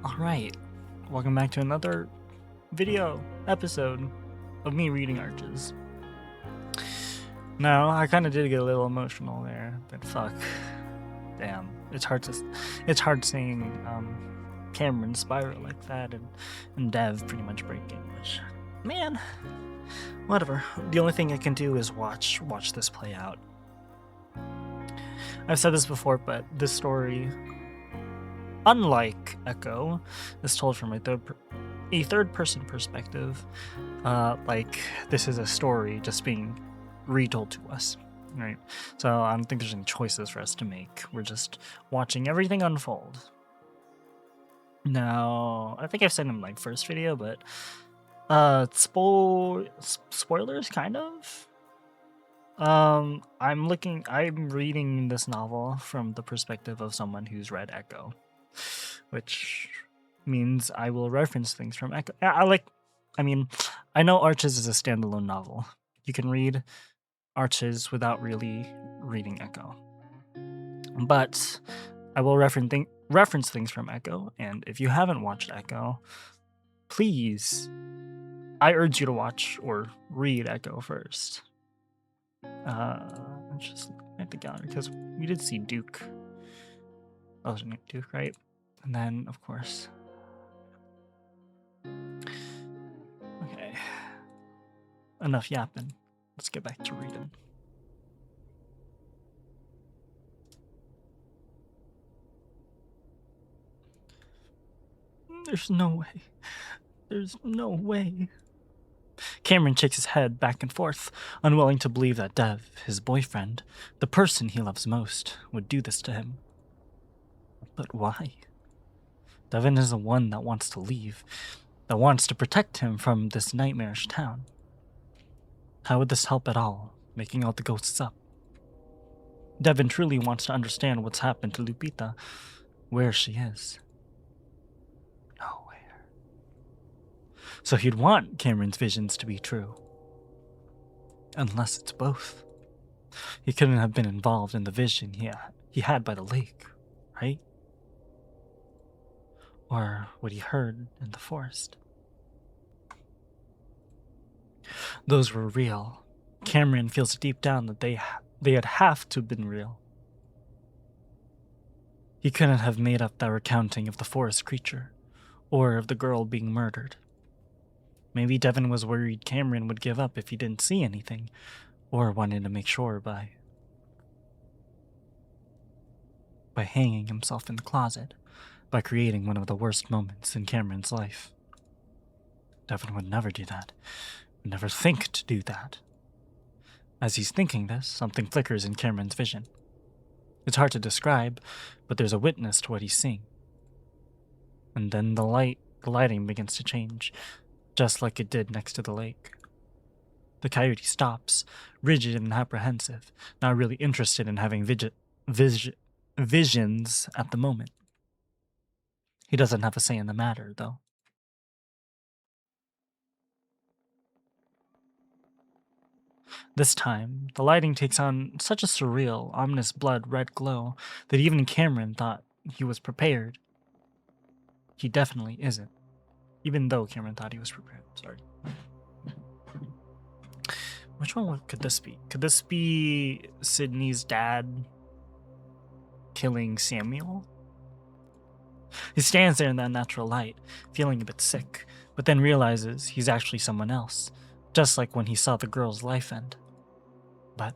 Alright, welcome back to another video episode of me reading Arches. Now, I kind of did get a little emotional there, but fuck. Damn, it's hard seeing Cameron spiral like that and Dev pretty much breaking, which, man, whatever. The only thing I can do is watch this play out. I've said this before, but this story, unlike Echo, is told from a third-person perspective. Like this is a story just being retold to us, right? So I don't think there's any choices for us to make. We're just watching everything unfold. Now, I think I've said in my first video, but spoilers, kind of. I'm reading this novel from the perspective of someone who's read Echo, which means I will reference things from Echo. I know Arches is a standalone novel. You can read Arches without really reading Echo. But I will reference things from Echo, and if you haven't watched Echo, please, I urge you to watch or read Echo first. Just at the gallery, because we did see Duke. That was Duke, right? And then, of course. Okay. Enough yapping. Let's get back to reading. There's no way. There's no way. Cameron shakes his head back and forth, unwilling to believe that Dev, his boyfriend, the person he loves most, would do this to him. But why? Devon is the one that wants to leave, that wants to protect him from this nightmarish town. How would this help at all, making all the ghosts up? Devon truly wants to understand what's happened to Lupita, where she is. Nowhere. So he'd want Cameron's visions to be true. Unless it's both. He couldn't have been involved in the vision he had by the lake, right? Or what he heard in the forest. Those were real. Cameron feels deep down that they had have to have been real. He couldn't have made up that recounting of the forest creature, or of the girl being murdered. Maybe Devon was worried Cameron would give up if he didn't see anything, or wanted to make sure by hanging himself in the closet, by creating one of the worst moments in Cameron's life. Devon would never do that, would never think to do that. As he's thinking this, something flickers in Cameron's vision. It's hard to describe, but there's a witness to what he's seeing. And then the lighting begins to change, just like it did next to the lake. The coyote stops, rigid and apprehensive, not really interested in having visions at the moment. He doesn't have a say in the matter, though. This time, the lighting takes on such a surreal, ominous blood-red glow that even Cameron thought he was prepared. He definitely isn't. Even though Cameron thought he was prepared. Sorry. Which one could this be? Could this be Sydney's dad killing Samuel? He stands there in that natural light, feeling a bit sick, but then realizes he's actually someone else, just like when he saw the girl's life end. But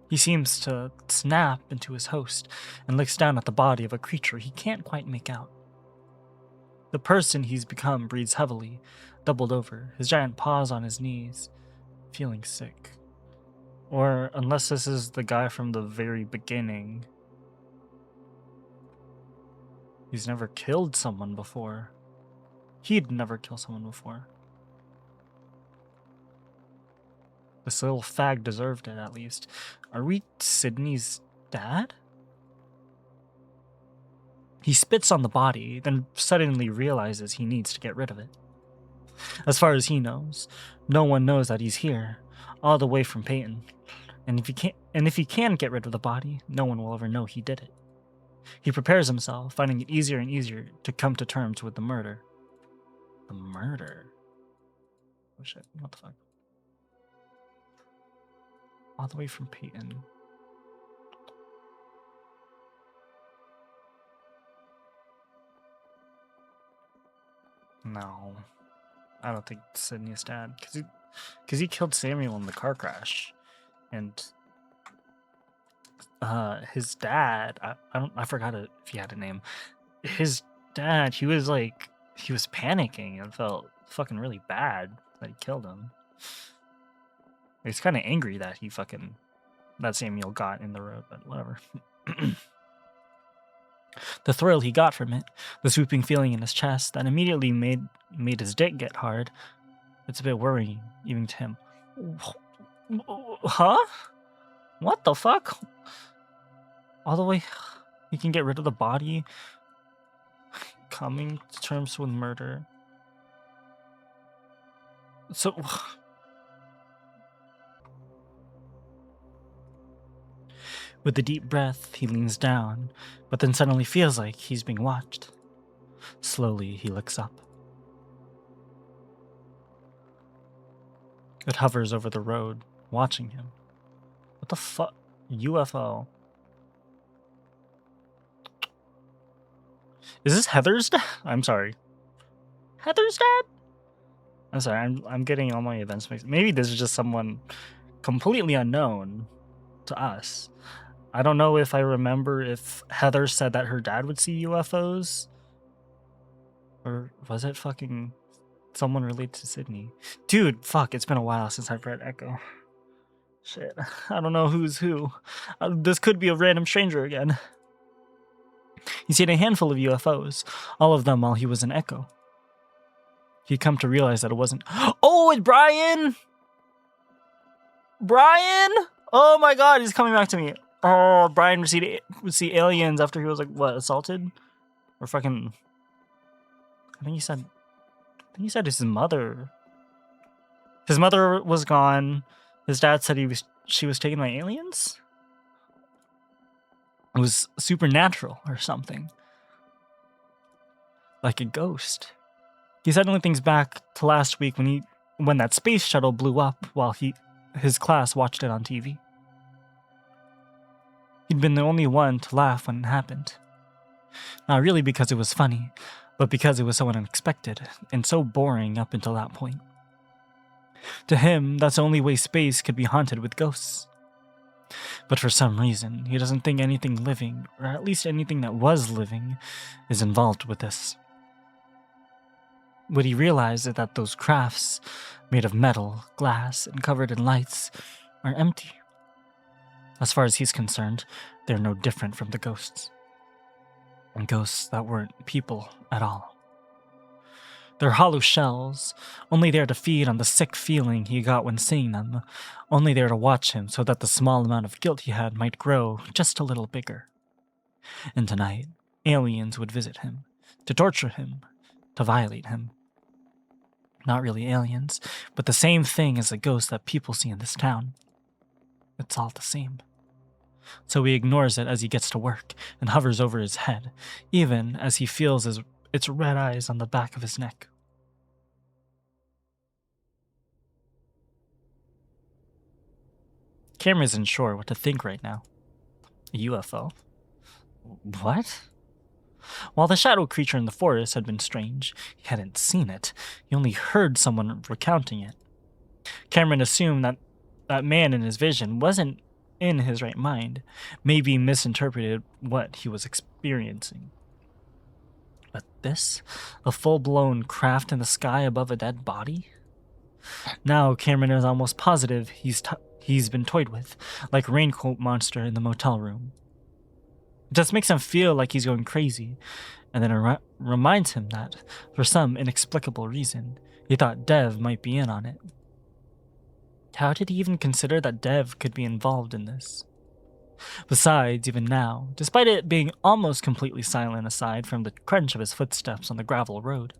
he seems to snap into his host and looks down at the body of a creature he can't quite make out. The person he's become breathes heavily, doubled over, his giant paws on his knees, feeling sick. Or, unless this is the guy from the very beginning, he's never killed someone before. He'd never kill someone before. This little fag deserved it, at least. Are we Sydney's dad? He spits on the body, then suddenly realizes he needs to get rid of it. As far as he knows, no one knows that he's here, all the way from Peyton. And if he can get rid of the body, no one will ever know he did it. He prepares himself, finding it easier and easier to come to terms with the murder. The murder? Oh shit, what the fuck? All the way from Peyton. No. I don't think Sydney's dad. Because he killed Samuel in the car crash. And his dad, I forgot if he had a name. His dad, he was panicking and felt fucking really bad that he killed him. He's kind of angry that that Samuel got in the road, but whatever. The thrill he got from it, the swooping feeling in his chest that immediately made his dick get hard, it's a bit worrying, even to him. Huh? What the fuck? All the way he can get rid of the body, coming to terms with murder. So... With a deep breath, he leans down, but then suddenly feels like he's being watched. Slowly, he looks up. It hovers over the road, watching him. What the fuck? UFO. Is this Heather's dad? I'm sorry. Heather's dad? I'm sorry, I'm getting all my events mixed. Maybe this is just someone completely unknown to us. I don't know if I remember if Heather said that her dad would see UFOs. Or was it fucking someone related to Sydney? Dude, fuck, it's been a while since I've read Echo. Shit, I don't know who's who. This could be a random stranger again. He's seen a handful of UFOs, all of them while he was in Echo. He'd come to realize that it wasn't... Oh, it's Brian! Brian! Oh my god, he's coming back to me. Oh, Brian would see aliens after he was assaulted? Or fucking... I think he said his mother. His mother was gone. His dad said she was taken by aliens? It was supernatural or something. Like a ghost. He suddenly thinks back to last week when that space shuttle blew up while his class watched it on TV. He'd been the only one to laugh when it happened. Not really because it was funny, but because it was so unexpected and so boring up until that point. To him, that's the only way space could be haunted with ghosts. But for some reason, he doesn't think anything living, or at least anything that was living, is involved with this. What he realized is that those crafts, made of metal, glass, and covered in lights, are empty. As far as he's concerned, they're no different from the ghosts. And ghosts that weren't people at all. They're hollow shells, only there to feed on the sick feeling he got when seeing them, only there to watch him so that the small amount of guilt he had might grow just a little bigger. And tonight, aliens would visit him, to torture him, to violate him. Not really aliens, but the same thing as the ghosts that people see in this town. It's all the same. So he ignores it as he gets to work and hovers over his head, even as he feels its red eyes on the back of his neck. Cameron isn't sure what to think right now. A UFO? What? While the shadow creature in the forest had been strange, he hadn't seen it. He only heard someone recounting it. Cameron assumed that that man in his vision wasn't in his right mind, maybe misinterpreted what he was experiencing. But this? A full-blown craft in the sky above a dead body? Now Cameron is almost positive he's been toyed with, like a raincoat monster in the motel room. It just makes him feel like he's going crazy, and then it reminds him that, for some inexplicable reason, he thought Dev might be in on it. How did he even consider that Dev could be involved in this? Besides, even now, despite it being almost completely silent aside from the crunch of his footsteps on the gravel road,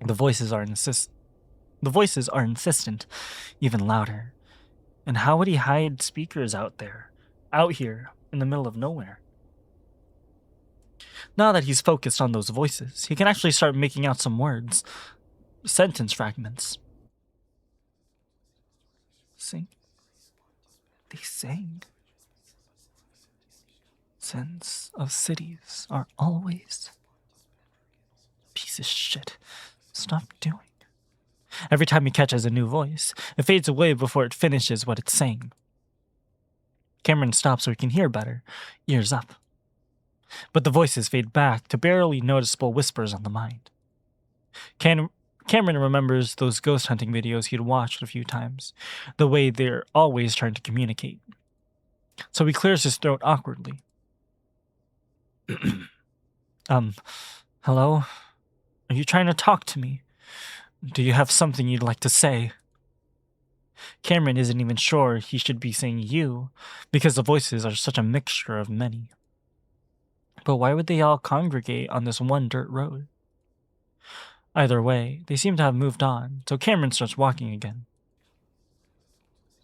the voices are insistent, even louder. And how would he hide speakers out here, in the middle of nowhere? Now that he's focused on those voices, he can actually start making out some words, sentence fragments. Sing. They sang. Sense of cities are always. Piece of shit. Stop doing. Every time he catches a new voice, it fades away before it finishes what it's saying. Cameron stops so he can hear better, ears up. But the voices fade back to barely noticeable whispers on the mind. Cameron remembers those ghost hunting videos he'd watched a few times, the way they're always trying to communicate. So he clears his throat awkwardly. Hello? Are you trying to talk to me? Do you have something you'd like to say? Cameron isn't even sure he should be saying you, because the voices are such a mixture of many. But why would they all congregate on this one dirt road? Either way, they seem to have moved on, so Cameron starts walking again.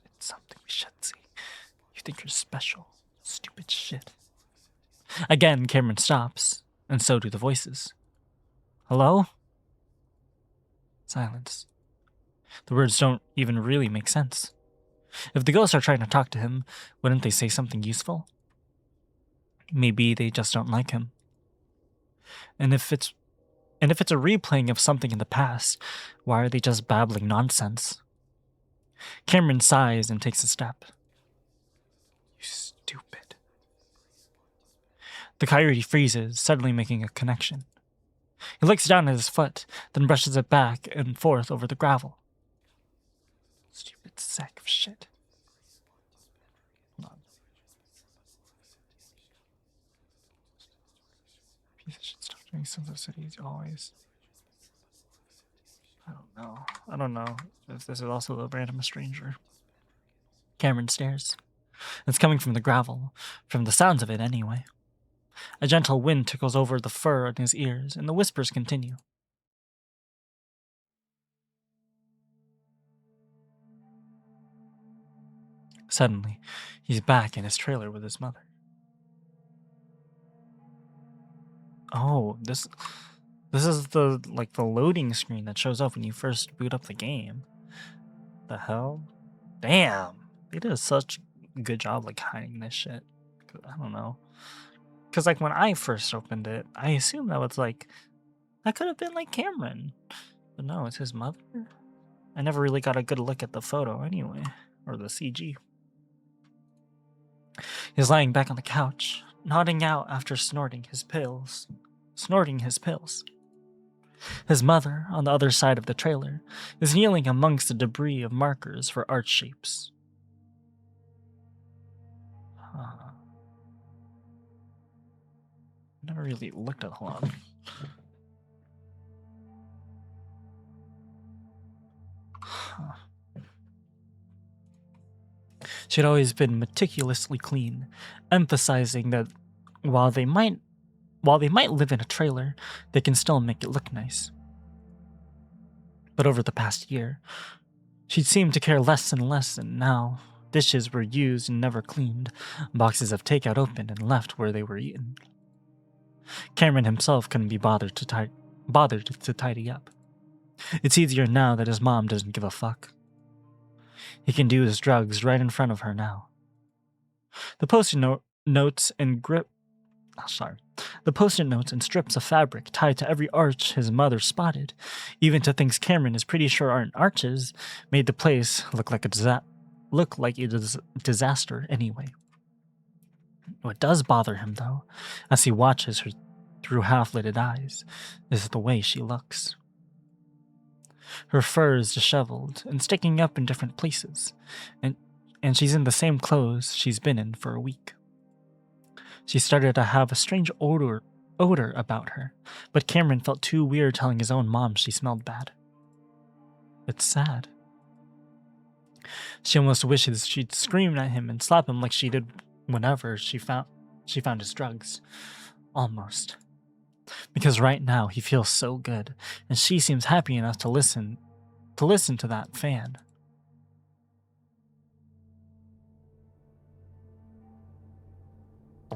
It's something we should see. You think you're special. Stupid shit. Again, Cameron stops, and so do the voices. Hello? Silence. The words don't even really make sense. If the ghosts are trying to talk to him, wouldn't they say something useful? Maybe they just don't like him. And if it's a replaying of something in the past, why are they just babbling nonsense? Cameron sighs and takes a step. You stupid. The coyote freezes, suddenly making a connection. He looks down at his foot, then brushes it back and forth over the gravel. Stupid sack of shit. Hold on. Piece of shit stuff doing sense of cities always. I don't know if this is also a random stranger. Cameron stares. It's coming from the gravel, from the sounds of it anyway. A gentle wind tickles over the fur on his ears, and the whispers continue. Suddenly, he's back in his trailer with his mother. Oh, this is the loading screen that shows up when you first boot up the game. The hell? Damn. They did such a good job hiding this shit. I don't know. Because when I first opened it, I assumed that was that could have been Cameron. But no, it's his mother. I never really got a good look at the photo anyway, or the CG. He's lying back on the couch, nodding out after snorting his pills. His mother, on the other side of the trailer, is kneeling amongst the debris of markers for art shapes. Never really looked at a lot. She'd always been meticulously clean, emphasizing that while they might live in a trailer, they can still make it look nice. But over the past year, she'd seemed to care less and less, and now dishes were used and never cleaned, boxes of takeout opened and left where they were eaten. Cameron himself couldn't be bothered to tidy up. It's easier now that his mom doesn't give a fuck. He can do his drugs right in front of her now. The post-it notes and strips of fabric tied to every arch his mother spotted, even to things Cameron is pretty sure aren't arches, made the place look like a disaster anyway. What does bother him, though, as he watches her through half-lidded eyes, is the way she looks. Her fur is disheveled and sticking up in different places, and she's in the same clothes she's been in for a week. She started to have a strange odor about her, but Cameron felt too weird telling his own mom she smelled bad. It's sad. She almost wishes she'd scream at him and slap him like she did whenever she found his drugs. Almost. Because right now he feels so good, and she seems happy enough to listen to that fan.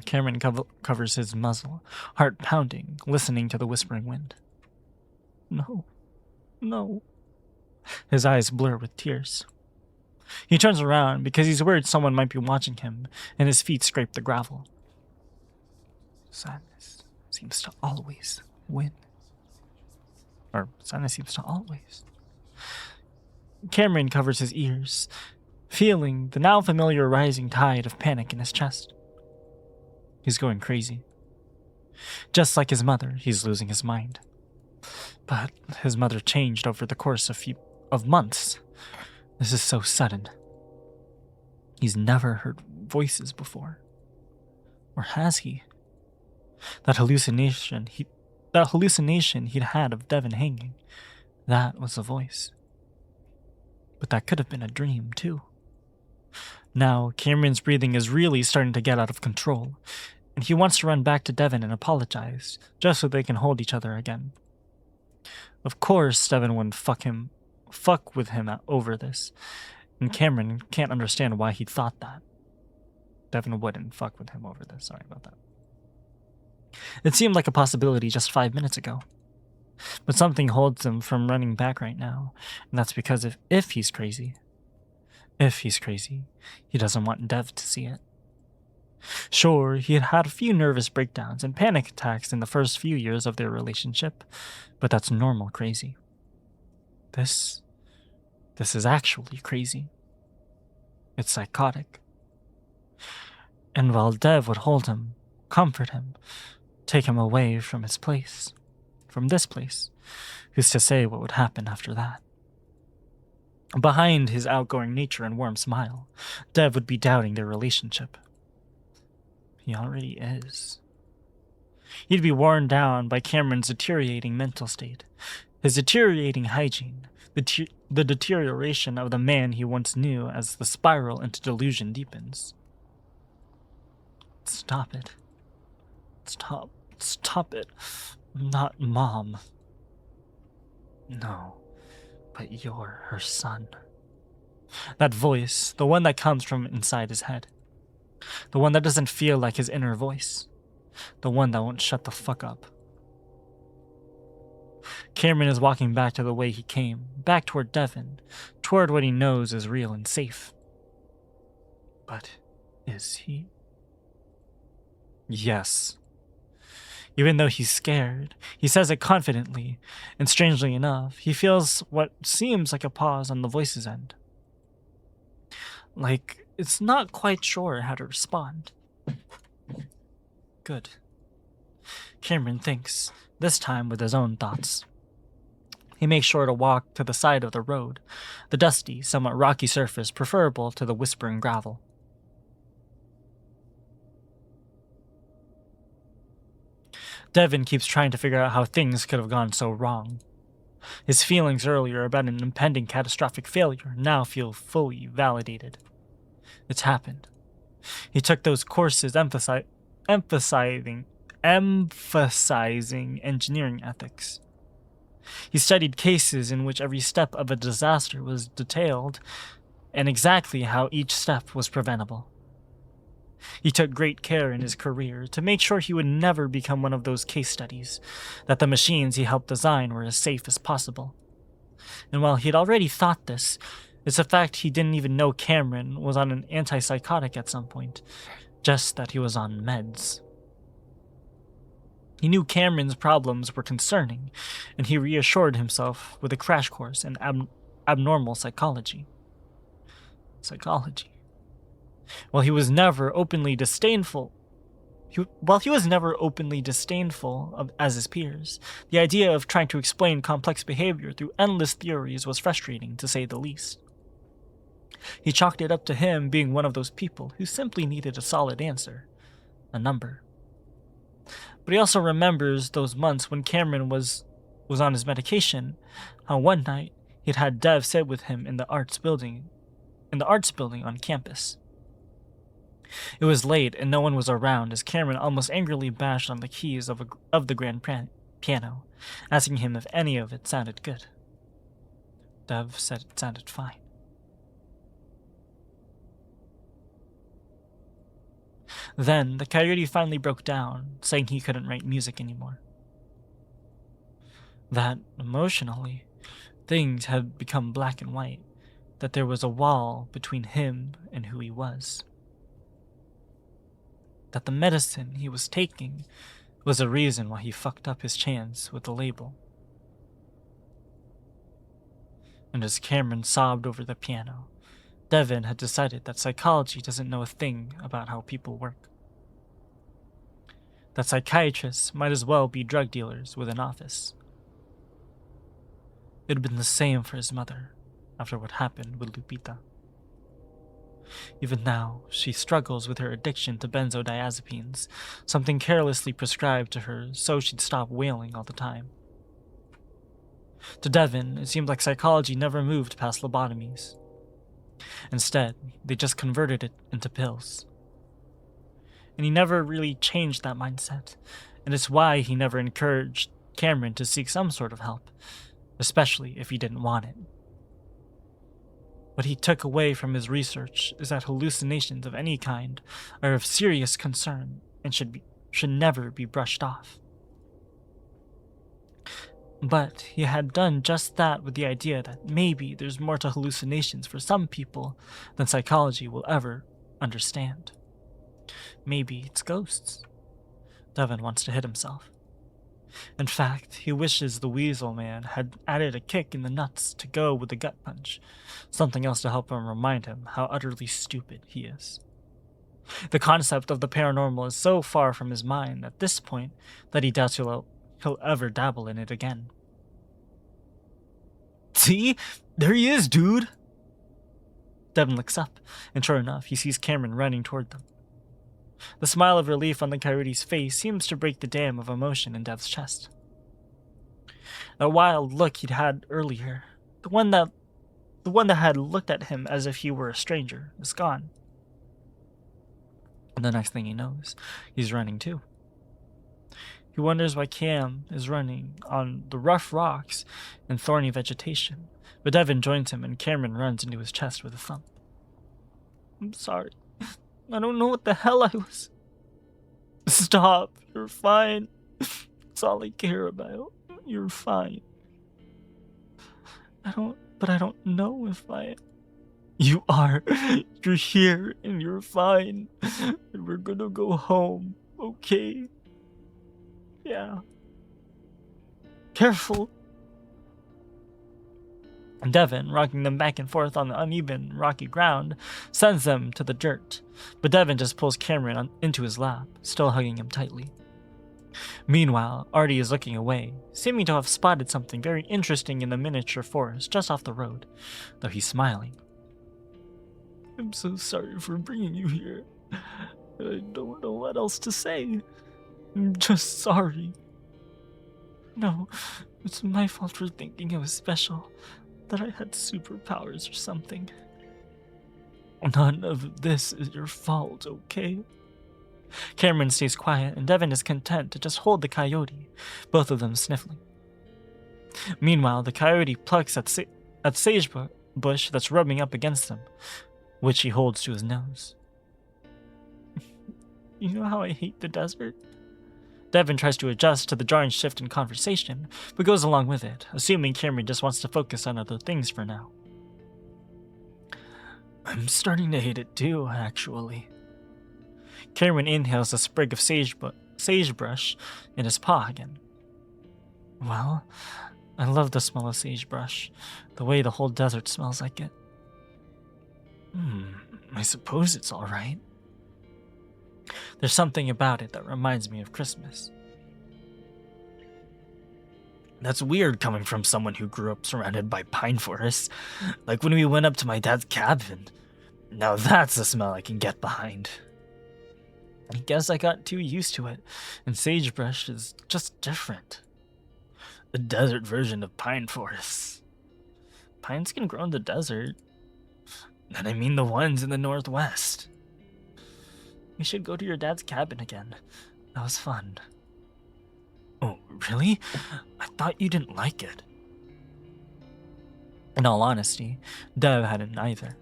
Cameron covers his muzzle, heart pounding, listening to the whispering wind. No. No. His eyes blur with tears. He turns around because he's worried someone might be watching him, and his feet scrape the gravel. Sadness seems to always win. Or sadness seems to always. Cameron covers his ears, feeling the now familiar rising tide of panic in his chest. He's going crazy. Just like his mother, he's losing his mind. But his mother changed over the course of months. This is so sudden. He's never heard voices before. Or has he? That hallucination he'd had of Devon hanging, that was a voice. But that could have been a dream, too. Now, Cameron's breathing is really starting to get out of control, and he wants to run back to Devon and apologize, just so they can hold each other again. Of course, Devon wouldn't fuck with him over this, and Cameron can't understand why he thought that. Devon wouldn't fuck with him over this, sorry about that. It seemed like a possibility just 5 minutes ago. But something holds him from running back right now, and that's because if he's crazy, he doesn't want Dev to see it. Sure, he had had a few nervous breakdowns and panic attacks in the first few years of their relationship, but that's normal crazy. This is actually crazy. It's psychotic. And while Dev would hold him, comfort him, take him away from this place, who's to say what would happen after that? Behind his outgoing nature and warm smile, Dev would be doubting their relationship. He already is. He'd be worn down by Cameron's deteriorating mental state, his deteriorating hygiene, the deterioration of the man he once knew as the spiral into delusion deepens. Stop it. Stop it. Not Mom. No, but you're her son. That voice, the one that comes from inside his head. The one that doesn't feel like his inner voice. The one that won't shut the fuck up. Cameron is walking back to the way he came, back toward Devon, toward what he knows is real and safe. But is he? Yes. Even though he's scared, he says it confidently, and strangely enough, he feels what seems like a pause on the voice's end. Like, it's not quite sure how to respond. Good. Cameron thinks, this time with his own thoughts. He makes sure to walk to the side of the road, the dusty, somewhat rocky surface preferable to the whispering gravel. Devon keeps trying to figure out how things could have gone so wrong. His feelings earlier about an impending catastrophic failure now feel fully validated. It's happened. He took those courses emphasizing engineering ethics. He studied cases in which every step of a disaster was detailed, and exactly how each step was preventable. He took great care in his career to make sure he would never become one of those case studies, that the machines he helped design were as safe as possible. And while he'd already thought this, it's a fact he didn't even know Cameron was on an antipsychotic at some point, just that he was on meds. He knew Cameron's problems were concerning, and he reassured himself with a crash course in abnormal psychology. While he was never openly disdainful as his peers, the idea of trying to explain complex behavior through endless theories was frustrating, to say the least. He chalked it up to him being one of those people who simply needed a solid answer, a number. But he also remembers those months when Cameron was on his medication, how one night he'd had Dev sit with him in the arts building on campus. It was late and no one was around as Cameron almost angrily bashed on the keys of the grand piano, asking him if any of it sounded good. Dev said it sounded fine. Then, the coyote finally broke down, saying he couldn't write music anymore. That, emotionally, things had become black and white, that there was a wall between him and who he was. That the medicine he was taking was a reason why he fucked up his chance with the label. And as Cameron sobbed over the piano, Devon had decided that psychology doesn't know a thing about how people work. That psychiatrists might as well be drug dealers with an office. It had been the same for his mother after what happened with Lupita. Even now, she struggles with her addiction to benzodiazepines, something carelessly prescribed to her so she'd stop wailing all the time. To Devon, it seemed like psychology never moved past lobotomies. Instead, they just converted it into pills. And he never really changed that mindset, and it's why he never encouraged Cameron to seek some sort of help, especially if he didn't want it. What he took away from his research is that hallucinations of any kind are of serious concern and should never be brushed off. But he had done just that with the idea that maybe there's more to hallucinations for some people than psychology will ever understand. Maybe it's ghosts. Devon wants to hit himself. In fact, he wishes the Weasel Man had added a kick in the nuts to go with the gut punch, something else to help him remind him how utterly stupid he is. The concept of the paranormal is so far from his mind at this point that he doubts he'll ever dabble in it again. See? There he is, dude! Devon looks up, and sure enough, he sees Cameron running toward them. The smile of relief on the coyote's face seems to break the dam of emotion in Dev's chest. The wild look he'd had earlier, the one that had looked at him as if he were a stranger, is gone. And the next thing he knows, he's running too. He wonders why Cam is running on the rough rocks and thorny vegetation, but Devon joins him and Cameron runs into his chest with a thump. I'm sorry. I don't know what the hell I was. Stop. You're fine. It's all I care about. You're fine. I don't know if I... You are. You're here and you're fine. And we're gonna go home, okay? Yeah. Careful. Devon, rocking them back and forth on the uneven, rocky ground, sends them to the dirt, but Devon just pulls Cameron into his lap, still hugging him tightly. Meanwhile, Artie is looking away, seeming to have spotted something very interesting in the miniature forest just off the road, though he's smiling. I'm so sorry for bringing you here. I don't know what else to say. I'm just sorry. No, it's my fault for thinking it was special, that I had superpowers or something. None of this is your fault, okay? Cameron stays quiet, and Devon is content to just hold the coyote, both of them sniffling. Meanwhile, the coyote plucks at sage bush that's rubbing up against him, which he holds to his nose. You know how I hate the desert? Devon tries to adjust to the jarring shift in conversation, but goes along with it, assuming Cameron just wants to focus on other things for now. I'm starting to hate it too, actually. Cameron inhales a sprig of sagebrush in his paw again. Well, I love the smell of sagebrush, the way the whole desert smells like it. I suppose it's alright. There's something about it that reminds me of Christmas. That's weird coming from someone who grew up surrounded by pine forests, like when we went up to my dad's cabin. Now that's a smell I can get behind. I guess I got too used to it, and sagebrush is just different. The desert version of pine forests. Pines can grow in the desert. And I mean the ones in the northwest. We should go to your dad's cabin again. That was fun. Oh, really? I thought you didn't like it. In all honesty, Dev hadn't either.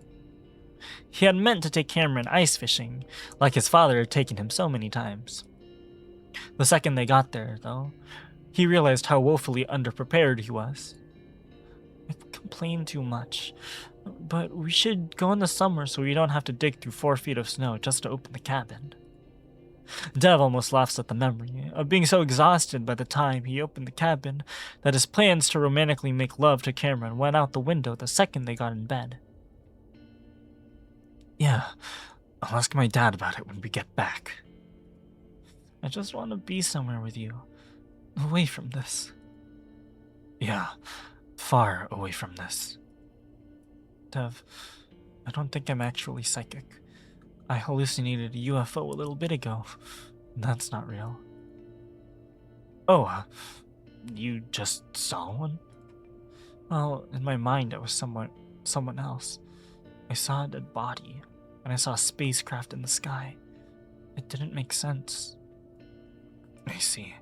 He had meant to take Cameron ice fishing, like his father had taken him so many times. The second they got there, though, he realized how woefully underprepared he was. I've complained too much, but we should go in the summer so we don't have to dig through 4 feet of snow just to open the cabin. Dev almost laughs at the memory of being so exhausted by the time he opened the cabin that his plans to romantically make love to Cameron went out the window the second they got in bed. Yeah, I'll ask my dad about it when we get back. I just want to be somewhere with you, away from this. Yeah, far away from this. Dev, I don't think I'm actually psychic. I hallucinated a UFO a little bit ago. That's not real. Oh, you just saw one? Well, in my mind it was someone else. I saw a dead body, and I saw a spacecraft in the sky. It didn't make sense. I see.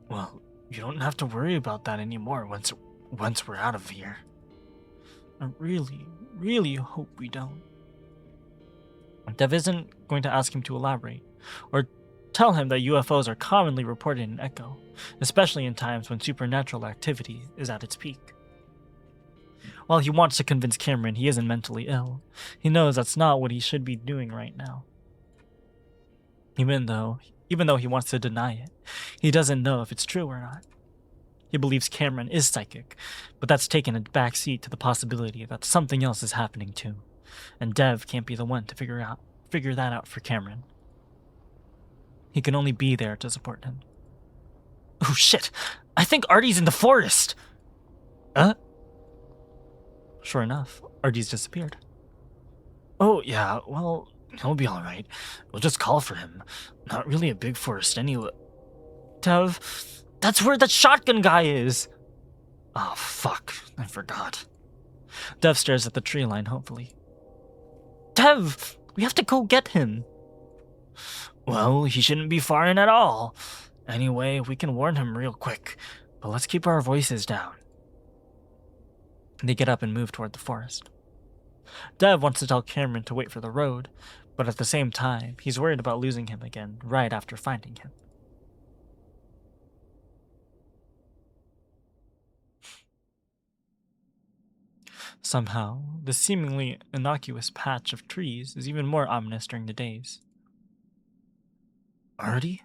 Well, you don't have to worry about that anymore once we're out of here. I really hope we don't. Dev isn't going to ask him to elaborate, or tell him that UFOs are commonly reported in Echo, especially in times when supernatural activity is at its peak. While he wants to convince Cameron he isn't mentally ill, he knows that's not what he should be doing right now. Even though he wants to deny it, he doesn't know if it's true or not. He believes Cameron is psychic, but that's taken a back seat to the possibility that something else is happening too, and Dev can't be the one to figure that out for Cameron. He can only be there to support him. Oh shit! I think Artie's in the forest! Sure enough, Artie's disappeared. Oh yeah, well, he'll be alright. We'll just call for him. Not really a big forest anyway. Dev, that's where that shotgun guy is! Oh fuck, I forgot. Dev stares at the tree line hopefully. Dev, we have to go get him. Well, he shouldn't be far in at all. Anyway, we can warn him real quick, but let's keep our voices down. They get up and move toward the forest. Dev wants to tell Cameron to wait for the road, but at the same time, he's worried about losing him again right after finding him. Somehow, the seemingly innocuous patch of trees is even more ominous during the days. Artie?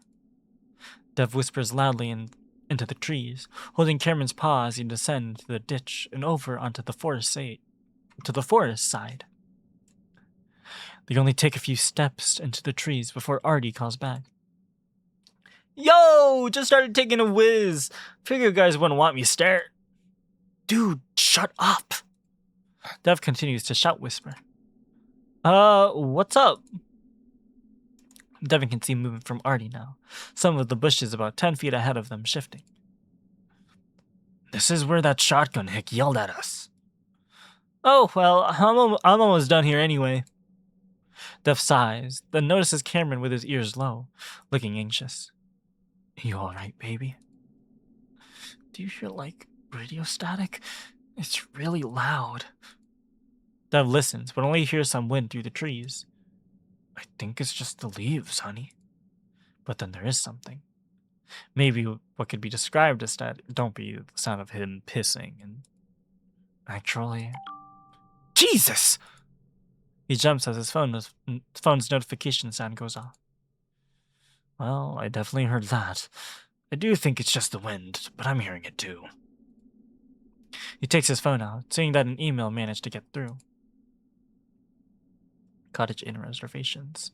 Dev whispers loudly into the trees, holding Cameron's paw as he descends into the ditch and over onto the forest side. They only take a few steps into the trees before Artie calls back. Yo, just started taking a whiz. Figure you guys wouldn't want me stare. Dude, shut up. Dev continues to shout whisper. What's up? Devin can see movement from Artie now, some of the bushes about 10 feet ahead of them shifting. This is where that shotgun hick yelled at us. Oh, well, I'm almost done here anyway. Dev sighs, then notices Cameron with his ears low, looking anxious. You alright, baby? Do you hear, radio static? It's really loud. Dev listens, but only hears some wind through the trees. I think it's just the leaves, honey. But then there is something. Maybe what could be described as that don't be the sound of him pissing and actually... Jesus! He jumps as his phone's notification sound goes off. Well, I definitely heard that. I do think it's just the wind, but I'm hearing it too. He takes his phone out, seeing that an email managed to get through. Cottage Inn reservations.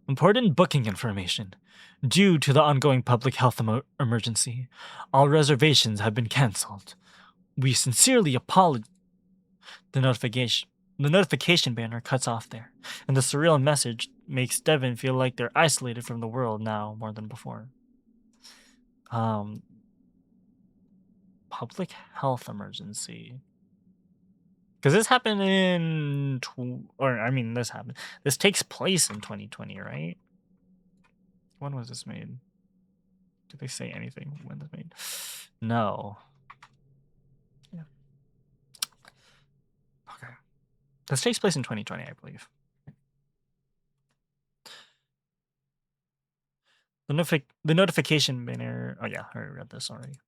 Important booking information. Due to the ongoing public health emergency, all reservations have been cancelled. We sincerely apologize. The notification banner cuts off there, and the surreal message makes Devin feel like they're isolated from the world now more than before. Public health emergency. Because this happened this takes place in 2020, right? When was this made? Did they say anything when this made? No. Yeah. Okay. This takes place in 2020, I believe. The notification banner. Oh yeah, I read this already.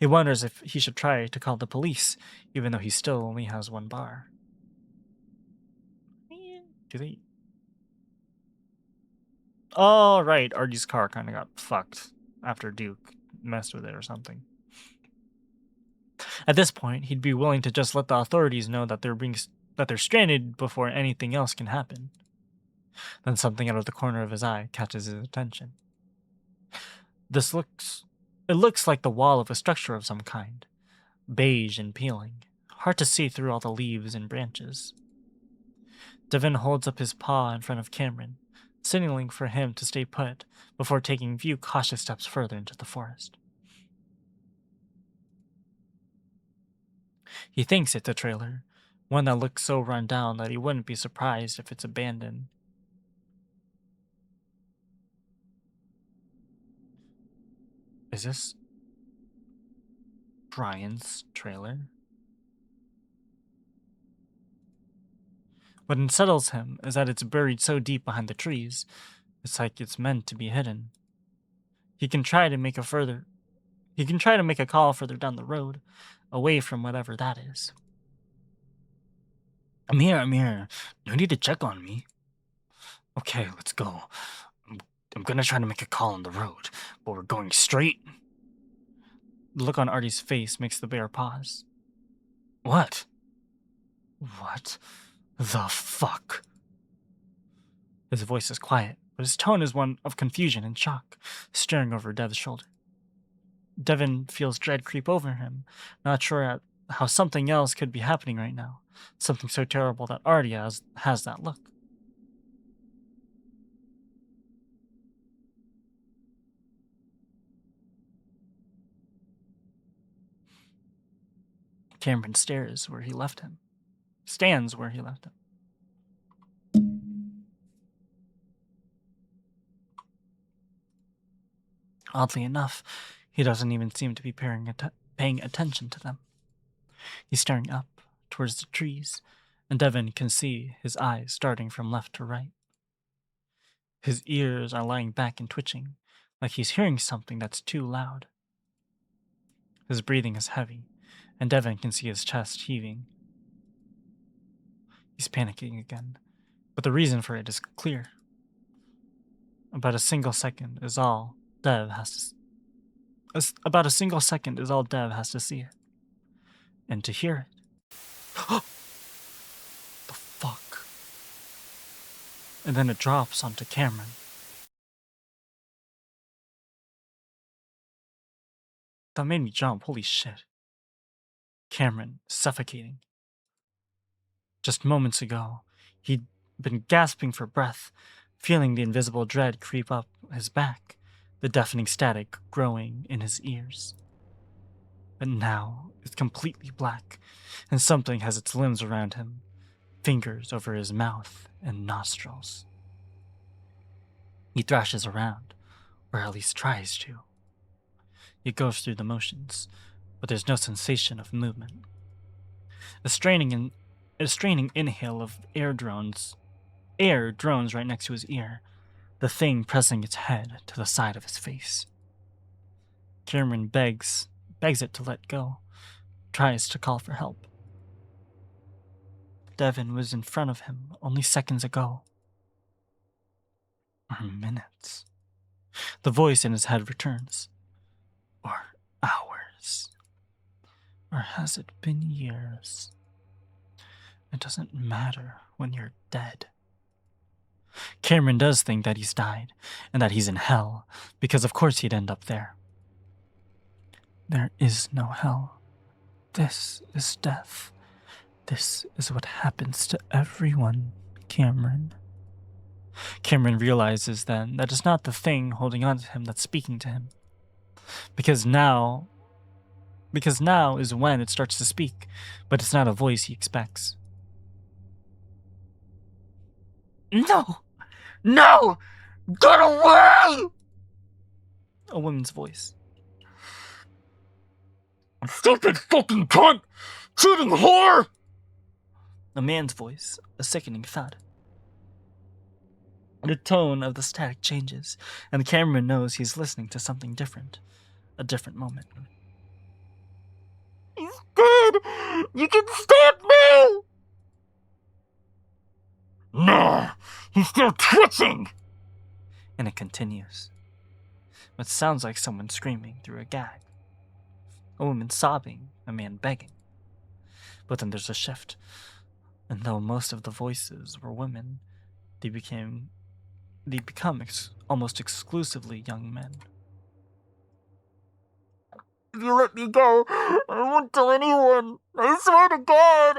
He wonders if he should try to call the police, even though he still only has one bar. Do they? Oh right, Artie's car kind of got fucked after Duke messed with it or something. At this point, he'd be willing to just let the authorities know that they're stranded before anything else can happen. Then something out of the corner of his eye catches his attention. It looks like the wall of a structure of some kind, beige and peeling, hard to see through all the leaves and branches. Devon holds up his paw in front of Cameron, signaling for him to stay put before taking a few cautious steps further into the forest. He thinks it's a trailer, one that looks so run down that he wouldn't be surprised if it's abandoned. Is this Brian's trailer? What unsettles him is that it's buried so deep behind the trees, it's like it's meant to be hidden. He can try to make a call further down the road, away from whatever that is. I'm here. No need to check on me. Okay, let's go. I'm gonna try to make a call on the road, but we're going straight. The look on Artie's face makes the bear pause. What? What the fuck? His voice is quiet, but his tone is one of confusion and shock, staring over Dev's shoulder. Devon feels dread creep over him, not sure how something else could be happening right now, something so terrible that Artie has that look. Cameron stands where he left him. Oddly enough, he doesn't even seem to be paying attention to them. He's staring up, towards the trees, and Devon can see his eyes starting from left to right. His ears are lying back and twitching, like he's hearing something that's too loud. His breathing is heavy, and Devon can see his chest heaving. He's panicking again, but the reason for it is clear. About a single second is all Dev has to see it. And to hear it. The fuck? And then it drops onto Cameron. That made me jump, holy shit. Cameron, suffocating. Just moments ago, he'd been gasping for breath, feeling the invisible dread creep up his back, the deafening static growing in his ears. But now it's completely black, and something has its limbs around him, fingers over his mouth and nostrils. He thrashes around, or at least tries to. He goes through the motions, but there's no sensation of movement. A straining inhale of air drones right next to his ear, the thing pressing its head to the side of his face. Cameron begs it to let go, tries to call for help. Devon was in front of him only seconds ago. Or minutes. The voice in his head returns. Or hours. Or has it been years? It doesn't matter when you're dead. Cameron does think that he's died, and that he's in hell, because of course he'd end up there. There is no hell. This is death. This is what happens to everyone, Cameron. Cameron realizes then that it's not the thing holding on to him that's speaking to him. Because now is when it starts to speak, but it's not a voice he expects. No! No! Get away! A woman's voice. Stupid fucking cunt! Cheating whore! A man's voice, a sickening thud. The tone of the static changes, and Cameron knows he's listening to something different. A different moment. He's dead! You can stab me! No! He's still twitching! And it continues. It sounds like someone screaming through a gag. A woman sobbing, a man begging. But then there's a shift. And though most of the voices were women, they become almost exclusively young men. If you let me go, I won't tell anyone. I swear to God.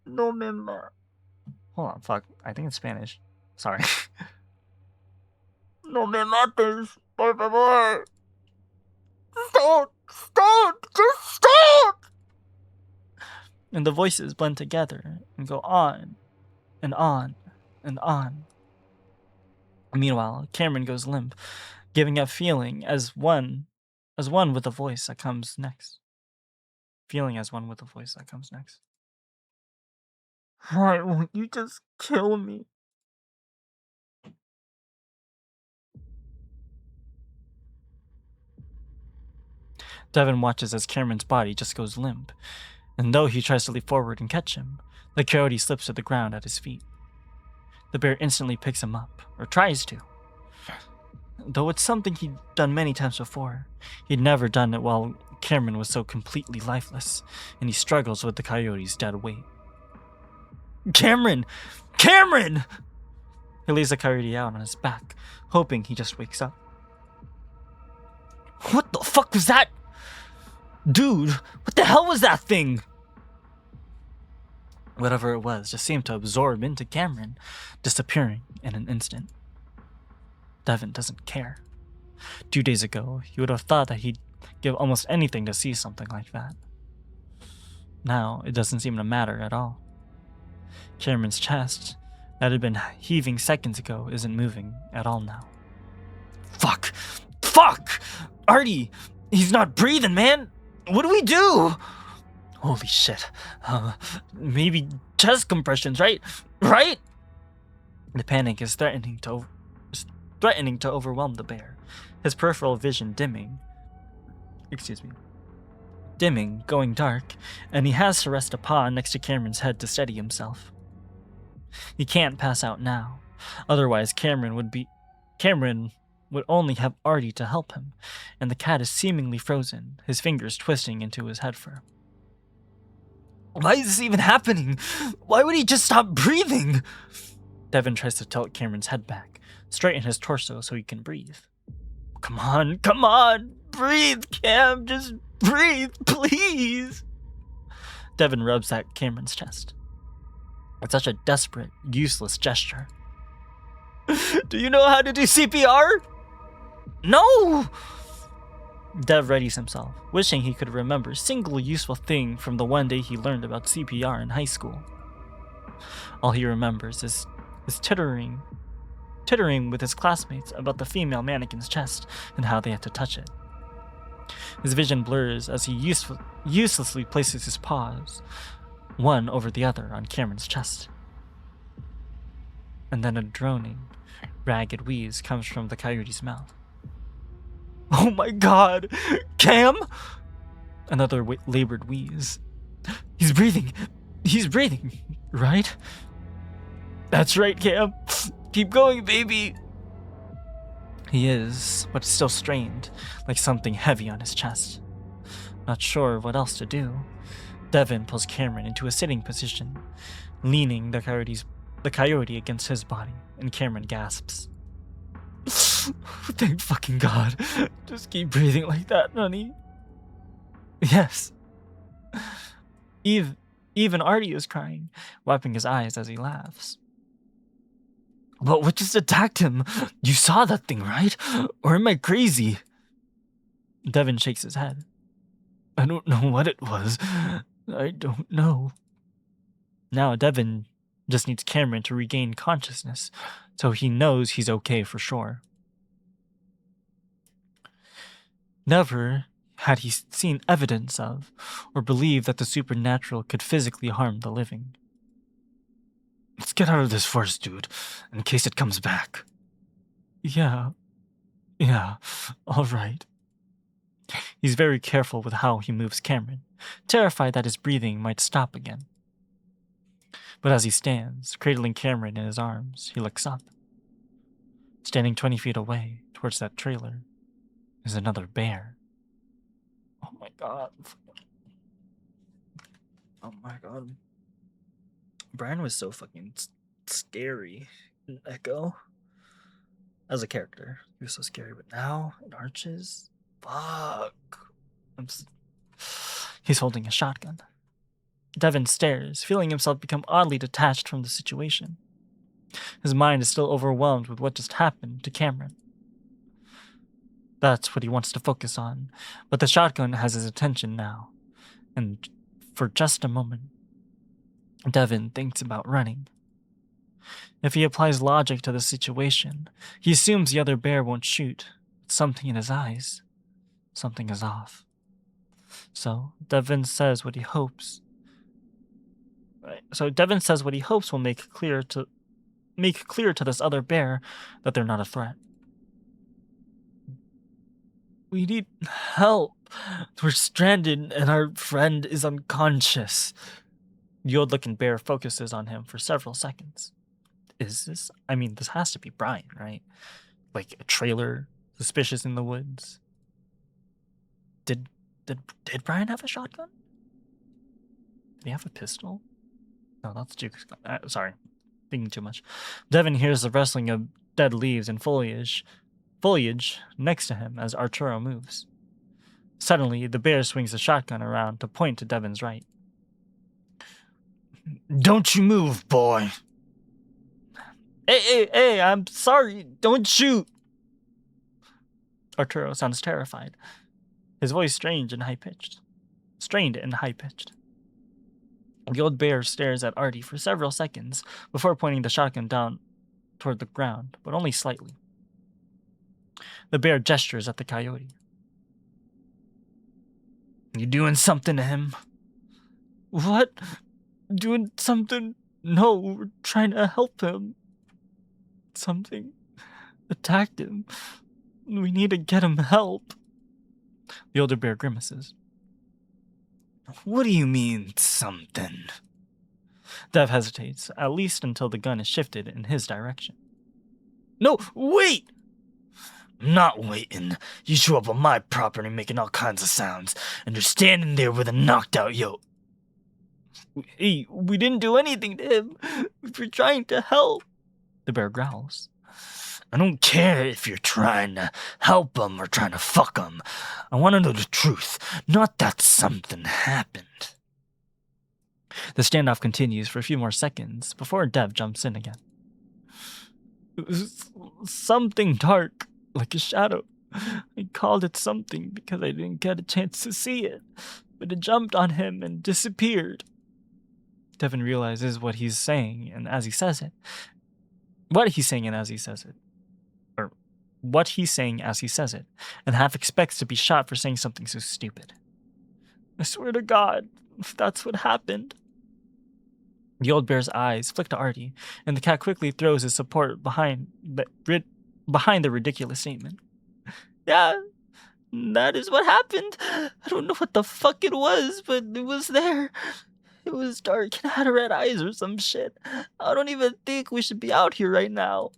No me ma. Hold on, fuck. I think it's Spanish. Sorry. No me mates, por favor. Stop, just stop! And the voices blend together and go on and on and on. Meanwhile, Cameron goes limp, giving up feeling as one with the voice that comes next. Feeling as one with the voice that comes next. Why won't you just kill me? Devon watches as Cameron's body just goes limp, and though he tries to leap forward and catch him, the coyote slips to the ground at his feet. The bear instantly picks him up, or tries to. Though it's something he'd done many times before, he'd never done it while Cameron was so completely lifeless, and he struggles with the coyote's dead weight. Cameron! Cameron! He lays the coyote out on his back, hoping he just wakes up. What the fuck was that? Dude, what the hell was that thing? Whatever it was just seemed to absorb into Cameron, disappearing in an instant. Devon doesn't care. 2 days ago, he would have thought that he'd give almost anything to see something like that. Now, it doesn't seem to matter at all. Cameron's chest, that had been heaving seconds ago, isn't moving at all now. Fuck! Fuck! Artie! He's not breathing, man! What do we do? Holy shit. Maybe chest compressions, right? Right? The panic is threatening to overwhelm the bear, his peripheral vision dimming, going dark, and he has to rest a paw next to Cameron's head to steady himself. He can't pass out now, otherwise Cameron would only have Artie to help him, and the cat is seemingly frozen, his fingers twisting into his head fur. Why is this even happening? Why would he just stop breathing? Devon tries to tilt Cameron's head back, straighten his torso so he can breathe. Come on, breathe, Cam, just breathe, please. Devon rubs at Cameron's chest. It's such a desperate, useless gesture. Do you know how to do CPR? No! Dev readies himself, wishing he could remember a single useful thing from the one day he learned about CPR in high school. All he remembers is tittering with his classmates about the female mannequin's chest and how they had to touch it. His vision blurs as he uselessly places his paws, one over the other, on Cameron's chest. And then a droning, ragged wheeze comes from the coyote's mouth. Oh my god! Cam! Another labored wheeze. He's breathing, right? That's right, Cam. Keep going, baby. He is, but still strained, like something heavy on his chest. Not sure what else to do, Devon pulls Cameron into a sitting position, leaning the coyote against his body, and Cameron gasps. Thank fucking God. Just keep breathing like that, honey. Yes. Even Artie is crying, wiping his eyes as he laughs. But what just attacked him? You saw that thing, right? Or am I crazy? Devon shakes his head. I don't know what it was. I don't know. Now Devon just needs Cameron to regain consciousness, so he knows he's okay for sure. Never had he seen evidence of, or believed that the supernatural could physically harm the living. Let's get out of this first, dude, in case it comes back. Yeah, all right. He's very careful with how he moves Cameron, terrified that his breathing might stop again. But as he stands, cradling Cameron in his arms, he looks up. Standing 20 feet away, towards that trailer, is another bear. Oh my god. Oh my god. Brian was so fucking scary in Echo. As a character, he was so scary, but now in Arches, fuck. He's holding a shotgun. Devon stares, feeling himself become oddly detached from the situation. His mind is still overwhelmed with what just happened to Cameron. That's what he wants to focus on, but the shotgun has his attention now, and for just a moment, Devon thinks about running. If he applies logic to the situation, he assumes the other bear won't shoot, but something in his eyes. Something is off. So Devon says what he hopes. Will make clear to this other bear that they're not a threat. We need help. We're stranded and our friend is unconscious. The old-looking bear focuses on him for several seconds. This has to be Brian, right? Like a trailer, suspicious in the woods. Did Brian have a shotgun? Did he have a pistol? No, that's Duke's gun. Sorry, thinking too much. Devon hears the rustling of dead leaves and foliage next to him as Arturo moves. Suddenly, the bear swings the shotgun around to point to Devon's right. Don't you move, boy. Hey, I'm sorry. Don't shoot. Arturo sounds terrified. His voice strained and high-pitched. The old bear stares at Artie for several seconds before pointing the shotgun down toward the ground, but only slightly. The bear gestures at the coyote. You doing something to him? What? Doing something? No, we're trying to help him. Something attacked him. We need to get him help. The older bear grimaces. What do you mean, something? Dev hesitates, at least until the gun is shifted in his direction. No, wait! I'm not waiting. You show up on my property making all kinds of sounds, and you're standing there with a knocked out yoke. Hey, we didn't do anything to him. We're trying to help. The bear growls. I don't care if you're trying to help him or trying to fuck him. I want to know the truth, not that something happened. The standoff continues for a few more seconds before Dev jumps in again. It was something dark, like a shadow. I called it something because I didn't get a chance to see it, but it jumped on him and disappeared. Devon realizes what he's saying, and as he says it, and half expects to be shot for saying something so stupid. I swear to God, if that's what happened. The old bear's eyes flick to Artie, and the cat quickly throws his support behind the ridiculous statement. Yeah, that is what happened. I don't know what the fuck it was, but it was there. It was dark and had red eyes or some shit. I don't even think we should be out here right now.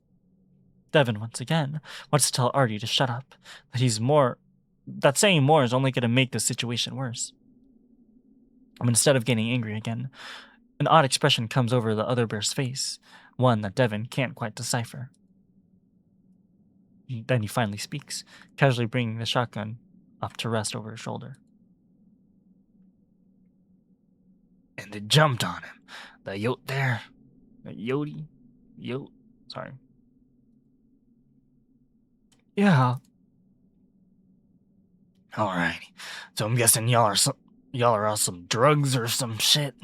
Devon, once again, wants to tell Artie to shut up, that saying more is only going to make the situation worse. But instead of getting angry again, an odd expression comes over the other bear's face, one that Devon can't quite decipher. Then he finally speaks, casually bringing the shotgun up to rest over his shoulder. And they jumped on him. The yote there. Sorry. Yeah. Alrighty. So I'm guessing y'all are on some drugs or some shit.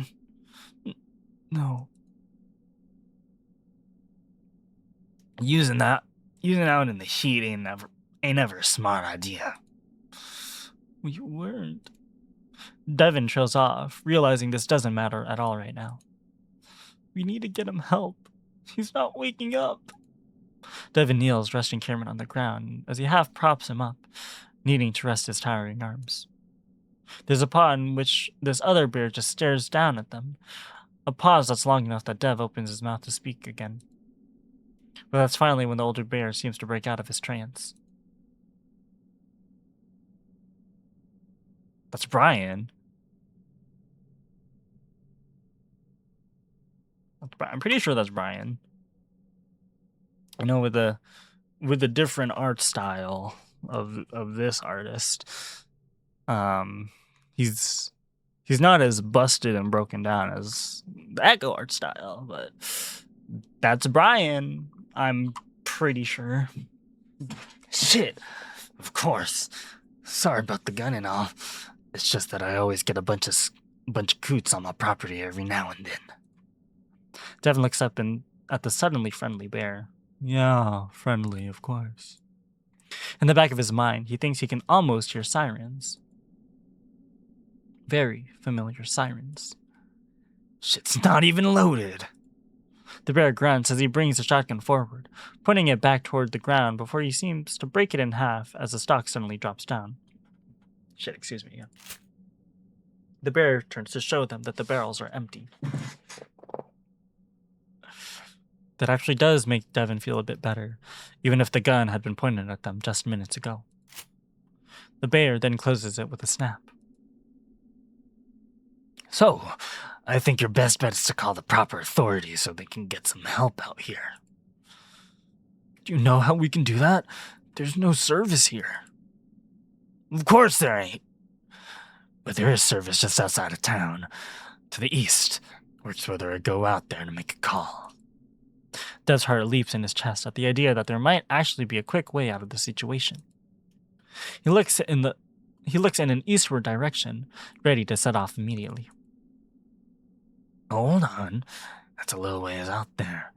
No. Using out in the heat ain't never a smart idea. We weren't. Devon trails off, realizing this doesn't matter at all right now. We need to get him help. He's not waking up. Devon kneels, resting Cameron on the ground as he half props him up, needing to rest his tiring arms. There's a pause in which this other bear just stares down at them, a pause that's long enough that Dev opens his mouth to speak again. But that's finally when the older bear seems to break out of his trance. That's Brian. I'm pretty sure that's Brian. I know with the different art style of this artist, he's not as busted and broken down as the Echo art style, but that's Brian. I'm pretty sure. Shit. Of course. Sorry about the gun and all. It's just that I always get a bunch of coots on my property every now and then. Devin looks up at the suddenly friendly bear. Yeah, friendly, of course. In the back of his mind, he thinks he can almost hear sirens. Very familiar sirens. Shit's not even loaded. The bear grunts as he brings the shotgun forward, pointing it back toward the ground before he seems to break it in half as the stock suddenly drops down. Shit, excuse me. Yeah. The bear turns to show them that the barrels are empty. That actually does make Devin feel a bit better, even if the gun had been pointed at them just minutes ago. The bear then closes it with a snap. So, I think your best bet is to call the proper authorities so they can get some help out here. Do you know how we can do that? There's no service here. Of course there ain't. But there is service just outside of town, to the east, where it's whether I go out there to make a call. Dev's heart leaps in his chest at the idea that there might actually be a quick way out of the situation. He looks in an eastward direction, ready to set off immediately. Hold on, that's a little ways out there.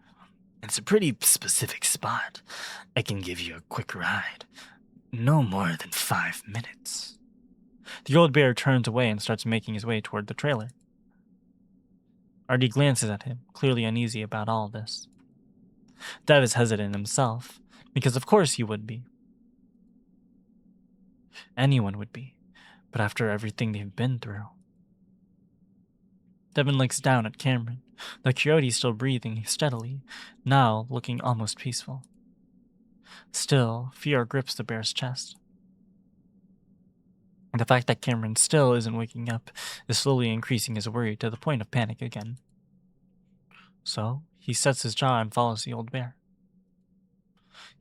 It's a pretty specific spot. I can give you a quick ride. No more than 5 minutes. The old bear turns away and starts making his way toward the trailer. Artie glances at him, clearly uneasy about all this. Dev is hesitant himself, because of course he would be. Anyone would be, but after everything they've been through. Devin looks down at Cameron, the coyote still breathing steadily, now looking almost peaceful. Still, fear grips the bear's chest. The fact that Cameron still isn't waking up is slowly increasing his worry to the point of panic again. So, he sets his jaw and follows the old bear.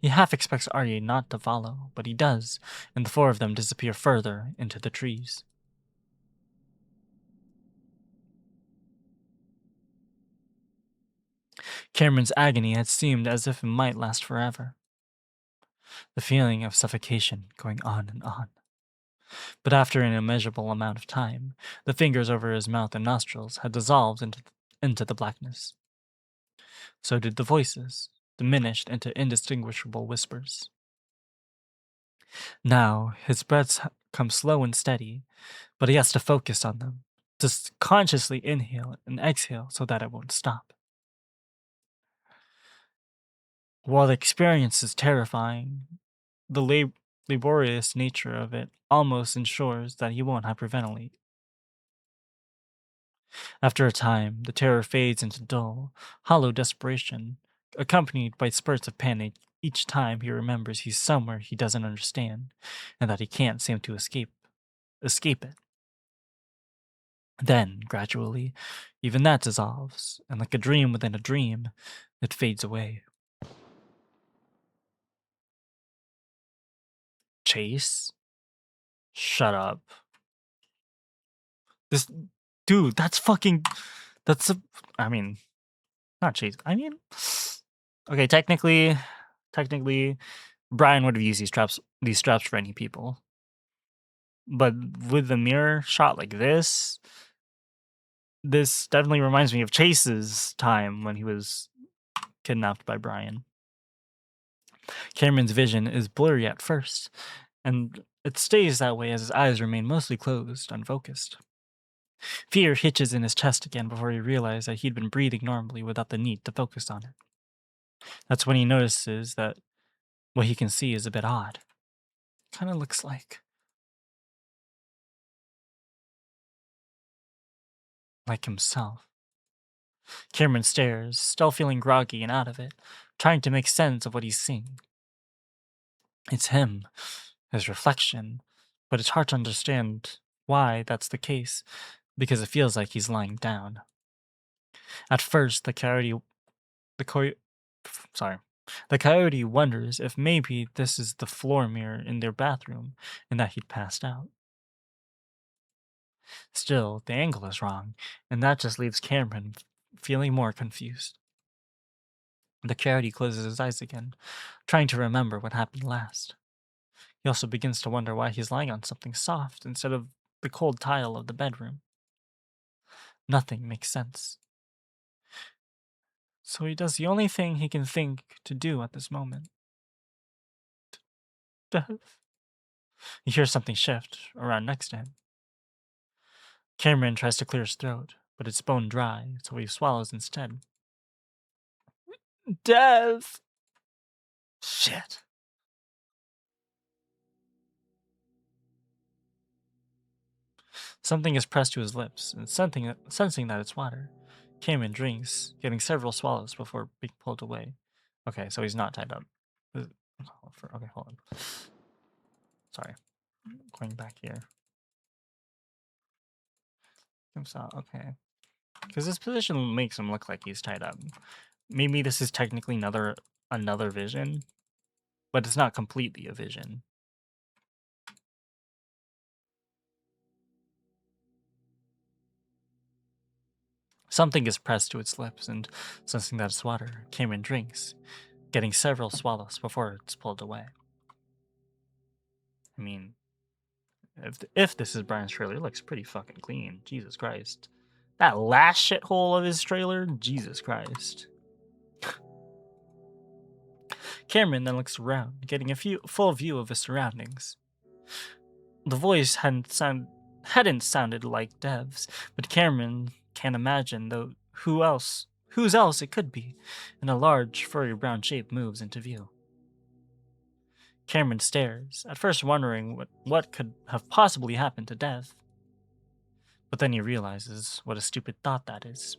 He half expects Artie not to follow, but he does, and the four of them disappear further into the trees. Cameron's agony had seemed as if it might last forever. The feeling of suffocation going on and on. But after an immeasurable amount of time, the fingers over his mouth and nostrils had dissolved into the blackness. So did the voices, diminished into indistinguishable whispers. Now, his breaths come slow and steady, but he has to focus on them, to consciously inhale and exhale so that it won't stop. While the experience is terrifying, the laborious nature of it almost ensures that he won't hyperventilate. After a time, the terror fades into dull, hollow desperation, accompanied by spurts of panic each time he remembers he's somewhere he doesn't understand, and that he can't seem to escape it. Then, gradually, even that dissolves, and like a dream within a dream, it fades away. Chase? Shut up. This dude, not Chase. Okay, technically, Brian would have used these straps for any people. But with the mirror shot like this definitely reminds me of Chase's time when he was kidnapped by Brian. Cameron's vision is blurry at first, and It stays that way as his eyes remain mostly closed, unfocused. Fear hitches in his chest again before he realizes that he'd been breathing normally without the need to focus on it. That's when he notices that what he can see is a bit odd. Kind of looks like himself. Cameron stares, still feeling groggy and out of it, trying to make sense of what he's seeing. It's him, his reflection, but it's hard to understand why that's the case, because it feels like he's lying down. At first, the coy- sorry, the coyote wonders if maybe this is the floor mirror in their bathroom and that he'd passed out. Still, the angle is wrong, and that just leaves Cameron feeling more confused. The coyote closes his eyes again, trying to remember what happened last. He also begins to wonder why he's lying on something soft instead of the cold tile of the bedroom. Nothing makes sense. So he does the only thing he can think to do at this moment. Death. He hears something shift around next to him. Cameron tries to clear his throat, but it's bone dry, so he swallows instead. Death! Shit. Something is pressed to his lips, and sensing that it's water, Cameron drinks, getting several swallows before being pulled away. Okay, so he's not tied up. Okay, hold on. Sorry. Going back here. Comes out, okay. Because this position makes him look like he's tied up. Maybe this is technically another vision, but it's not completely a vision. Something is pressed to its lips, and sensing that it's water, Cameron drinks, getting several swallows before it's pulled away. I mean, if this is Brian's trailer, it looks pretty fucking clean. Jesus Christ. That last shithole of his trailer, Jesus Christ. Cameron then looks around, getting a full view of his surroundings. The voice hadn't sounded like Dev's, but Cameron can't imagine whose else it could be, and a large, furry brown shape moves into view. Cameron stares, at first wondering what could have possibly happened to Dev. But then he realizes what a stupid thought that is.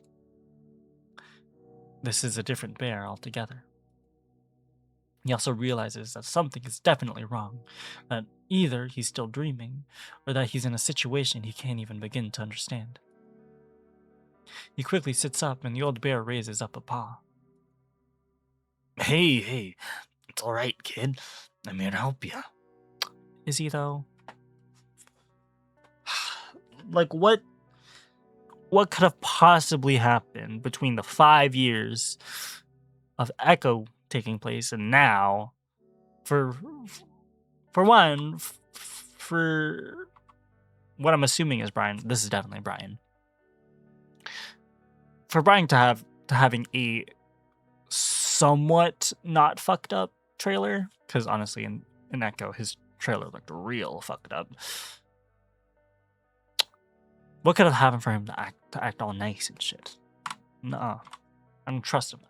This is a different bear altogether. He also realizes that something is definitely wrong, that either he's still dreaming, or that he's in a situation he can't even begin to understand. He quickly sits up and the old bear raises up a paw. Hey, it's alright, kid. I'm here to help you. Is he though? Like what could have possibly happened between the 5 years of Echo taking place and now for one for what I'm assuming is Brian. This is definitely Brian. For Brian to having a somewhat not fucked up trailer, because honestly in Echo his trailer looked real fucked up. What could have happened for him to act all nice and shit? Nuh-uh. I don't trust him.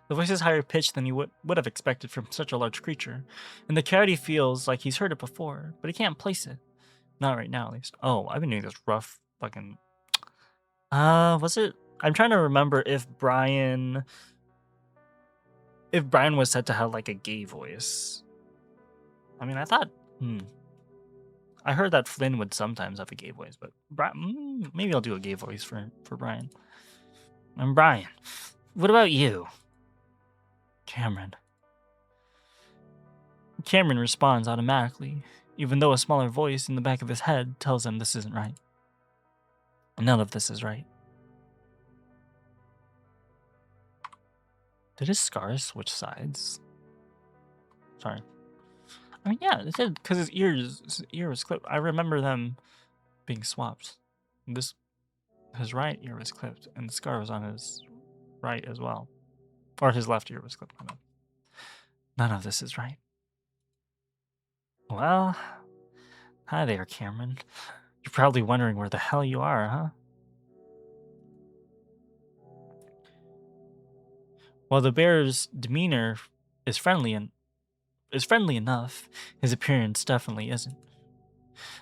The voice is higher pitched than you would have expected from such a large creature, and the coyote feels like he's heard it before, but he can't place it. Not right now, at least. Oh, I've been doing this rough fucking. Was it? I'm trying to remember if Brian was said to have like a gay voice. I mean, I thought. I heard that Flynn would sometimes have a gay voice, but maybe I'll do a gay voice for Brian. I'm Brian. What about you? Cameron responds automatically, even though a smaller voice in the back of his head tells him this isn't right. None of this is right. Did his scars switch sides? Sorry. I mean, yeah, it did, because his ear was clipped. I remember them being swapped. His right ear was clipped, and the scar was on his right as well. Or his left ear was clipped on him. None of this is right. Well, hi there, Cameron. You're probably wondering where the hell you are, huh? While the bear's demeanor is friendly enough, his appearance definitely isn't.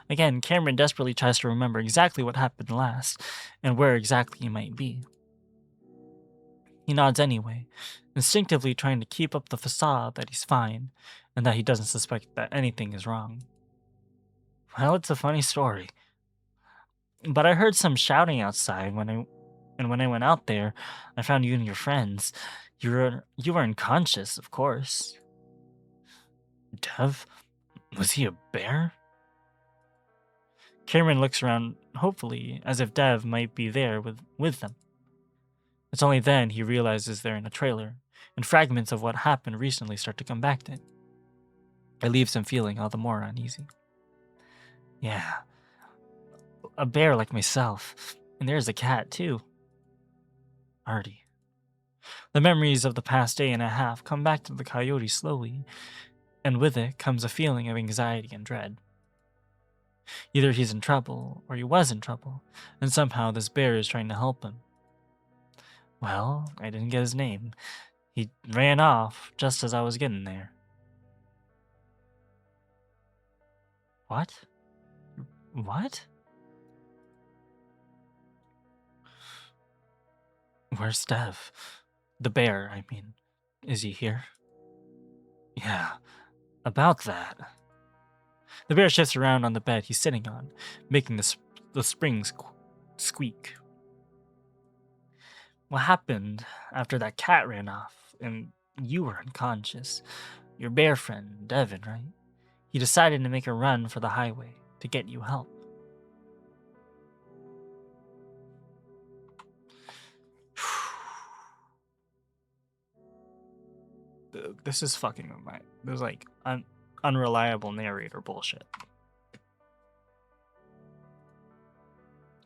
Again, Cameron desperately tries to remember exactly what happened last, and where exactly he might be. He nods anyway, instinctively trying to keep up the facade that he's fine, and that he doesn't suspect that anything is wrong. Well, it's a funny story. But I heard some shouting outside when I went out there, I found you and your friends. You were unconscious, of course. Dev? Was he a bear? Cameron looks around hopefully, as if Dev might be there with them. It's only then he realizes they're in a trailer, and fragments of what happened recently start to come back to him. It leaves him feeling all the more uneasy. Yeah, a bear like myself, and there's a cat too. Artie. The memories of the past day and a half come back to the coyote slowly, and with it comes a feeling of anxiety and dread. Either he's in trouble, or he was in trouble, and somehow this bear is trying to help him. Well, I didn't get his name. He ran off just as I was getting there. What? What? Where's Dev? The bear, I mean. Is he here? Yeah, about that. The bear shifts around on the bed he's sitting on, making the springs squeak. What happened after that cat ran off and you were unconscious? Your bear friend, Devon, right? He decided to make a run for the highway to get you help. This is fucking with my... There's like unreliable narrator bullshit.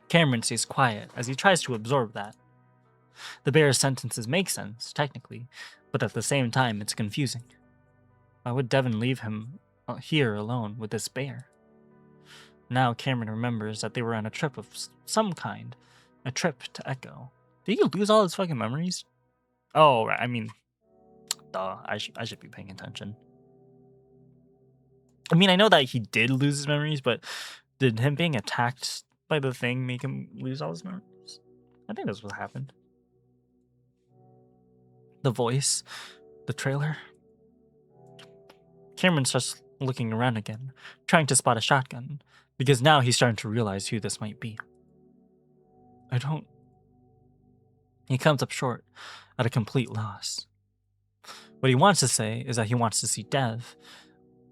Cameron stays quiet as he tries to absorb that. The bear's sentences make sense, technically, but at the same time it's confusing. Why would Devon leave him here alone with this bear? Now Cameron remembers that they were on a trip of some kind. A trip to Echo. Did he lose all his fucking memories? Oh, right, I mean... Duh, I should be paying attention. I mean, I know that he did lose his memories, but did him being attacked by the thing make him lose all his memories? I think that's what happened. The voice, the trailer. Cameron starts looking around again, trying to spot a shotgun, because now he's starting to realize who this might be. He comes up short, at a complete loss. What he wants to say is that he wants to see Dev,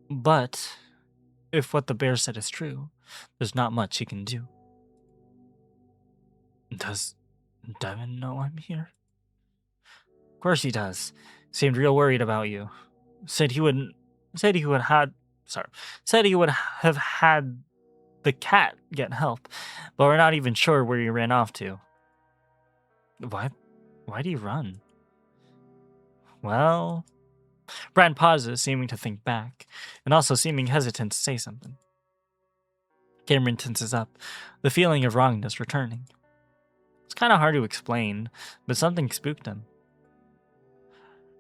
but if what the bear said is true, there's not much he can do. Does Devon know I'm here? Of course he does. Seemed real worried about you. Said he would have had the cat get help, but we're not even sure where he ran off to. Why'd he run? Well, Brand pauses, seeming to think back, and also seeming hesitant to say something. Cameron tenses up, the feeling of wrongness returning. It's kind of hard to explain, but something spooked him.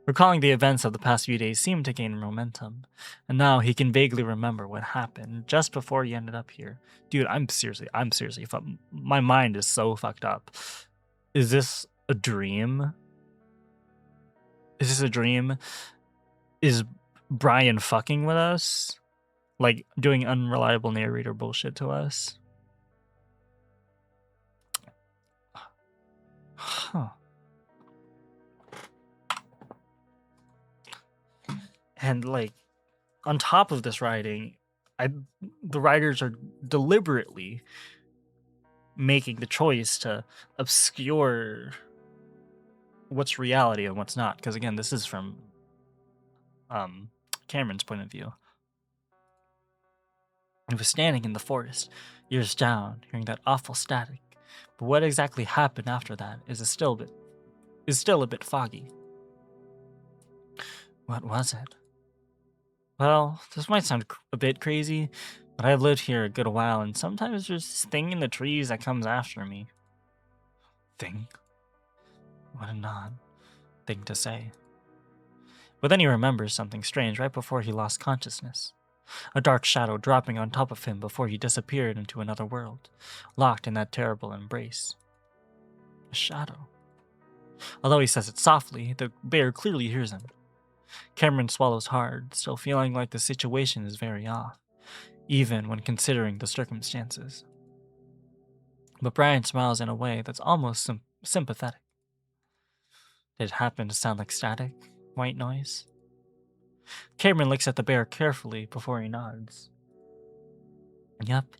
Recalling the events of the past few days seemed to gain momentum, and now he can vaguely remember what happened just before he ended up here. Dude, I'm seriously, my mind is so fucked up. Is this a dream? Is Brian fucking with us? Like, doing unreliable narrator bullshit to us? Huh. And, like, on top of this writing, the writers are deliberately making the choice to obscure what's reality and what's not. Because, again, this is from Cameron's point of view. He was standing in the forest, ears down, hearing that awful static. But what exactly happened after that is still is still a bit foggy. What was it? Well, this might sound a bit crazy, but I've lived here a good while, and sometimes there's this thing in the trees that comes after me. Thing? What an odd thing to say. But then he remembers something strange right before he lost consciousness. A dark shadow dropping on top of him before he disappeared into another world, locked in that terrible embrace. A shadow. Although he says it softly, the bear clearly hears him. Cameron swallows hard, still feeling like the situation is very off, even when considering the circumstances. But Brian smiles in a way that's almost sympathetic. Did it happen to sound like static, white noise? Cameron looks at the bear carefully before he nods. Yep,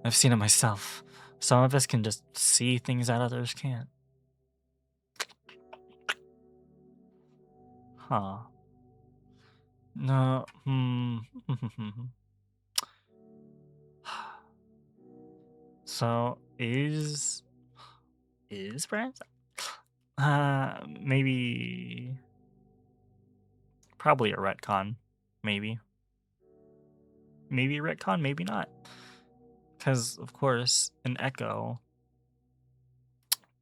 I've seen it myself. Some of us can just see things that others can't. Huh. No, So, is Brian? Maybe... Probably a retcon. Maybe. Maybe a retcon, maybe not. Because, of course, in Echo,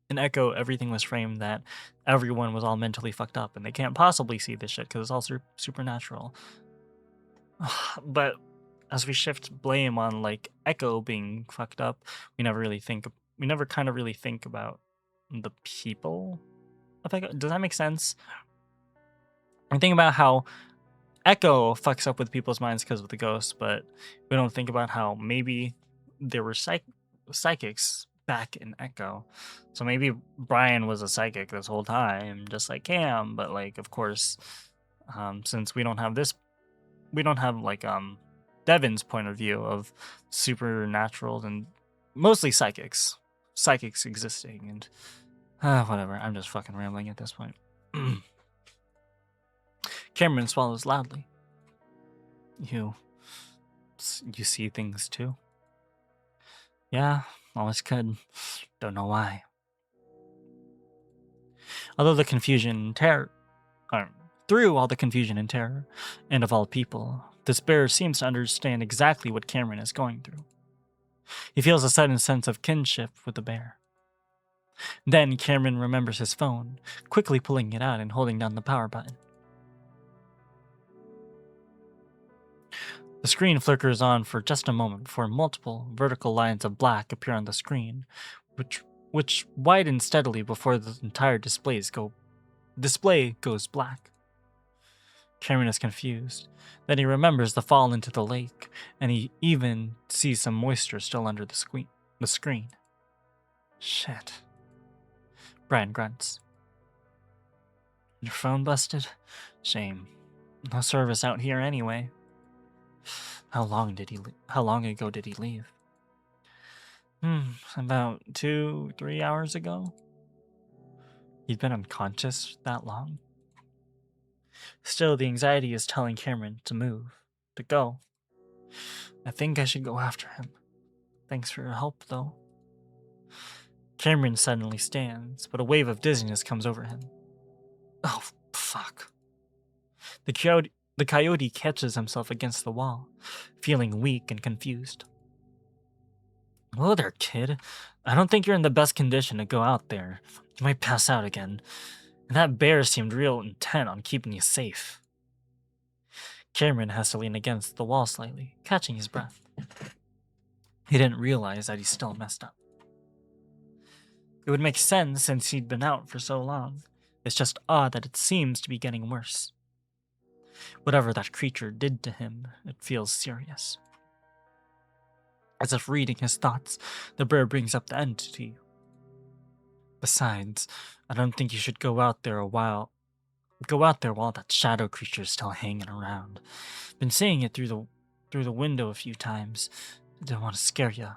everything was framed that everyone was all mentally fucked up, and they can't possibly see this shit because it's all supernatural. But as we shift blame on like Echo being fucked up, we never kind of really think about the people of Echo. Does that make sense? I'm thinking about how Echo fucks up with people's minds because of the ghosts, but we don't think about how maybe there were psychics back in Echo. So maybe Brian was a psychic this whole time, just like Cam, but like, of course, since we don't have like Devon's point of view of supernaturals and mostly psychics existing, and whatever. I'm just fucking rambling at this point. Cameron swallows loudly. You see things too? Yeah, always could. Don't know why. Although the confusion and terror, through all the confusion and terror, and of all people, this bear seems to understand exactly what Cameron is going through. He feels a sudden sense of kinship with the bear. Then Cameron remembers his phone, quickly pulling it out and holding down the power button. The screen flickers on for just a moment before multiple vertical lines of black appear on the screen, which widen steadily before the entire display goes black. Cameron is confused. Then he remembers the fall into the lake, and he even sees some moisture still under the screen. Shit. Brian grunts. Your phone busted? Shame. No service out here anyway. How long ago did he leave? About 2-3 hours ago. He'd been unconscious that long. Still, the anxiety is telling Cameron to move, to go. I think I should go after him. Thanks for your help, though. Cameron suddenly stands, but a wave of dizziness comes over him. Oh, fuck. The coyote catches himself against the wall, feeling weak and confused. Whoa there, kid. I don't think you're in the best condition to go out there. You might pass out again. And that bear seemed real intent on keeping you safe. Cameron has to lean against the wall slightly, catching his breath. He didn't realize that he's still messed up. It would make sense since he'd been out for so long. It's just odd that it seems to be getting worse. Whatever that creature did to him, it feels serious. As if reading his thoughts, the bear brings up the entity. Besides, I don't think you should go out there while that shadow creature is still hanging around. Been seeing it through the window a few times. I didn't want to scare you,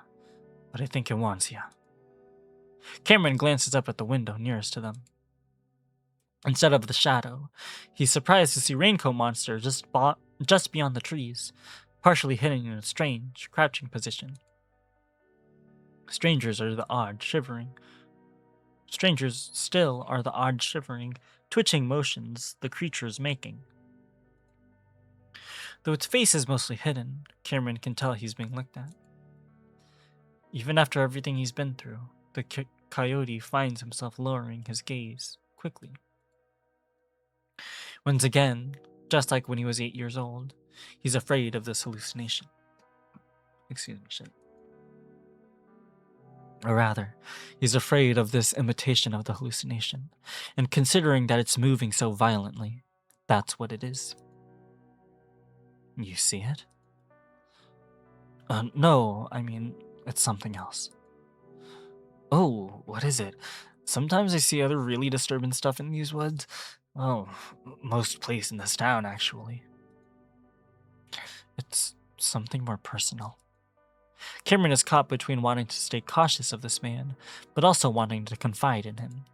but I think it wants you. Cameron glances up at the window nearest to them. Instead of the shadow, he's surprised to see Raincoat Monster just beyond the trees, partially hidden in a strange, crouching position. Strangers are the odd, shivering Strangers still are the odd shivering, twitching motions the creature is making. Though its face is mostly hidden, Cameron can tell he's being looked at. Even after everything he's been through, the coyote finds himself lowering his gaze quickly. Once again, just like when he was 8 years old, he's afraid of this hallucination. Excuse me, shit. Or rather, he's afraid of this imitation of the hallucination, and considering that it's moving so violently, that's what it is. You see it? No, I mean, it's something else. Oh, what is it? Sometimes I see other really disturbing stuff in these woods. Oh, most place in this town, actually. It's something more personal. Cameron is caught between wanting to stay cautious of this man, but also wanting to confide in him.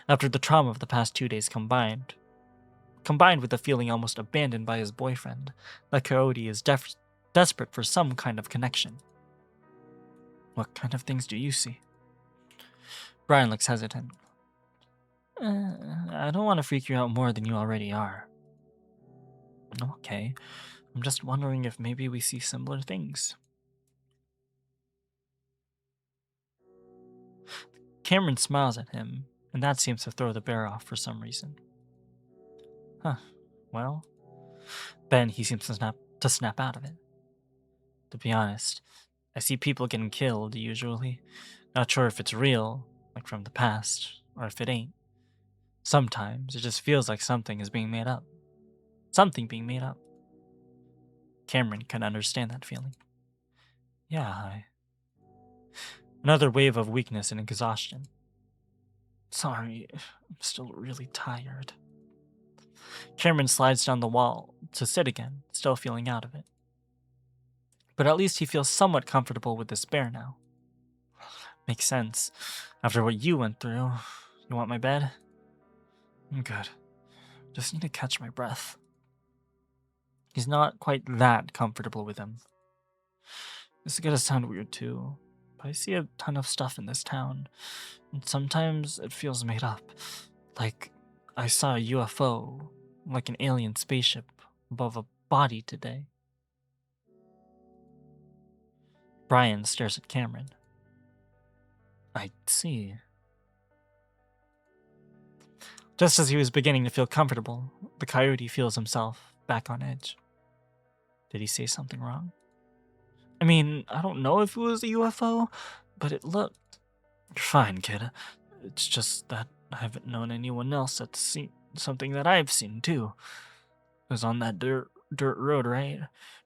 After the trauma of the past 2 days combined with the feeling almost abandoned by his boyfriend, the coyote is desperate for some kind of connection. What kind of things do you see? Brian looks hesitant. I don't want to freak you out more than you already are. Okay, I'm just wondering if maybe we see similar things. Cameron smiles at him, and that seems to throw the bear off for some reason. Huh, well, then he seems to snap out of it. To be honest, I see people getting killed, usually. Not sure if it's real, like from the past, or if it ain't. Sometimes it just feels like something is being made up. Something being made up. Cameron can understand that feeling. Yeah, Another wave of weakness and exhaustion. Sorry, I'm still really tired. Cameron slides down the wall to sit again, still feeling out of it. But at least he feels somewhat comfortable with this bear now. Makes sense. After what you went through, you want my bed? I'm good. Just need to catch my breath. He's not quite that comfortable with him. This is gonna sound weird too, but I see a ton of stuff in this town, and sometimes it feels made up. Like I saw a UFO, like an alien spaceship, above a body today. Brian stares at Cameron. I see. Just as he was beginning to feel comfortable, the coyote feels himself back on edge. Did he say something wrong? I mean, I don't know if it was a UFO, but it looked... You're fine, kid. It's just that I haven't known anyone else that's seen something that I've seen, too. It was on that dirt road, right?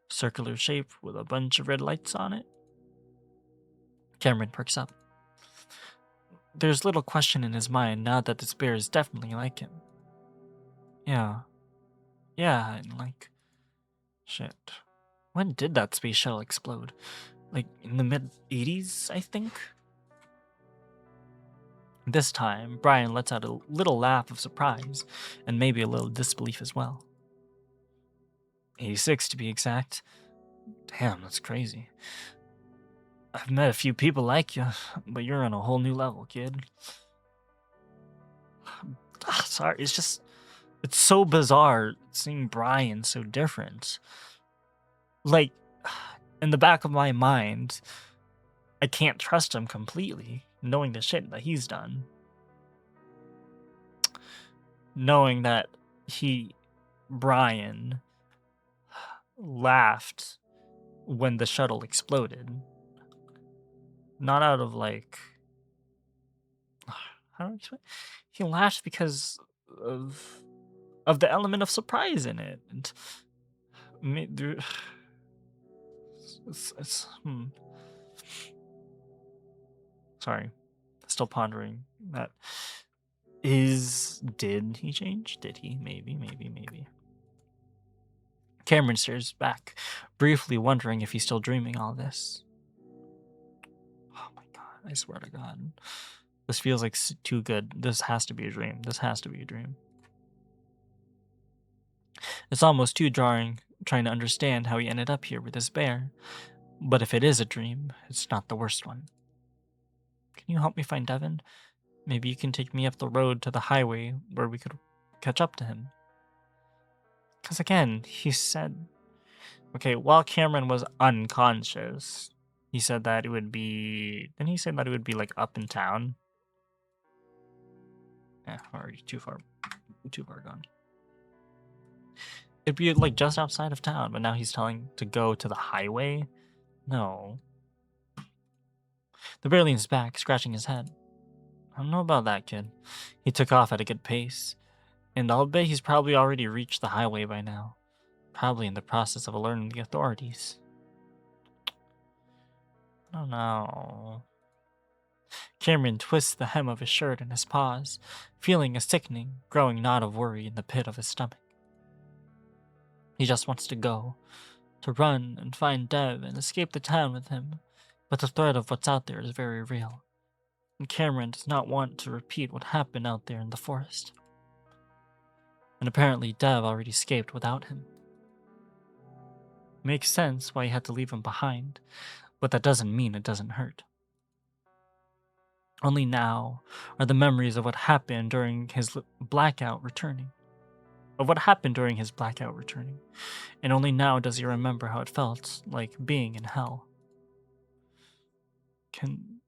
Circular shape with a bunch of red lights on it. Cameron perks up. There's little question in his mind now that this bear is definitely like him. Yeah, and like... Shit. When did that space shuttle explode? Like, in the mid-80s, I think? This time, Brian lets out a little laugh of surprise, and maybe a little disbelief as well. 86 to be exact. Damn, that's crazy. I've met a few people like you, but you're on a whole new level, kid. Sorry, it's so bizarre seeing Brian so different. Like, in the back of my mind, I can't trust him completely, knowing the shit that he's done. Knowing that Brian, laughed when the shuttle exploded. Not out of like... How do I explain? He laughed because of the element of surprise in it. And Sorry, still pondering that. Did he change? Did he? Maybe. Cameron stares back, briefly wondering if he's still dreaming all this. Oh my god, I swear to god. This feels like too good. This has to be a dream. It's almost too jarring trying to understand how he ended up here with this bear. But if it is a dream, it's not the worst one. Can you help me find Devon? Maybe you can take me up the road to the highway where we could catch up to him. Because again, he said, okay, while Cameron was unconscious, he said that it would be. Didn't he say that it would be like up in town? Yeah, already too far gone. It'd be like just outside of town, but now he's telling to go to the highway? No. The bear leans back, scratching his head. I don't know about that, kid. He took off at a good pace, and I'll bet he's probably already reached the highway by now. Probably in the process of alerting the authorities. I don't know. Cameron twists the hem of his shirt in his paws, feeling a sickening, growing knot of worry in the pit of his stomach. He just wants to go, to run and find Dev and escape the town with him, but the threat of what's out there is very real, and Cameron does not want to repeat what happened out there in the forest. And apparently Dev already escaped without him. Makes sense why he had to leave him behind, but that doesn't mean it doesn't hurt. Only now are the memories of what happened during his blackout returning. And only now does he remember how it felt like being in hell. Can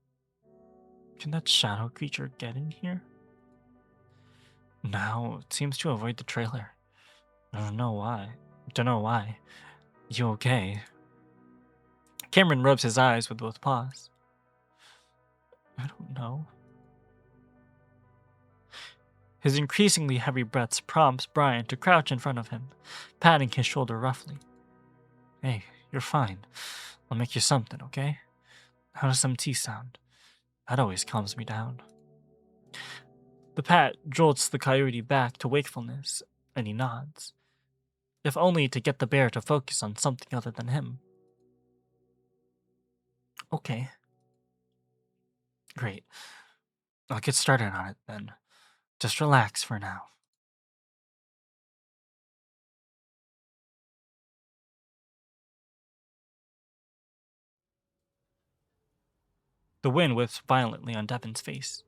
that shadow creature get in here? No, it seems to avoid the trailer. I don't know why. You okay? Cameron rubs his eyes with both paws. I don't know. His increasingly heavy breaths prompts Brian to crouch in front of him, patting his shoulder roughly. Hey, you're fine. I'll make you something, okay? How does some tea sound? That always calms me down. The pat jolts the coyote back to wakefulness, and he nods, if only to get the bear to focus on something other than him. Okay. Great. I'll get started on it then. Just relax for now. The wind whips violently on Devon's face.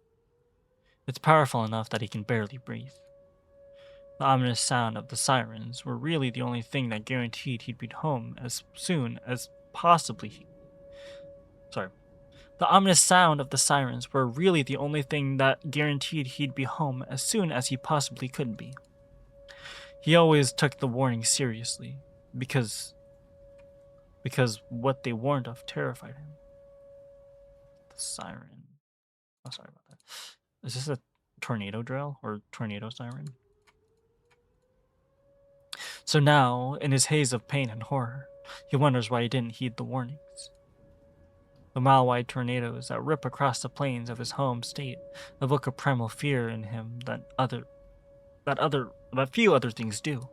It's powerful enough that he can barely breathe. The ominous sound of the sirens were really the only thing that guaranteed he'd be home as soon as possibly. The ominous sound of the sirens were really the only thing that guaranteed he'd be home as soon as he possibly could be. He always took the warning seriously, because what they warned of terrified him. The siren. Oh, sorry about that. Is this a tornado drill or tornado siren? So now, in his haze of pain and horror, he wonders why he didn't heed the warnings. The mile-wide tornadoes that rip across the plains of his home state evoke a primal fear in him that few other things do.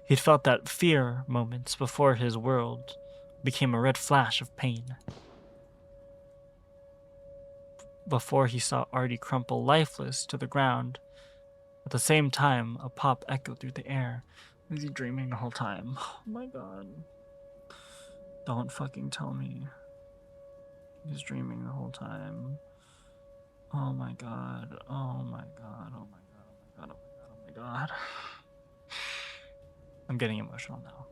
He'd felt that fear moments before his world became a red flash of pain. Before he saw Artie crumple lifeless to the ground. At the same time, a pop echoed through the air. Was he dreaming the whole time? Oh my god. Don't fucking tell me. He's dreaming the whole time. Oh my god. Oh my god. Oh my god. Oh my god. Oh my god. Oh my god. I'm getting emotional now.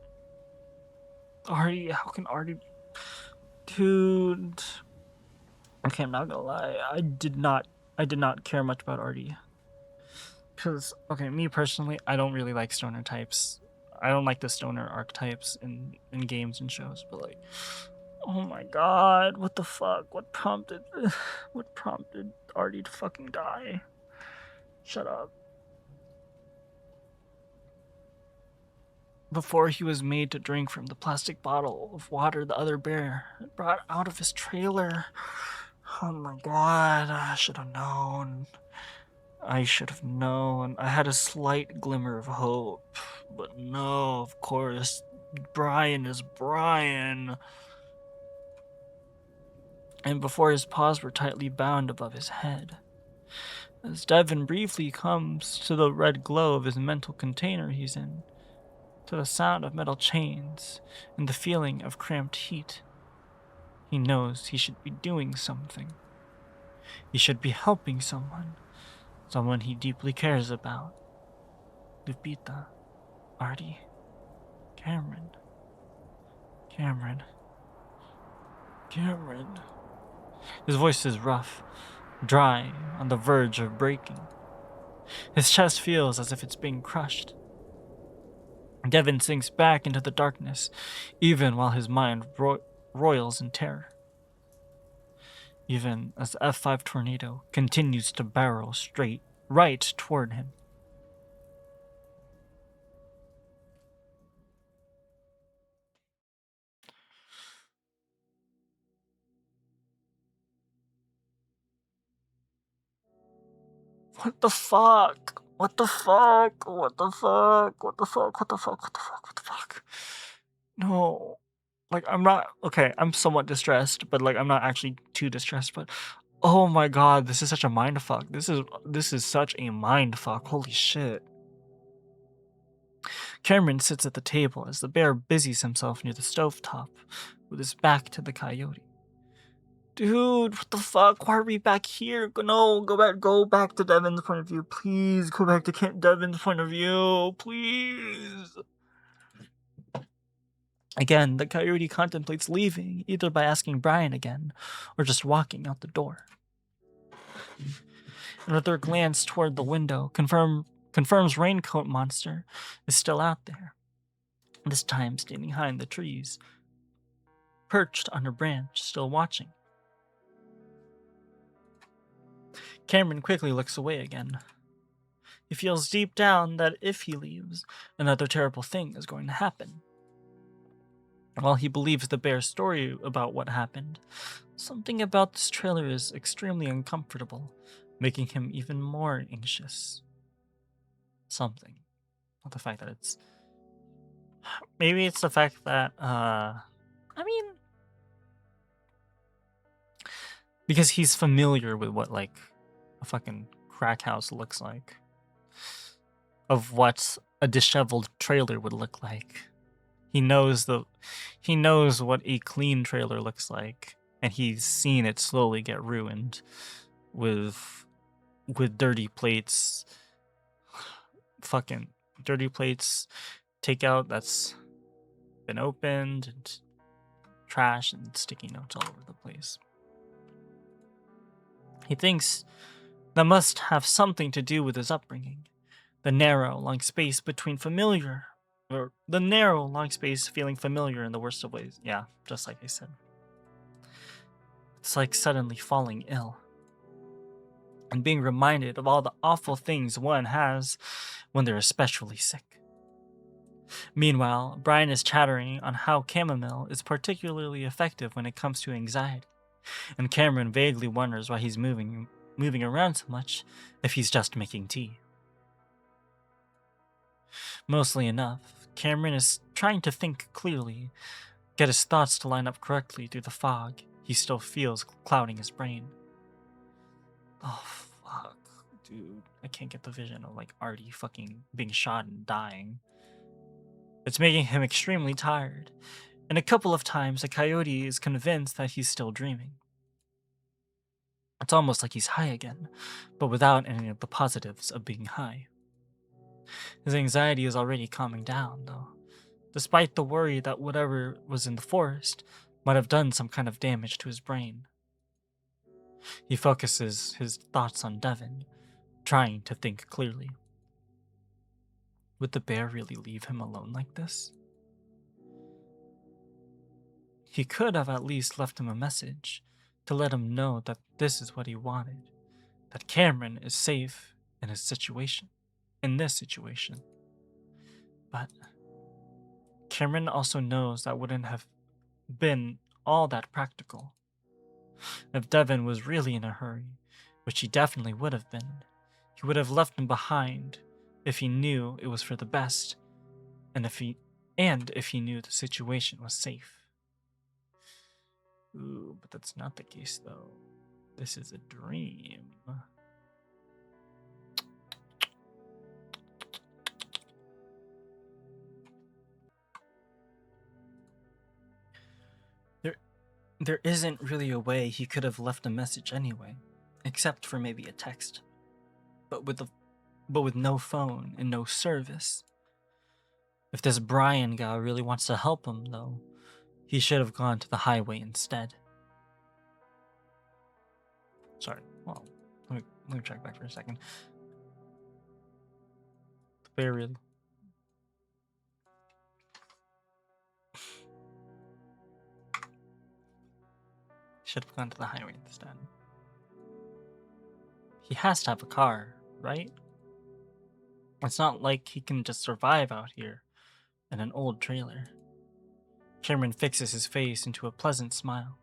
Artie, how can Artie... Dude. Okay, I'm not gonna lie. I did not care much about Artie. Because, okay, me personally, I don't really like stoner types. I don't like the stoner archetypes in games and shows, but like... Oh my god, what the fuck? What prompted Artie to fucking die? Shut up. Before he was made to drink from the plastic bottle of water the other bear had brought out of his trailer. Oh my god, I should have known. I had a slight glimmer of hope. But no, of course, Brian is Brian. And before his paws were tightly bound above his head. As Devon briefly comes to the red glow of his mental container he's in, to the sound of metal chains and the feeling of cramped heat, he knows he should be doing something. He should be helping someone he deeply cares about. Lupita, Artie, Cameron, Cameron, Cameron. His voice is rough, dry, on the verge of breaking. His chest feels as if it's being crushed. Devon sinks back into the darkness, even while his mind roils in terror. Even as the F5 tornado continues to barrel straight right toward him. What the fuck? What the fuck? What the fuck? What the fuck? What the fuck? What the fuck? What the fuck? No. Like, I'm not. Okay, I'm somewhat distressed, but like, I'm not actually too distressed, but. Oh my god, this is such a mind fuck. This is such a mind fuck. Holy shit. Cameron sits at the table as the bear busies himself near the stovetop, with his back to the coyote. Dude, what the fuck? Why are we back here? No, go back to Devon's point of view. Please go back to Devon's point of view. Please. Again, the coyote contemplates leaving, either by asking Brian again, or just walking out the door. Another glance toward the window confirms Raincoat Monster is still out there, this time standing behind the trees, perched on a branch, still watching. Cameron quickly looks away again. He feels deep down that if he leaves, another terrible thing is going to happen. While he believes the bear's story about what happened, something about this trailer is extremely uncomfortable, making him even more anxious. Something. Not the fact that it's... Maybe it's the fact that, because he's familiar with what, like, a fucking crack house looks like. Of what a disheveled trailer would look like. He knows what a clean trailer looks like, and he's seen it slowly get ruined with dirty plates, fucking dirty plates, takeout that's been opened, and trash and sticky notes all over the place. He thinks that must have something to do with his upbringing, the narrow, long space between familiar. Or the narrow, long space feeling familiar in the worst of ways. Yeah, just like I said. It's like suddenly falling ill. And being reminded of all the awful things one has when they're especially sick. Meanwhile, Brian is chattering on how chamomile is particularly effective when it comes to anxiety. And Cameron vaguely wonders why he's moving around so much if he's just making tea. Mostly enough, Cameron is trying to think clearly, get his thoughts to line up correctly through the fog he still feels clouding his brain. Oh, fuck. Dude, I can't get the vision of, like, Artie fucking being shot and dying. It's making him extremely tired, and a couple of times the coyote is convinced that he's still dreaming. It's almost like he's high again, but without any of the positives of being high. His anxiety is already calming down, though, despite the worry that whatever was in the forest might have done some kind of damage to his brain. He focuses his thoughts on Devon, trying to think clearly. Would the bear really leave him alone like this? He could have at least left him a message to let him know that this is what he wanted, that Cameron is safe in this situation. But Cameron also knows that wouldn't have been all that practical. If Devon was really in a hurry, which he definitely would have been, he would have left him behind if he knew it was for the best, and if he knew the situation was safe. Ooh, but that's not the case though. This is a dream. There isn't really a way he could have left a message anyway. except for maybe a text. But with no phone and no service. If this Brian guy really wants to help him, though, he should have gone to the highway instead. Sorry, well, let me check back for a second. The bear really... should have gone to the highway instead. He has to have a car, right? It's not like he can just survive out here in an old trailer. Cameron fixes his face into a pleasant smile,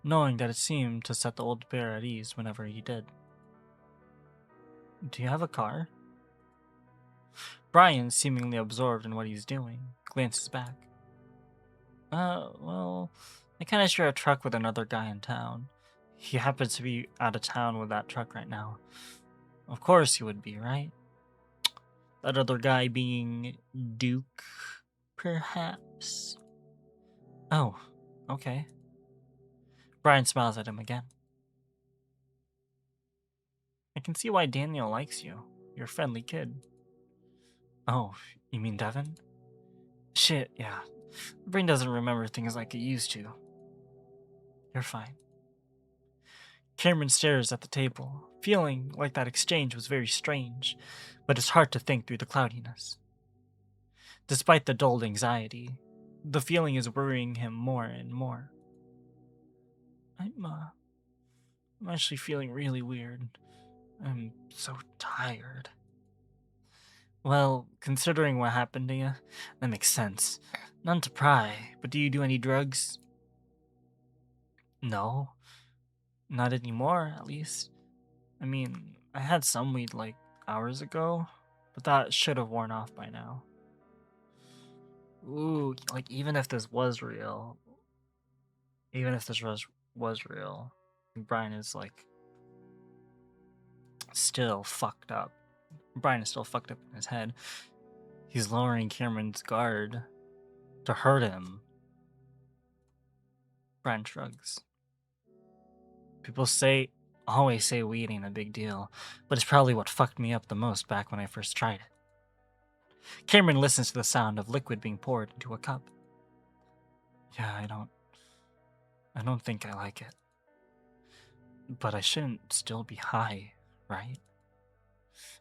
knowing that it seemed to set the old bear at ease whenever he did. Do you have a car? Brian, seemingly absorbed in what he's doing, glances back. Well, I kinda share a truck with another guy in town. He happens to be out of town with that truck right now. Of course he would be, right? That other guy being Duke, perhaps? Oh, okay. Brian smiles at him again. I can see why Daniel likes you. You're a friendly kid. Oh, you mean Devon? Shit, yeah. My brain doesn't remember things like it used to. You're fine. Cameron stares at the table, feeling like that exchange was very strange, but it's hard to think through the cloudiness. Despite the dulled anxiety, the feeling is worrying him more and more. I'm actually feeling really weird. I'm so tired. Well, considering what happened to you, that makes sense. None to pry, but do you do any drugs? No. Not anymore, at least. I mean, I had some weed like hours ago, but that should have worn off by now. Ooh, like even if this was real, was real, Brian is like still fucked up. Brian is still fucked up in his head. He's lowering Cameron's guard to hurt him. Brian shrugs. People always say weed ain't a big deal, but it's probably what fucked me up the most back when I first tried it. Cameron listens to the sound of liquid being poured into a cup. Yeah, I don't think I like it. But I shouldn't still be high, right?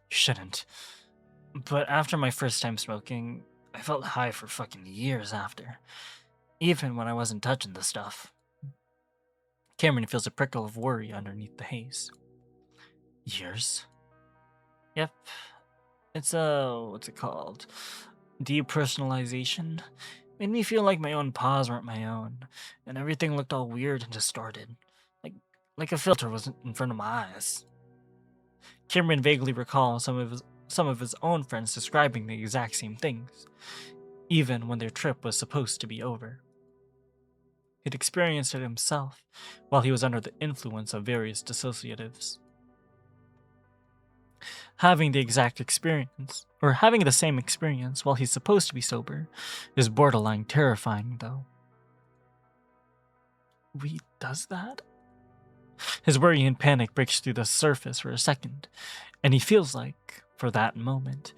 You shouldn't. But after my first time smoking, I felt high for fucking years after. Even when I wasn't touching the stuff. Cameron feels a prickle of worry underneath the haze. Years? Yep. It's what's it called? Depersonalization? Made me feel like my own paws weren't my own, and everything looked all weird and distorted. Like a filter was in front of my eyes. Cameron vaguely recalls some of his own friends describing the exact same things, even when their trip was supposed to be over. He'd experienced it himself while he was under the influence of various dissociatives. Having the same experience while he's supposed to be sober, is borderline terrifying, though. Weed does that? His worry and panic breaks through the surface for a second, and he feels like, for that moment,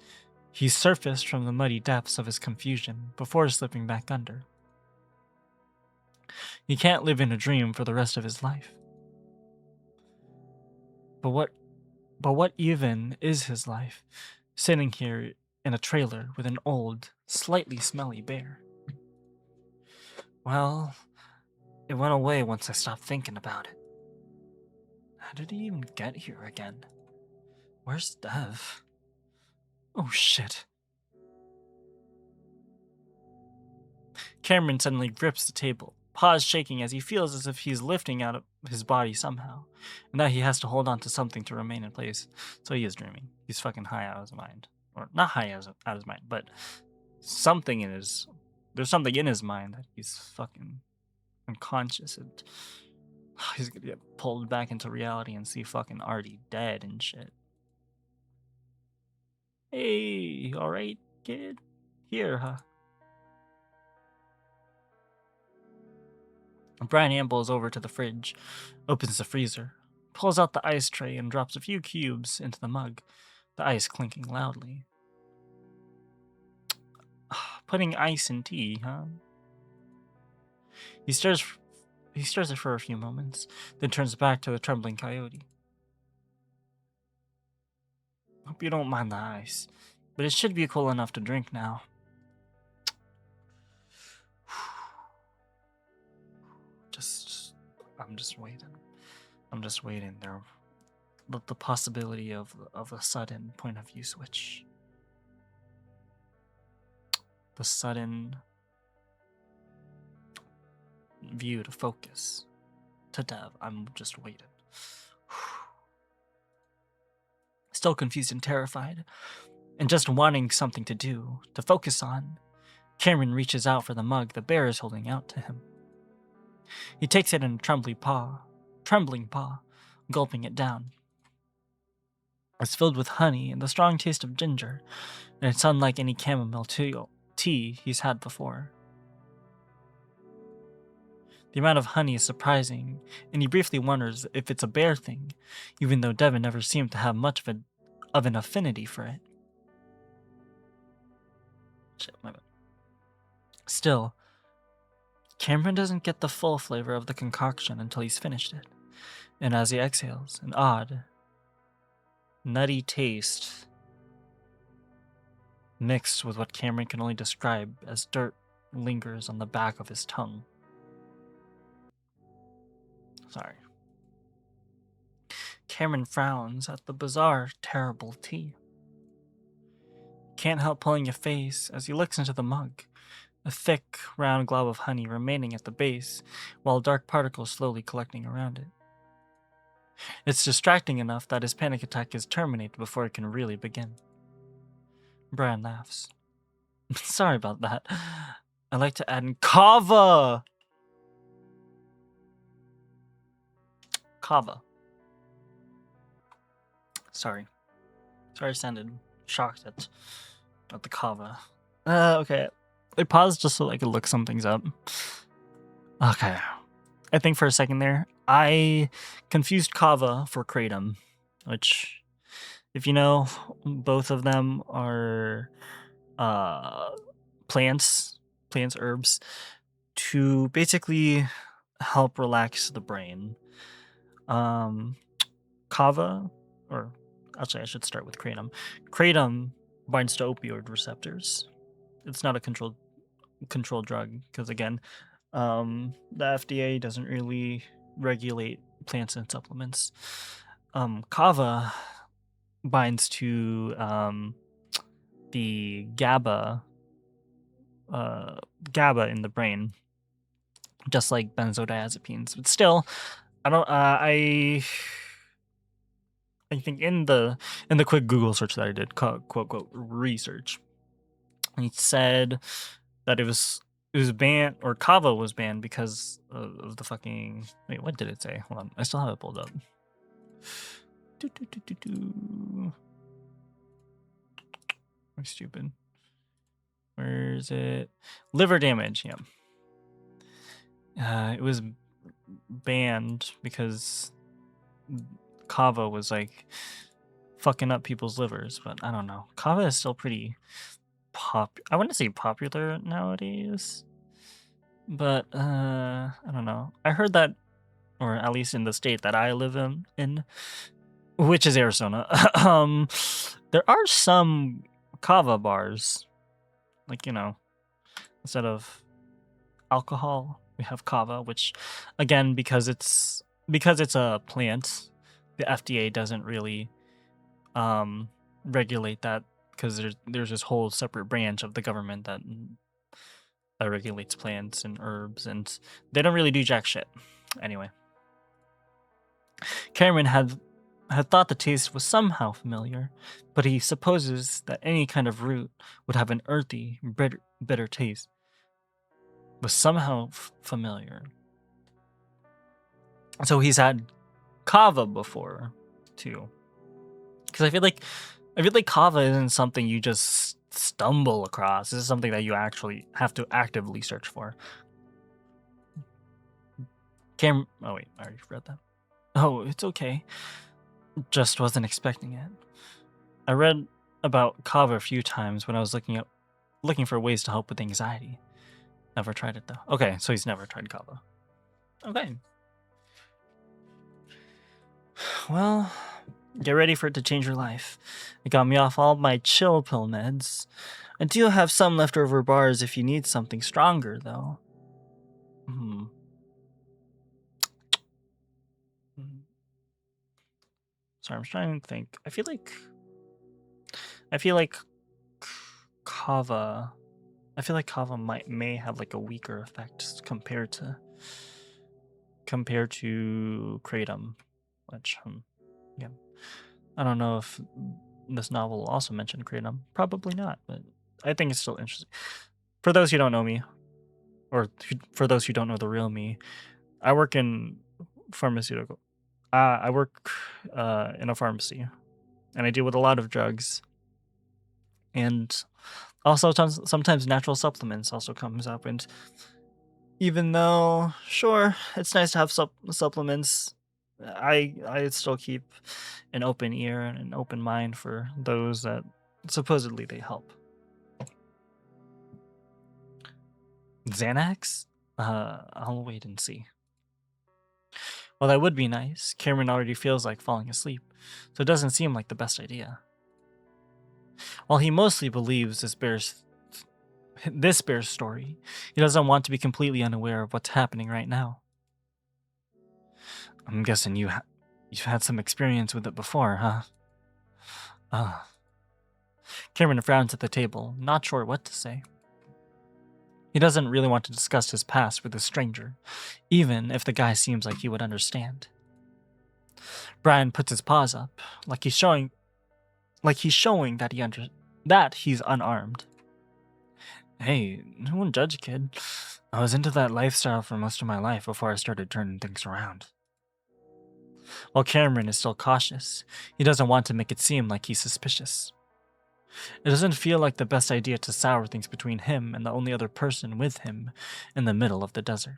he's surfaced from the muddy depths of his confusion before slipping back under. He can't live in a dream for the rest of his life. But what even is his life, sitting here in a trailer with an old, slightly smelly bear? Well, it went away once I stopped thinking about it. How did he even get here again? Where's Dev? Oh shit. Cameron suddenly grips the table, paws shaking as he feels as if he's lifting out of his body somehow, and that he has to hold on to something to remain in place. So he is dreaming. He's fucking high out of his mind. Or not high out of his mind, but there's something in his mind that he's fucking unconscious, and he's gonna get pulled back into reality and see fucking Artie dead and shit. Hey, alright, kid? Here, huh? Brian ambles over to the fridge, opens the freezer, pulls out the ice tray and drops a few cubes into the mug, the ice clinking loudly. Putting ice in tea, huh? He stares at for a few moments, then turns back to the trembling coyote. Hope you don't mind the ice, but it should be cool enough to drink now. I'm just waiting. I'm just waiting. The possibility of a sudden point of view switch. The sudden view to focus to Dev. I'm just waiting. Still confused and terrified, and just wanting something to do, to focus on, Cameron reaches out for the mug the bear is holding out to him. He takes it in a trembling paw, gulping it down. It's filled with honey and the strong taste of ginger, and it's unlike any chamomile tea he's had before. The amount of honey is surprising, and he briefly wonders if it's a bear thing, even though Devon never seemed to have much of an affinity for it. Shit, my bad. Still, Cameron doesn't get the full flavor of the concoction until he's finished it, and as he exhales, an odd, nutty taste mixed with what Cameron can only describe as dirt lingers on the back of his tongue. Sorry. Cameron frowns at the bizarre, terrible tea. Can't help pulling a face as he looks into the mug, a thick, round glob of honey remaining at the base, while dark particles slowly collecting around it. It's distracting enough that his panic attack is terminated before it can really begin. Brian laughs. Sorry about that. I like to add in kava! Kava. Sorry. I sounded shocked at the kava. Okay. I paused just so I could look some things up. Okay. I think for a second there, I confused kava for kratom, which, if you know, both of them are plants, herbs, to basically help relax the brain. Kava, or actually I should start with kratom. Kratom binds to opioid receptors. It's not a controlled drug because, again, the FDA doesn't really regulate plants and supplements. Kava binds to the GABA in the brain, just like benzodiazepines. But still, I think in the quick Google search that I did, quote unquote research, he said that it was banned, or kava was banned because of the fucking, wait, what did it say? Hold on, I still have it pulled up. I'm stupid. Where is it? Liver damage, yeah. It was banned because kava was like fucking up people's livers, but I don't know. Kava is still pretty I wouldn't say popular nowadays, but I don't know. I heard that, or at least in the state that I live in, which is Arizona, there are some kava bars, like, you know, instead of alcohol, we have kava, which, again, because it's a plant, the FDA doesn't really regulate that, because there's this whole separate branch of the government that regulates plants and herbs, and they don't really do jack shit. Anyway, Cameron had thought the taste was somehow familiar, but he supposes that any kind of root would have an earthy, bitter taste. Was somehow familiar. So he's had kava before, too. Because I feel like kava isn't something you just stumble across. This is something that you actually have to actively search for. Oh wait, I already read that. Oh, it's okay. Just wasn't expecting it. I read about kava a few times when I was looking for ways to help with anxiety. Never tried it though. Okay, so he's never tried kava. Okay. Well, get ready for it to change your life. It got me off all my chill pill meds. I do have some leftover bars if you need something stronger, though. Hmm. Hmm. Sorry, I'm trying to think. I feel like kava. I feel like kava may have like a weaker effect compared to kratom, which yeah, I don't know if this novel also mentioned kratom. Probably not, but I think it's still interesting. For those who don't know me, for those who don't know the real me, I work in pharmaceutical. I work in a pharmacy, and I deal with a lot of drugs, and also sometimes natural supplements also comes up. And even though, sure, it's nice to have supplements, I still keep an open ear and an open mind for those that supposedly they help. Xanax? I'll wait and see. Well, that would be nice. Cameron already feels like falling asleep, so it doesn't seem like the best idea. While he mostly believes this bear's story, he doesn't want to be completely unaware of what's happening right now. I'm guessing you've had some experience with it before, huh? Ah. Cameron frowns at the table, not sure what to say. He doesn't really want to discuss his past with a stranger, even if the guy seems like he would understand. Brian puts his paws up, like he's showing that he's unarmed. Hey, no one judge, kid. I was into that lifestyle for most of my life before I started turning things around. While Cameron is still cautious, he doesn't want to make it seem like he's suspicious. It doesn't feel like the best idea to sour things between him and the only other person with him in the middle of the desert.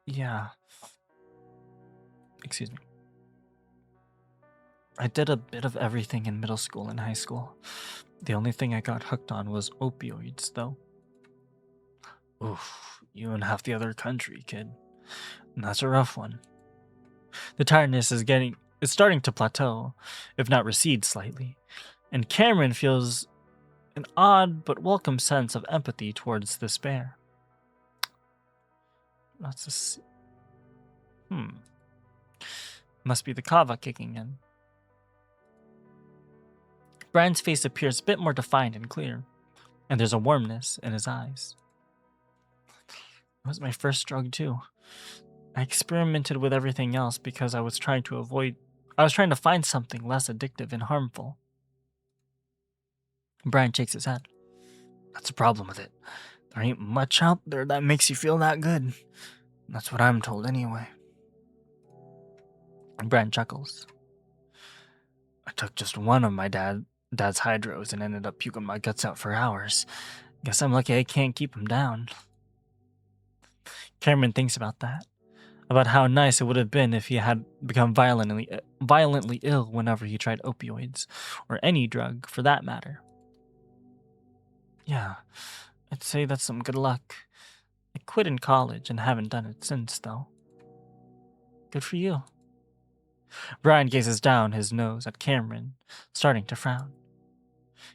Yeah, excuse me. I did a bit of everything in middle school and high school. The only thing I got hooked on was opioids, though. Oof, you and half the other country, kid. That's a rough one. The tiredness is starting to plateau, if not recede slightly, and Cameron feels an odd but welcome sense of empathy towards this bear. Let's just see. Must be the kava kicking in. Brian's face appears a bit more defined and clear, and there's a warmness in his eyes. It was my first drug too. I experimented with everything else because I was trying to find something less addictive and harmful. Brian shakes his head. That's the problem with it. There ain't much out there that makes you feel that good. That's what I'm told anyway. Brian chuckles. I took just one of my dad's hydros and ended up puking my guts out for hours. Guess I'm lucky I can't keep him down. Cameron thinks about that. About how nice it would have been if he had become violently ill whenever he tried opioids, or any drug for that matter. Yeah, I'd say that's some good luck. I quit in college and haven't done it since, though. Good for you. Brian gazes down his nose at Cameron, starting to frown.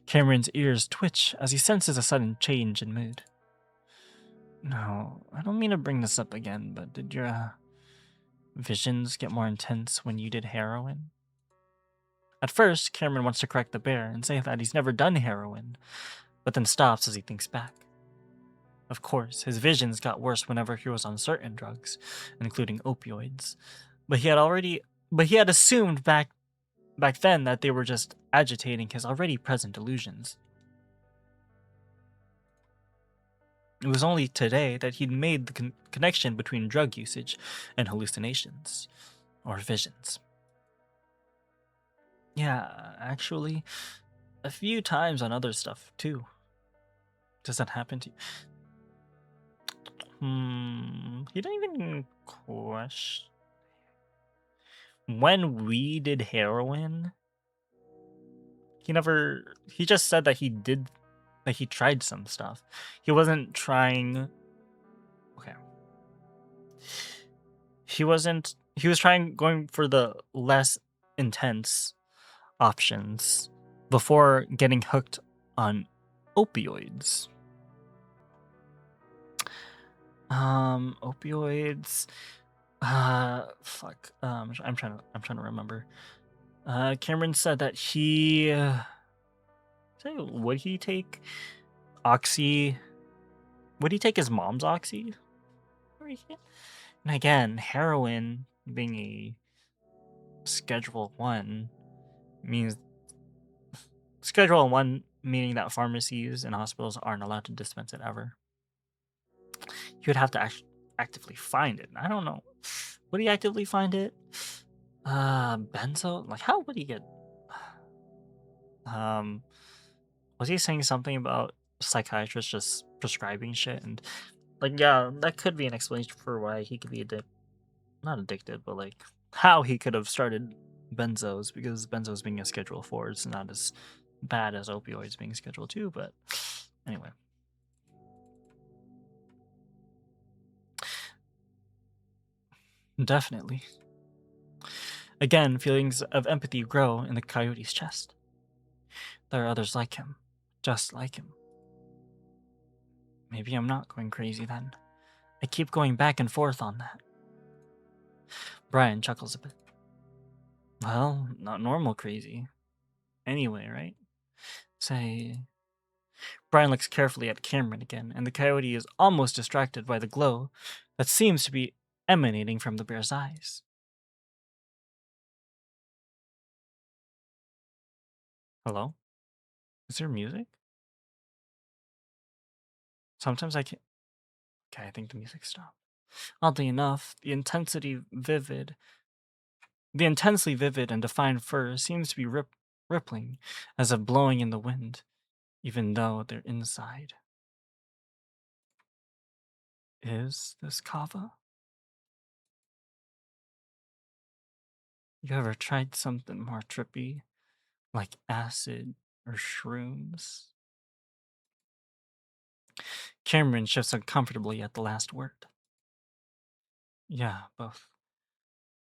Cameron's ears twitch as he senses a sudden change in mood. No, I don't mean to bring this up again, but did your visions get more intense when you did heroin? At first, Cameron wants to correct the bear and say that he's never done heroin, but then stops as he thinks back. Of course, his visions got worse whenever he was on certain drugs, including opioids, but he had assumed back then that they were just agitating his already present illusions. It was only today that he'd made the connection between drug usage and hallucinations, or visions. Yeah, actually, a few times on other stuff too. Does that happen to you? He didn't even question. when we did heroin, he just said that he tried some stuff. He wasn't trying. Okay. He was trying going for the less intense options before getting hooked on opioids. Opioids. Fuck. I'm trying to remember. Cameron said that would he take oxy? Would he take his mom's oxy? And again, heroin being a Schedule 1 means Schedule 1 meaning that pharmacies and hospitals aren't allowed to dispense it ever. He would have to actively find it. I don't know. Would he actively find it? Benzo? Like, how would he get... Was he saying something about psychiatrists just prescribing shit? And, like, yeah, that could be an explanation for why he could be not addicted, but, like, how he could have started benzos, because benzos being a Schedule 4 is not as bad as opioids being Schedule 2, but anyway. Definitely. Again, feelings of empathy grow in the coyote's chest. There are others like him, just like him. Maybe I'm not going crazy then. I keep going back and forth on that. Brian chuckles a bit. Well, not normal crazy. Anyway, right? Say... Brian looks carefully at Cameron again, and the coyote is almost distracted by the glow that seems to be emanating from the bear's eyes. Hello? Is there music? Sometimes I can't... Okay, I think the music stopped. Oddly enough, the intensely vivid and defined fur seems to be rippling as if blowing in the wind, even though they're inside. Is this kava? You ever tried something more trippy, like acid or shrooms? Cameron shifts uncomfortably at the last word. Yeah, both.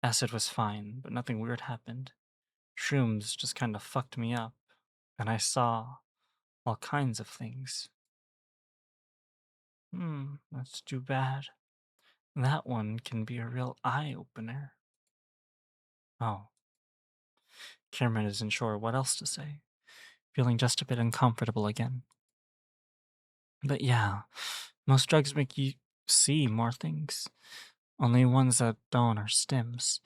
Acid was fine, but nothing weird happened. Shrooms just kind of fucked me up, and I saw all kinds of things. That's too bad. That one can be a real eye-opener. Oh. Cameron isn't sure what else to say, feeling just a bit uncomfortable again. But yeah, most drugs make you see more things. Only ones that don't are stims.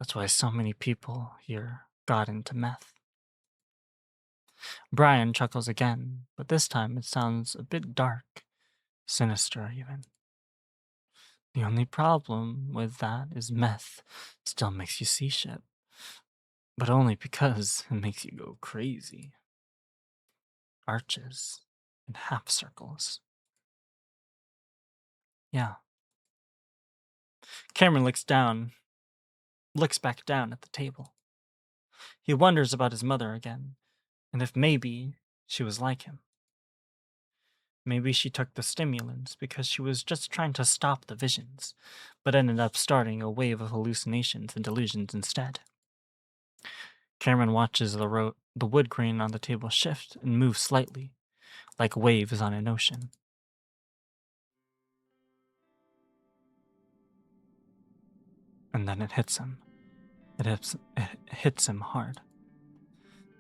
That's why so many people here got into meth. Brian chuckles again, but this time it sounds a bit dark, sinister even. The only problem with that is meth still makes you see shit. But only because it makes you go crazy. Arches and half circles. Yeah. Cameron looks back down at the table. He wonders about his mother again, and if maybe she was like him. Maybe she took the stimulants because she was just trying to stop the visions, but ended up starting a wave of hallucinations and delusions instead. Cameron watches the wood grain on the table shift and move slightly, like waves on an ocean. And then it hits him. It hits him hard.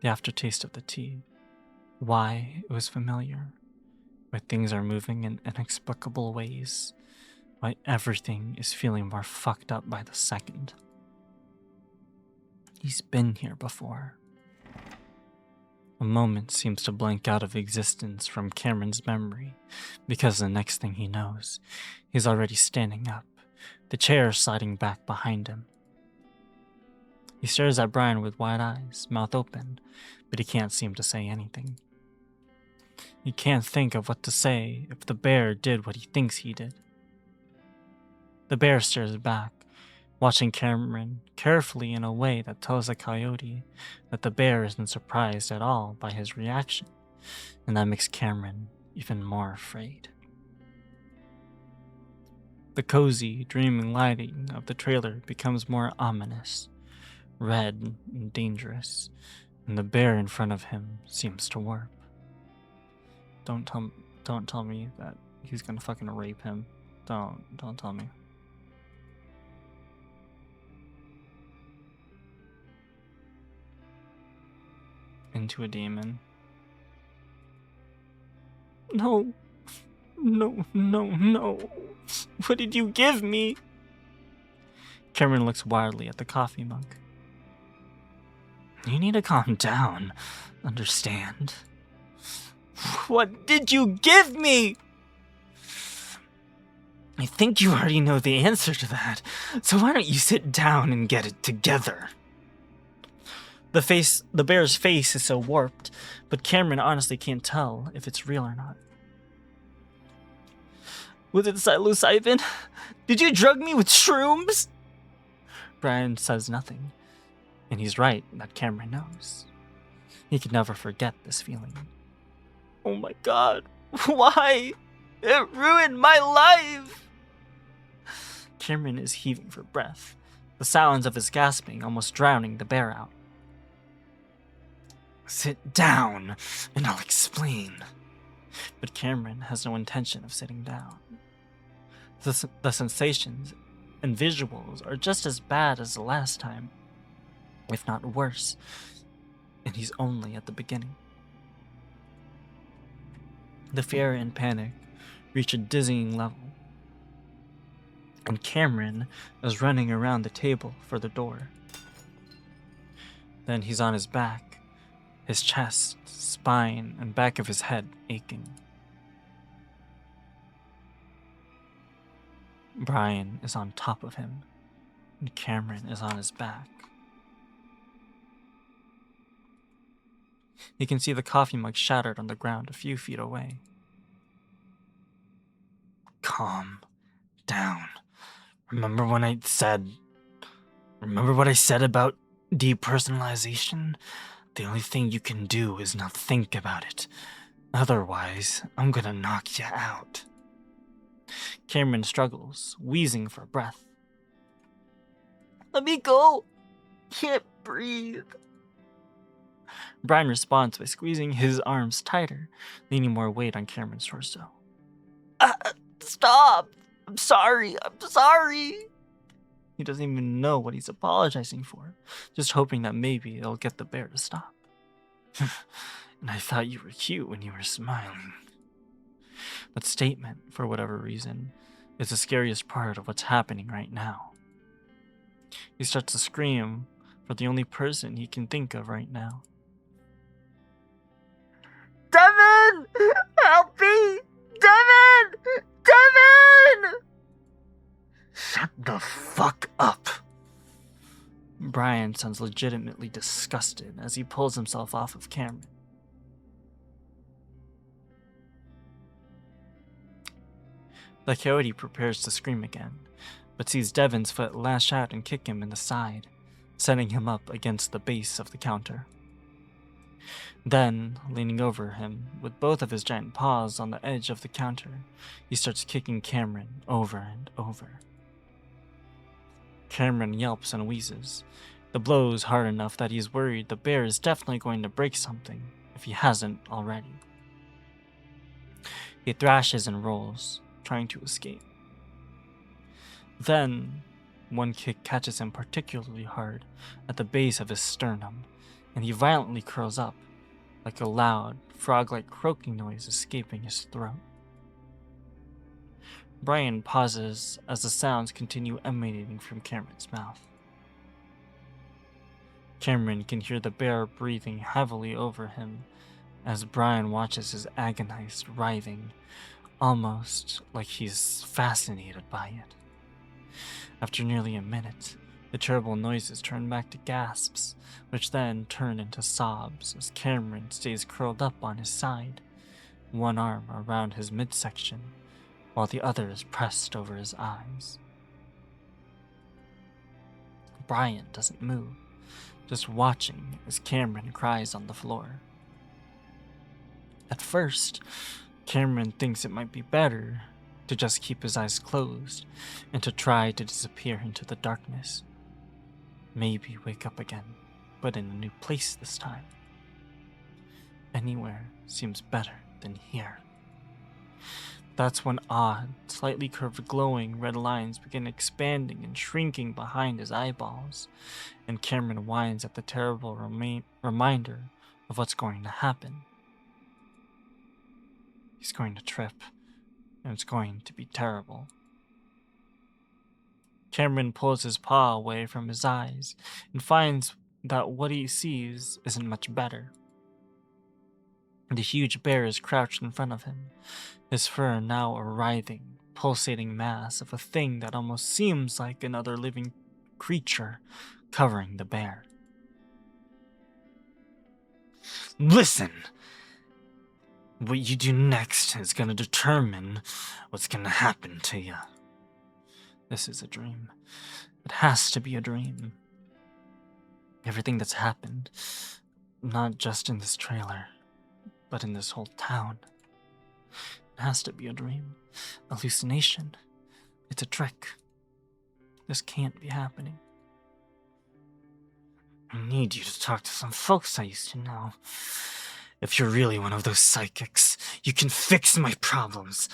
The aftertaste of the tea. Why it was familiar. Why things are moving in inexplicable ways. Why everything is feeling more fucked up by the second. He's been here before. A moment seems to blank out of existence from Cameron's memory, because the next thing he knows, he's already standing up, the chair sliding back behind him. He stares at Brian with wide eyes, mouth open, but he can't seem to say anything. He can't think of what to say if the bear did what he thinks he did. The bear stares back, watching Cameron carefully in a way that tells the coyote that the bear isn't surprised at all by his reaction, and that makes Cameron even more afraid. The cozy, dreaming lighting of the trailer becomes more ominous, red and dangerous, and the bear in front of him seems to warp. Don't tell me that he's gonna fucking rape him. Don't tell me. Into a demon. No. No. What did you give me? Cameron looks wildly at the coffee mug. You need to calm down. Understand? What did you give me? I think you already know the answer to that, so why don't you sit down and get it together? The bear's face is so warped, but Cameron honestly can't tell if it's real or not. Was it psilocybin? Did you drug me with shrooms? Brian says nothing, and he's right that Cameron knows. He can never forget this feeling. Oh my god, why? It ruined my life! Cameron is heaving for breath, the sounds of his gasping almost drowning the bear out. Sit down, and I'll explain. But Cameron has no intention of sitting down. The sensations and visuals are just as bad as the last time, if not worse, and he's only at the beginning. The fear and panic reach a dizzying level, and Cameron is running around the table for the door. Then he's on his back, his chest, spine, and back of his head aching. Brian is on top of him, and Cameron is on his back. He can see the coffee mug shattered on the ground a few feet away. Calm down. Remember what I said about depersonalization? The only thing you can do is not think about it. Otherwise, I'm gonna knock you out. Cameron struggles, wheezing for breath. Let me go. Can't breathe. Brian responds by squeezing his arms tighter, leaning more weight on Cameron's torso. Stop! I'm sorry. He doesn't even know what he's apologizing for, just hoping that maybe it'll get the bear to stop. And I thought you were cute when you were smiling. That statement, for whatever reason, is the scariest part of what's happening right now. He starts to scream for the only person he can think of right now. Devon! Help me! Devon! Shut the fuck up. Brian sounds legitimately disgusted as he pulls himself off of Cameron. The coyote prepares to scream again, but sees Devon's foot lash out and kick him in the side, setting him up against the base of the counter. Then, leaning over him, with both of his giant paws on the edge of the counter, he starts kicking Cameron over and over. Cameron yelps and wheezes, the blows hard enough that he's worried the bear is definitely going to break something, if he hasn't already. He thrashes and rolls, trying to escape. Then, one kick catches him particularly hard at the base of his sternum, and he violently curls up, like a loud, frog-like croaking noise escaping his throat. Brian pauses as the sounds continue emanating from Cameron's mouth. Cameron can hear the bear breathing heavily over him as Brian watches his agonized writhing, almost like he's fascinated by it. After nearly a minute, the terrible noises turn back to gasps, which then turn into sobs as Cameron stays curled up on his side, one arm around his midsection, while the other is pressed over his eyes. Brian doesn't move, just watching as Cameron cries on the floor. At first, Cameron thinks it might be better to just keep his eyes closed and to try to disappear into the darkness. Maybe wake up again, but in a new place this time. Anywhere seems better than here. That's when odd, slightly curved, glowing red lines begin expanding and shrinking behind his eyeballs, and Cameron whines at the terrible reminder of what's going to happen. He's going to trip, and it's going to be terrible. Cameron pulls his paw away from his eyes and finds that what he sees isn't much better. The huge bear is crouched in front of him, his fur now a writhing, pulsating mass of a thing that almost seems like another living creature covering the bear. Listen! What you do next is gonna determine what's gonna happen to you. This is a dream. It has to be a dream. Everything that's happened, not just in this trailer, but in this whole town. It has to be a dream. Hallucination. It's a trick. This can't be happening. I need you to talk to some folks I used to know. If you're really one of those psychics, you can fix my problems.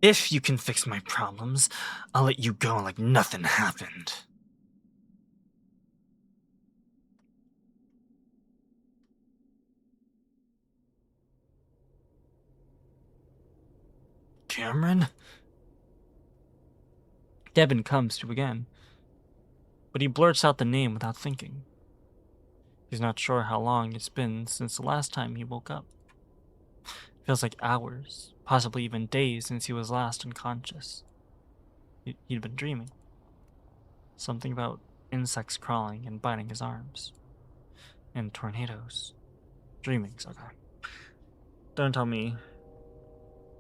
If you can fix my problems, I'll let you go like nothing happened. Cameron? Devon comes to again, but he blurts out the name without thinking. He's not sure how long it's been since the last time he woke up. It feels like hours, possibly even days since he was last unconscious. He'd been dreaming. Something about insects crawling and biting his arms. And tornadoes. Dreamings, okay. Don't tell me.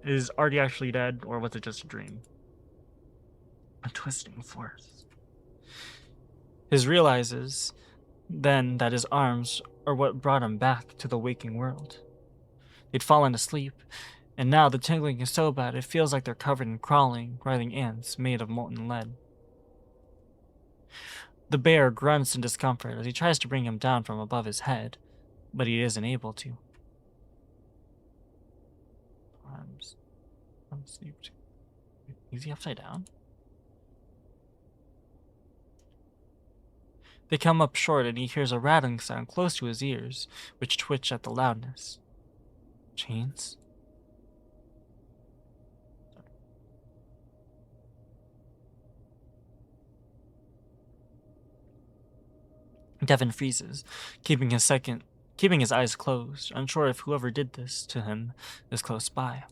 Is Artie actually dead, or was it just a dream? A twisting force. He realizes then that his arms are what brought him back to the waking world. They'd fallen asleep, and now the tingling is so bad it feels like they're covered in crawling, writhing ants made of molten lead. The bear grunts in discomfort as he tries to bring him down from above his head, but he isn't able to. Arms. Asleep. Is he upside down? They come up short and he hears a rattling sound close to his ears, which twitch at the loudness. Chains? Devon freezes, keeping his eyes closed, unsure if whoever did this to him is close by.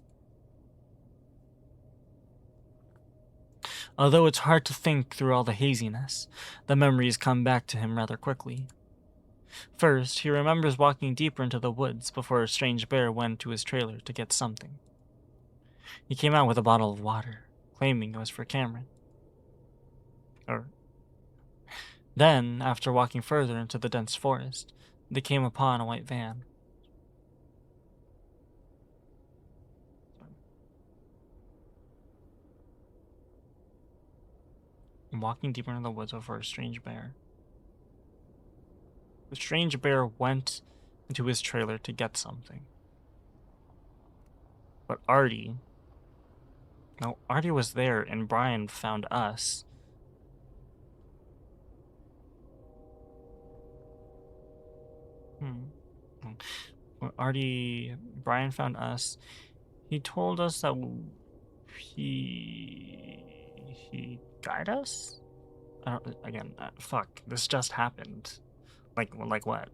Although it's hard to think through all the haziness, the memories come back to him rather quickly. First, he remembers walking deeper into the woods before a strange bear went to his trailer to get something. He came out with a bottle of water, claiming it was for Cameron. Then, after walking further into the dense forest, they came upon a white van. Walking deeper into the woods before a strange bear. The strange bear went into his trailer to get something. But Artie was there and Brian found us. When Brian found us, he told us that he guide us? Fuck, this just happened. Like what?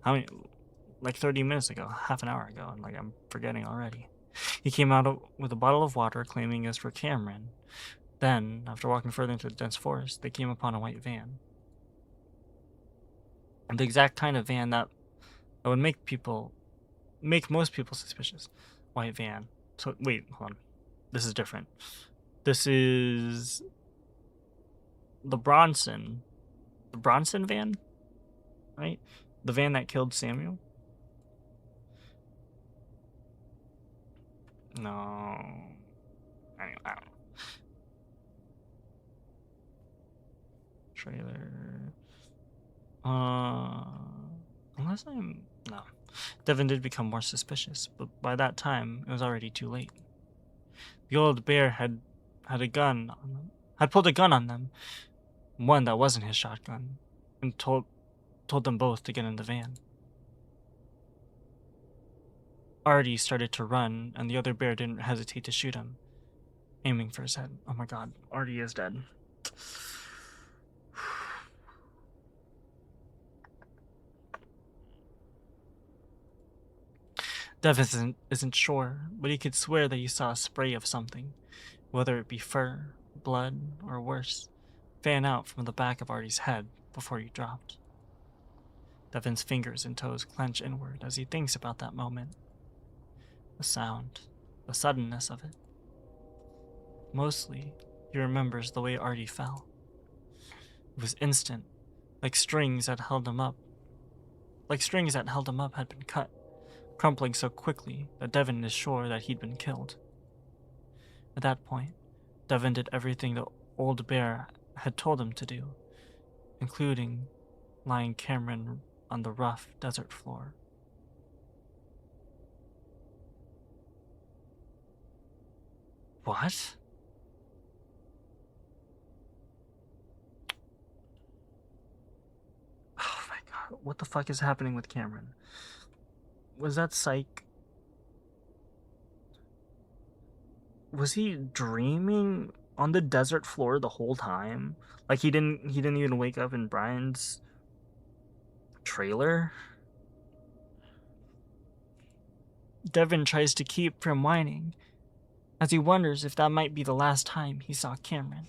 How many? Like 30 minutes ago, half an hour ago, and I'm forgetting already. He came out with a bottle of water, claiming it was for Cameron. Then, after walking further into the dense forest, they came upon a white van. And the exact kind of van that would make most people suspicious. White van. So, wait, hold on. This is different. This is the Bronson the Bronson van, right? The van that killed Samuel. No. Anyway, I don't know. Trailer. Unless I'm no. Devon did become more suspicious, but by that time it was already too late. The old bear had a gun on them, had pulled a gun on them, one that wasn't his shotgun, and told them both to get in the van. Artie started to run, and the other bear didn't hesitate to shoot him, aiming for his head. Oh my god, Artie is dead. Devin isn't sure, but he could swear that he saw a spray of something, whether it be fur, blood, or worse, fan out from the back of Artie's head before he dropped. Devin's fingers and toes clench inward as he thinks about that moment. The sound, the suddenness of it. Mostly, he remembers the way Artie fell. It was instant, like strings that held him up. Like strings that held him up had been cut, crumpling so quickly that Devin is sure that he'd been killed. At that point, Devin did everything the old bear had told him to do, including lying Cameron on the rough desert floor. What? Oh my god, what the fuck is happening with Cameron? Was that psych? Was he dreaming on the desert floor the whole time? Like he didn't even wake up in Brian's trailer? Devin tries to keep from whining, as he wonders if that might be the last time he saw Cameron.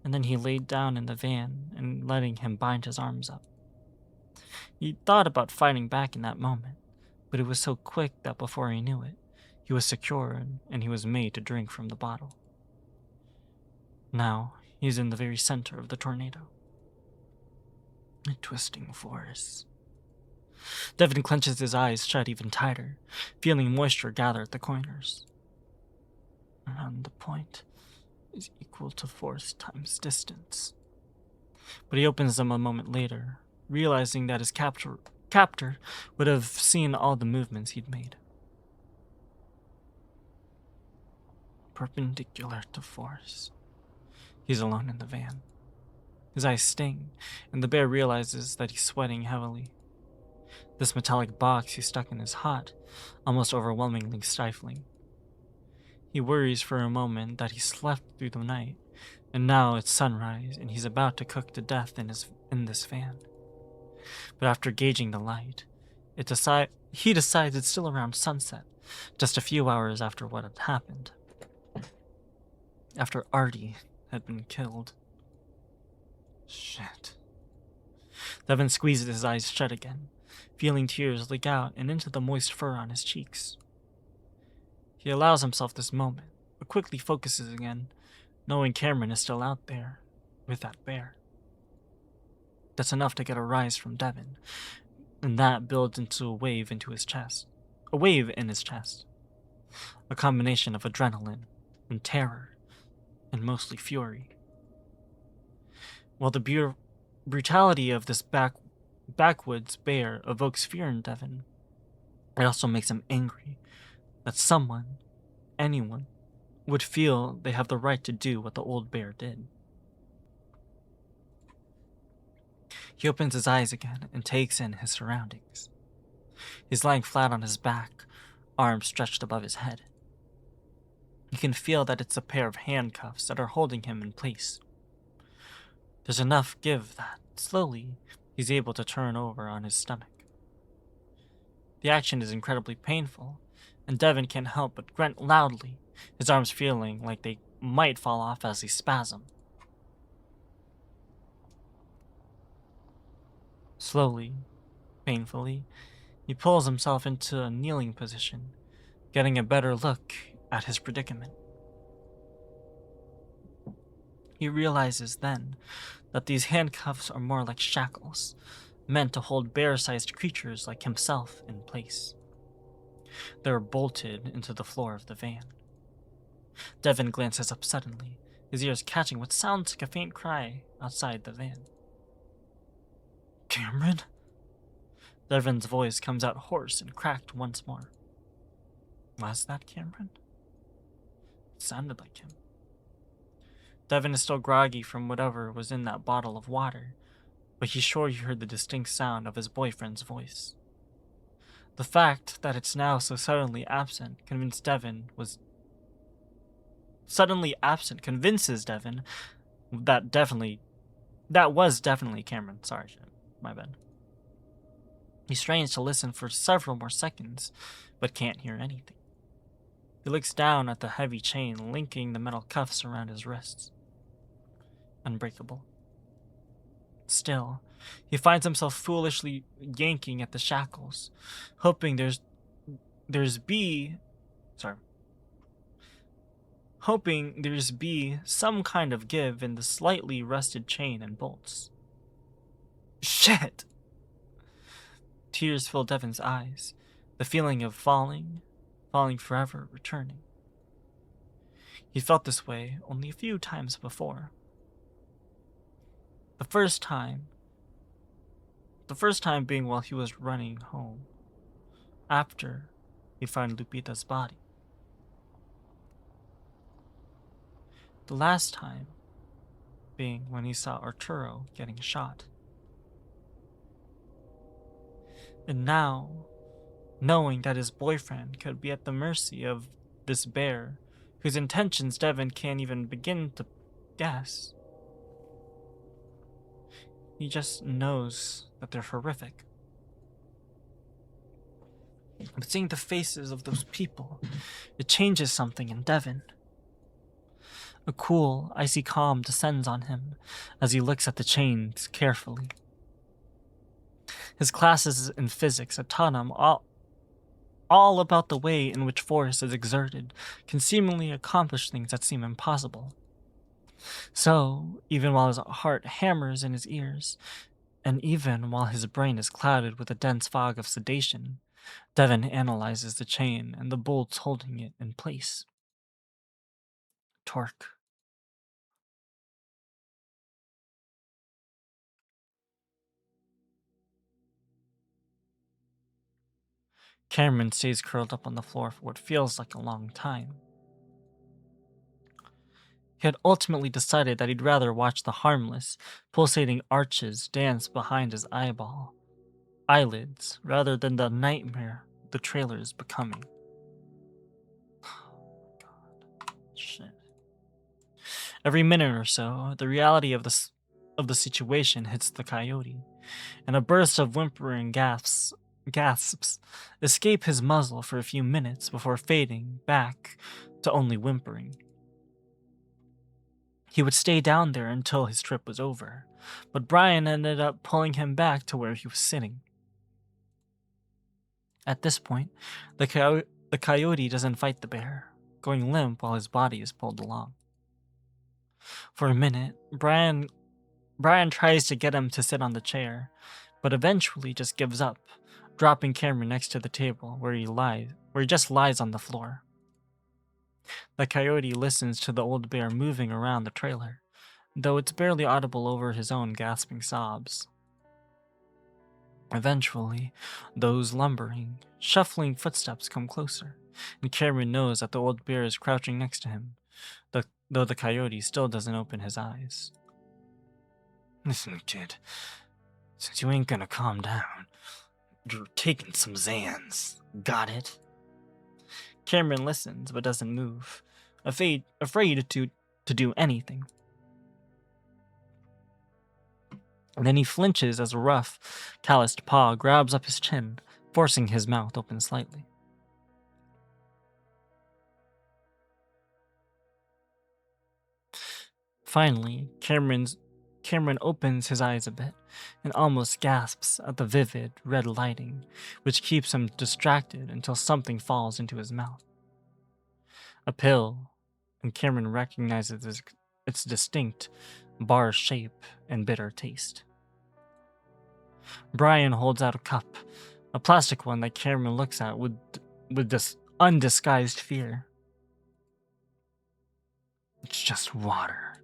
And then he laid down in the van and letting him bind his arms up. He thought about fighting back in that moment, but it was so quick that before he knew it, he was secured and he was made to drink from the bottle. Now, he's in the very center of the tornado. A twisting force. Devin clenches his eyes shut even tighter, feeling moisture gather at the corners. And the point is equal to force times distance. But he opens them a moment later, realizing that his captor would have seen all the movements he'd made. Perpendicular to force. He's alone in the van. His eyes sting, and the bear realizes that he's sweating heavily. This metallic box he's stuck in is hot, almost overwhelmingly stifling. He worries for a moment that he slept through the night, and now it's sunrise and he's about to cook to death in this van. But after gauging the light, he decides it's still around sunset, just a few hours after what had happened. After Artie had been killed. Shit. Devin squeezes his eyes shut again, feeling tears leak out and into the moist fur on his cheeks. He allows himself this moment, but quickly focuses again, knowing Cameron is still out there, with that bear. That's enough to get a rise from Devin, and that builds into a wave into his chest. A wave in his chest. A combination of adrenaline and terror, and mostly fury. While the brutality of this backwoods bear evokes fear in Devin, it also makes him angry that someone, anyone, would feel they have the right to do what the old bear did. He opens his eyes again and takes in his surroundings. He's lying flat on his back, arms stretched above his head. You can feel that it's a pair of handcuffs that are holding him in place. There's enough give that, slowly, he's able to turn over on his stomach. The action is incredibly painful, and Devin can't help but grunt loudly, his arms feeling like they might fall off as he spasm. Slowly, painfully, he pulls himself into a kneeling position, getting a better look at his predicament. He realizes then that these handcuffs are more like shackles, meant to hold bear-sized creatures like himself in place. They're bolted into the floor of the van. Devon glances up suddenly, his ears catching what sounds like a faint cry outside the van. Cameron? Devon's voice comes out hoarse and cracked once more. Was that Cameron? It sounded like him. Devon is still groggy from whatever was in that bottle of water, but he's sure he heard the distinct sound of his boyfriend's voice. The fact that it's now so suddenly absent convinces Devon that was definitely Cameron. Sorry, shit. My bad. He strains to listen for several more seconds, but can't hear anything. He looks down at the heavy chain linking the metal cuffs around his wrists. Unbreakable. Still, he finds himself foolishly yanking at the shackles, hoping there's some kind of give in the slightly rusted chain and bolts. Shit! Tears fill Devon's eyes, the feeling of falling forever returning. He felt this way only a few times before. The first time being while he was running home, after he found Lupita's body. The last time being when he saw Arturo getting shot. And now, knowing that his boyfriend could be at the mercy of this bear, whose intentions Devon can't even begin to guess. He just knows that they're horrific. But seeing the faces of those people, it changes something in Devon. A cool, icy calm descends on him as he looks at the chains carefully. His classes in physics had taught him all about the way in which force is exerted can seemingly accomplish things that seem impossible. So, even while his heart hammers in his ears, and even while his brain is clouded with a dense fog of sedation, Devon analyzes the chain and the bolts holding it in place. Torque. Cameron stays curled up on the floor for what feels like a long time. He had ultimately decided that he'd rather watch the harmless, pulsating arches dance behind his eyelids, rather than the nightmare the trailer is becoming. God, shit. Every minute or so, the reality of the situation hits the coyote, and a burst of whimpering gasps escape his muzzle for a few minutes before fading back to only whimpering. He would stay down there until his trip was over, but Brian ended up pulling him back to where he was sitting. At this point, the coyote doesn't fight the bear, going limp while his body is pulled along. For a minute, Brian tries to get him to sit on the chair, but eventually just gives up, dropping Cameron next to the table where he just lies on the floor. The coyote listens to the old bear moving around the trailer, though it's barely audible over his own gasping sobs. Eventually, those lumbering, shuffling footsteps come closer, and Cameron knows that the old bear is crouching next to him, though the coyote still doesn't open his eyes. Listen, kid, since you ain't gonna calm down, you're taking some Xans. Got it? Cameron listens but doesn't move, afraid to do anything. And then he flinches as a rough, calloused paw grabs up his chin, forcing his mouth open slightly. Finally, Cameron opens his eyes a bit and almost gasps at the vivid red lighting, which keeps him distracted until something falls into his mouth. A pill, and Cameron recognizes its distinct bar shape and bitter taste. Brian holds out a cup, a plastic one that Cameron looks at with this undisguised fear. It's just water.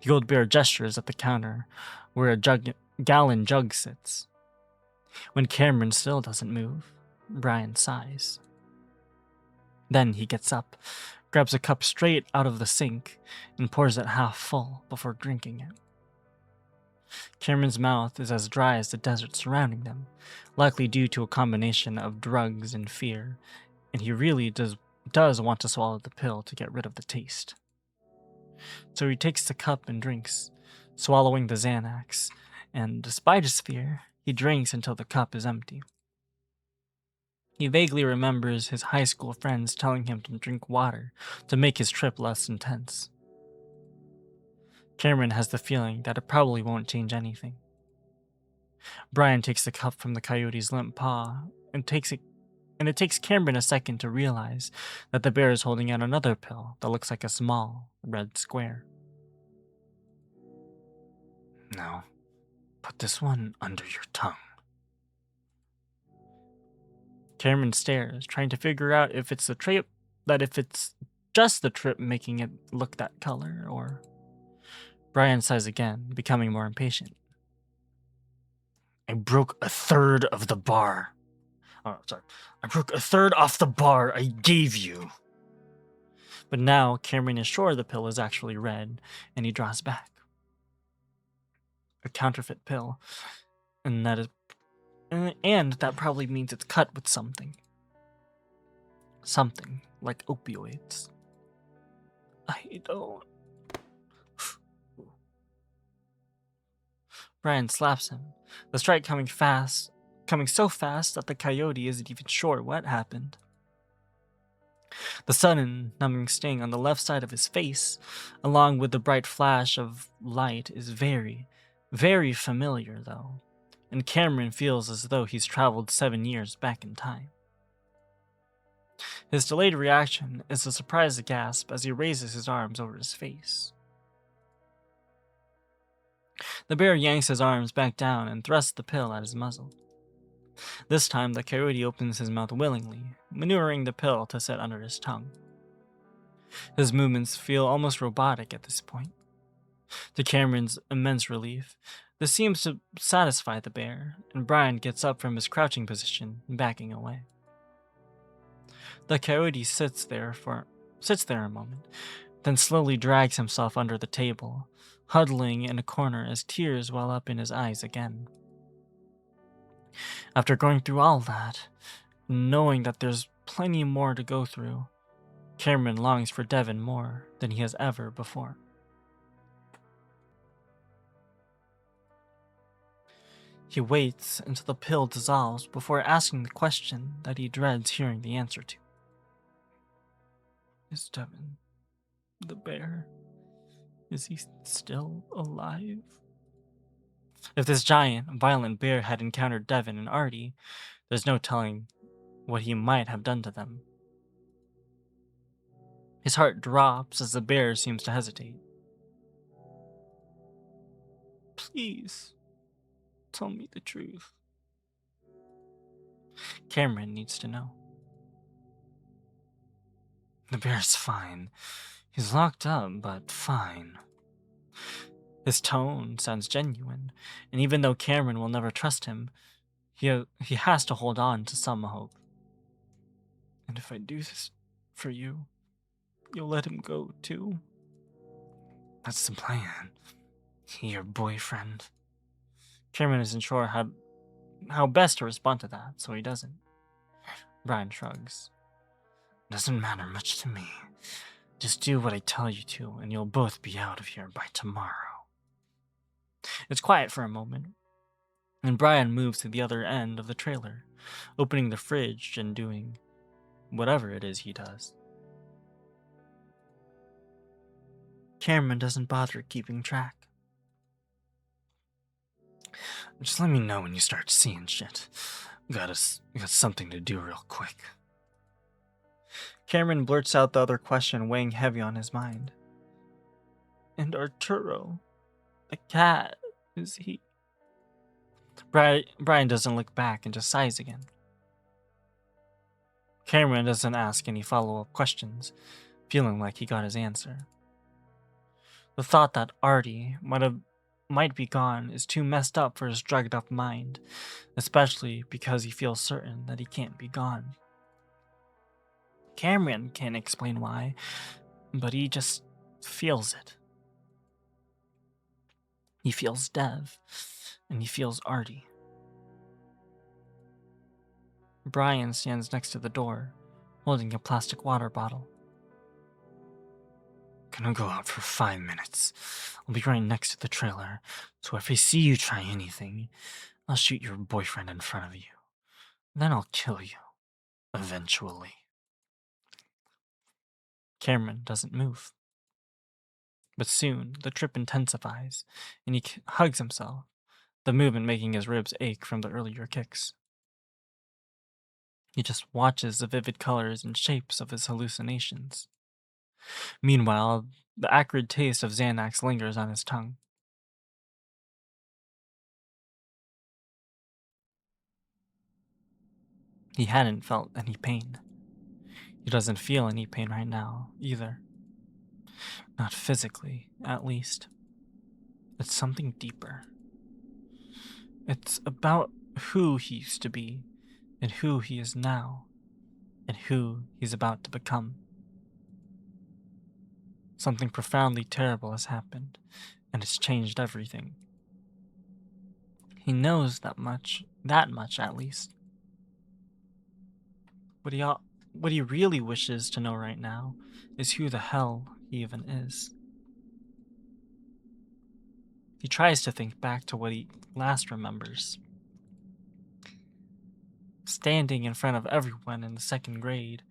The old bear gestures at the counter where a gallon jug sits. When Cameron still doesn't move, Brian sighs. Then he gets up, grabs a cup straight out of the sink, and pours it half full before drinking it. Cameron's mouth is as dry as the desert surrounding them, likely due to a combination of drugs and fear, and he really does want to swallow the pill to get rid of the taste. So he takes the cup and drinks, swallowing the Xanax, and despite his fear, he drinks until the cup is empty. He vaguely remembers his high school friends telling him to drink water to make his trip less intense. Cameron has the feeling that it probably won't change anything. Brian takes the cup from the coyote's limp paw and it takes Cameron a second to realize that the bear is holding out another pill that looks like a small red square. Now, put this one under your tongue. Cameron stares, trying to figure out if it's just the trip making it look that color, or... Brian sighs again, becoming more impatient. I broke a third of the bar. Oh, sorry. I broke a third off the bar I gave you. But now Cameron is sure the pill is actually red, and he draws back. A counterfeit pill, and that probably means it's cut with something. Something like opioids. I don't... Brian slaps him, the strike coming so fast that the coyote isn't even sure what happened. The sudden, numbing sting on the left side of his face, along with the bright flash of light, is very, very familiar, though, and Cameron feels as though he's traveled 7 years back in time. His delayed reaction is a surprised gasp as he raises his arms over his face. The bear yanks his arms back down and thrusts the pill at his muzzle. This time, the coyote opens his mouth willingly, maneuvering the pill to sit under his tongue. His movements feel almost robotic at this point. To Cameron's immense relief, this seems to satisfy the bear, and Brian gets up from his crouching position, backing away. The coyote sits there a moment, then slowly drags himself under the table, huddling in a corner as tears well up in his eyes again. After going through all that, knowing that there's plenty more to go through, Cameron longs for Devon more than he has ever before. He waits until the pill dissolves before asking the question that he dreads hearing the answer to. Is Devon the bear? Is he still alive? If this giant, violent bear had encountered Devon and Artie, there's no telling what he might have done to them. His heart drops as the bear seems to hesitate. Please, tell me the truth. Cameron needs to know. The bear's fine. He's locked up, but fine. His tone sounds genuine, and even though Cameron will never trust him, he has to hold on to some hope. And if I do this for you, you'll let him go too? That's the plan. Your boyfriend. Cameron isn't sure how best to respond to that, so he doesn't. Brian shrugs. Doesn't matter much to me. Just do what I tell you to, and you'll both be out of here by tomorrow. It's quiet for a moment, and Brian moves to the other end of the trailer, opening the fridge and doing whatever it is he does. Cameron doesn't bother keeping track. Just let me know when you start seeing shit. Got something to do real quick. Cameron blurts out the other question weighing heavy on his mind. And Arturo, the cat, is he? Brian doesn't look back and just sighs again. Cameron doesn't ask any follow-up questions, feeling like he got his answer. The thought that Artie might be gone is too messed up for his drugged-up mind, especially because he feels certain that he can't be gone. Cameron can't explain why, but he just feels it. He feels Dev, and he feels Artie. Brian stands next to the door, holding a plastic water bottle. Gonna go out for 5 minutes. I'll be right next to the trailer, so if I see you try anything, I'll shoot your boyfriend in front of you. Then I'll kill you. Eventually. Cameron doesn't move. But soon, the trip intensifies, and he hugs himself, the movement making his ribs ache from the earlier kicks. He just watches the vivid colors and shapes of his hallucinations. Meanwhile, the acrid taste of Xanax lingers on his tongue. He hadn't felt any pain. He doesn't feel any pain right now, either. Not physically, at least. It's something deeper. It's about who he used to be, and who he is now, and who he's about to become. Something profoundly terrible has happened, and it's changed everything. He knows that much at least. What he really wishes to know right now is who the hell he even is. He tries to think back to what he last remembers. Standing in front of everyone in the 2nd grade,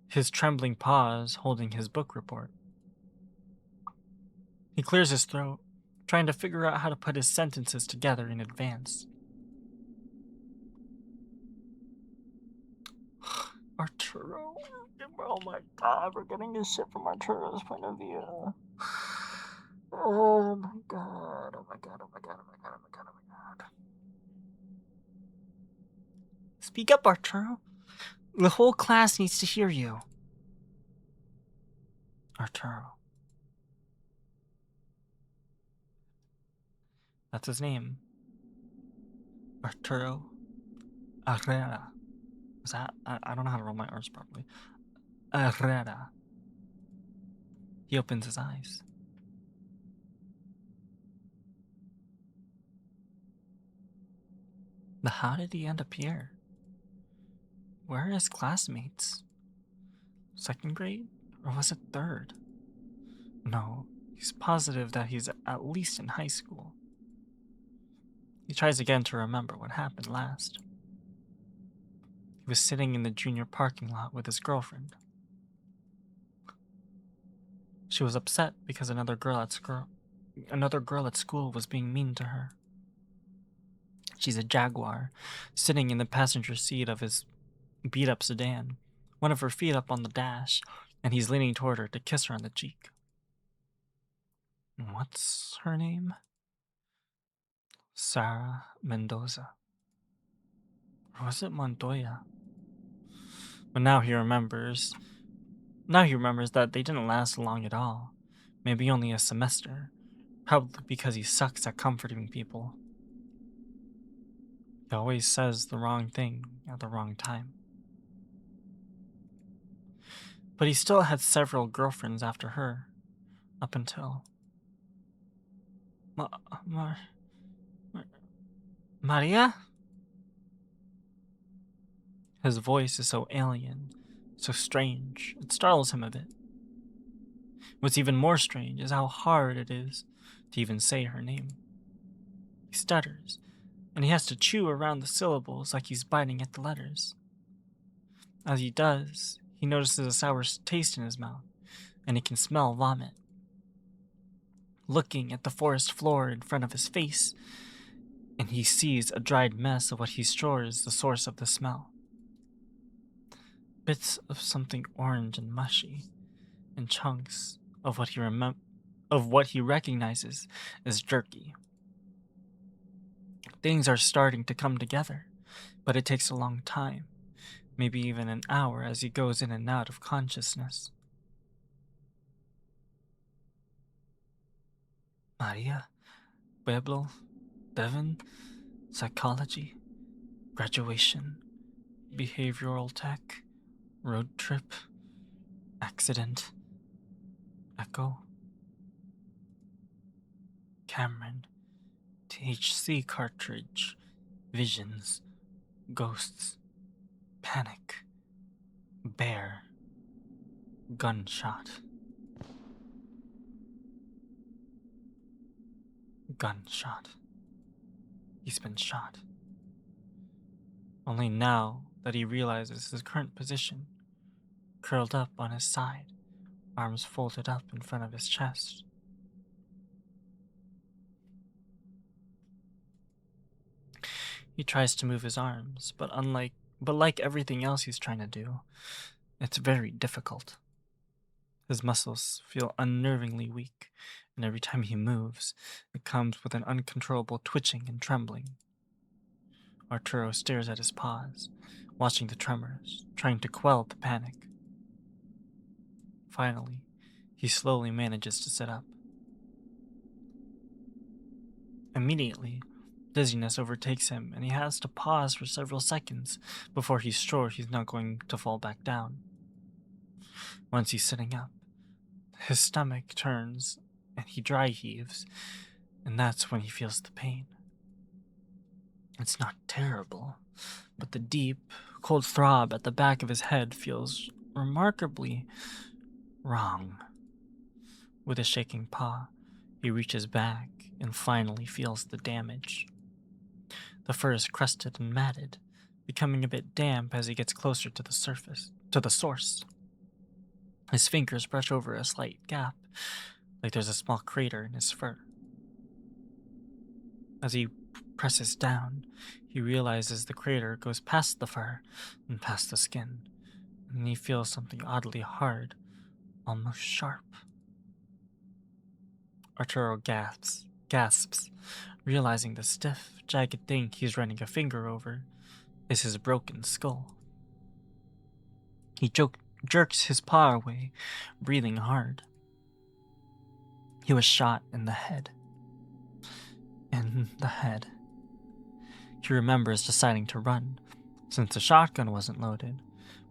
his trembling paws holding his book report. He clears his throat, trying to figure out how to put his sentences together in advance. Arturo. Oh my god, we're getting this shit from Arturo's point of view. Oh my god, oh my god, oh my god, oh my god, oh my god, oh my god. Speak up, Arturo. The whole class needs to hear you. Arturo. That's his name. Arturo Herrera. Is that? I don't know how to roll my R's properly. Herrera. He opens his eyes. But how did he end up here? Where are his classmates? 2nd grade? Or was it 3rd? No, he's positive that he's at least in high school. He tries again to remember what happened last. He was sitting in the junior parking lot with his girlfriend. She was upset because another girl at school was being mean to her. She's a Jaguar, sitting in the passenger seat of his beat-up sedan, one of her feet up on the dash, and he's leaning toward her to kiss her on the cheek. What's her name? Sarah Mendoza. Or was it Montoya? But now he remembers that they didn't last long at all. Maybe only a semester. Probably because he sucks at comforting people. He always says the wrong thing at the wrong time. But he still had several girlfriends after her, up until... Maria? His voice is so alien, so strange, it startles him a bit. What's even more strange is how hard it is to even say her name. He stutters, and he has to chew around the syllables like he's biting at the letters. As he does, he notices a sour taste in his mouth, and he can smell vomit. Looking at the forest floor in front of his face, and he sees a dried mess of what he's sure is the source of the smell. Bits of something orange and mushy, and chunks of what he of what he recognizes as jerky. Things are starting to come together, but it takes a long time, maybe even an hour as he goes in and out of consciousness. Maria, Pueblo, Devon, psychology, graduation, behavioral tech, road trip, accident, echo, Cameron, THC cartridge, visions, ghosts, panic, bear, gunshot. Gunshot. He's been shot. Only now that he realizes his current position, curled up on his side, arms folded up in front of his chest. He tries to move his arms, but like everything else he's trying to do, it's very difficult. His muscles feel unnervingly weak, and every time he moves, it comes with an uncontrollable twitching and trembling. Arturo stares at his paws, watching the tremors, trying to quell the panic. Finally, he slowly manages to sit up. Immediately, dizziness overtakes him, and he has to pause for several seconds before he's sure he's not going to fall back down. Once he's sitting up, his stomach turns and he dry heaves, and that's when he feels the pain. It's not terrible, but the deep, cold throb at the back of his head feels remarkably wrong. With a shaking paw, he reaches back and finally feels the damage. The fur is crusted and matted, becoming a bit damp as he gets closer to the source. His fingers brush over a slight gap, like there's a small crater in his fur. As he presses down, he realizes the crater goes past the fur and past the skin, and he feels something oddly hard, almost sharp. Arturo gasps, realizing the stiff, jagged thing he's running a finger over is his broken skull. He jerks his paw away, breathing hard. He was shot in the head. In the head. He remembers deciding to run, since the shotgun wasn't loaded,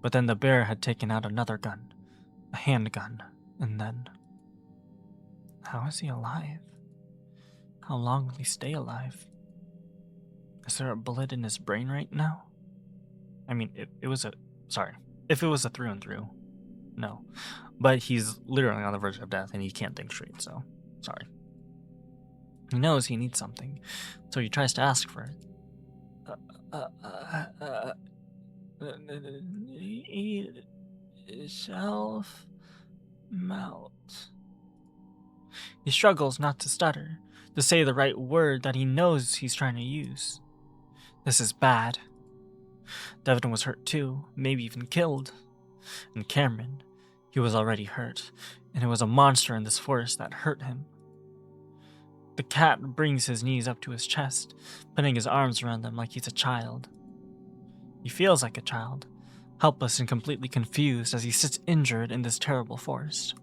but then the bear had taken out another gun, a handgun, and then... How is he alive? How long will he stay alive? Is there a bullet in his brain right now? I mean, if it was a through and through, no. But he's literally on the verge of death and he can't think straight, so sorry. He knows he needs something, so he tries to ask for it. Need self melt. He struggles not to stutter, to say the right word that he knows he's trying to use. This is bad. Devon was hurt too, maybe even killed. And Cameron, he was already hurt, and it was a monster in this forest that hurt him. The cat brings his knees up to his chest, putting his arms around them like he's a child. He feels like a child, helpless and completely confused as he sits injured in this terrible forest.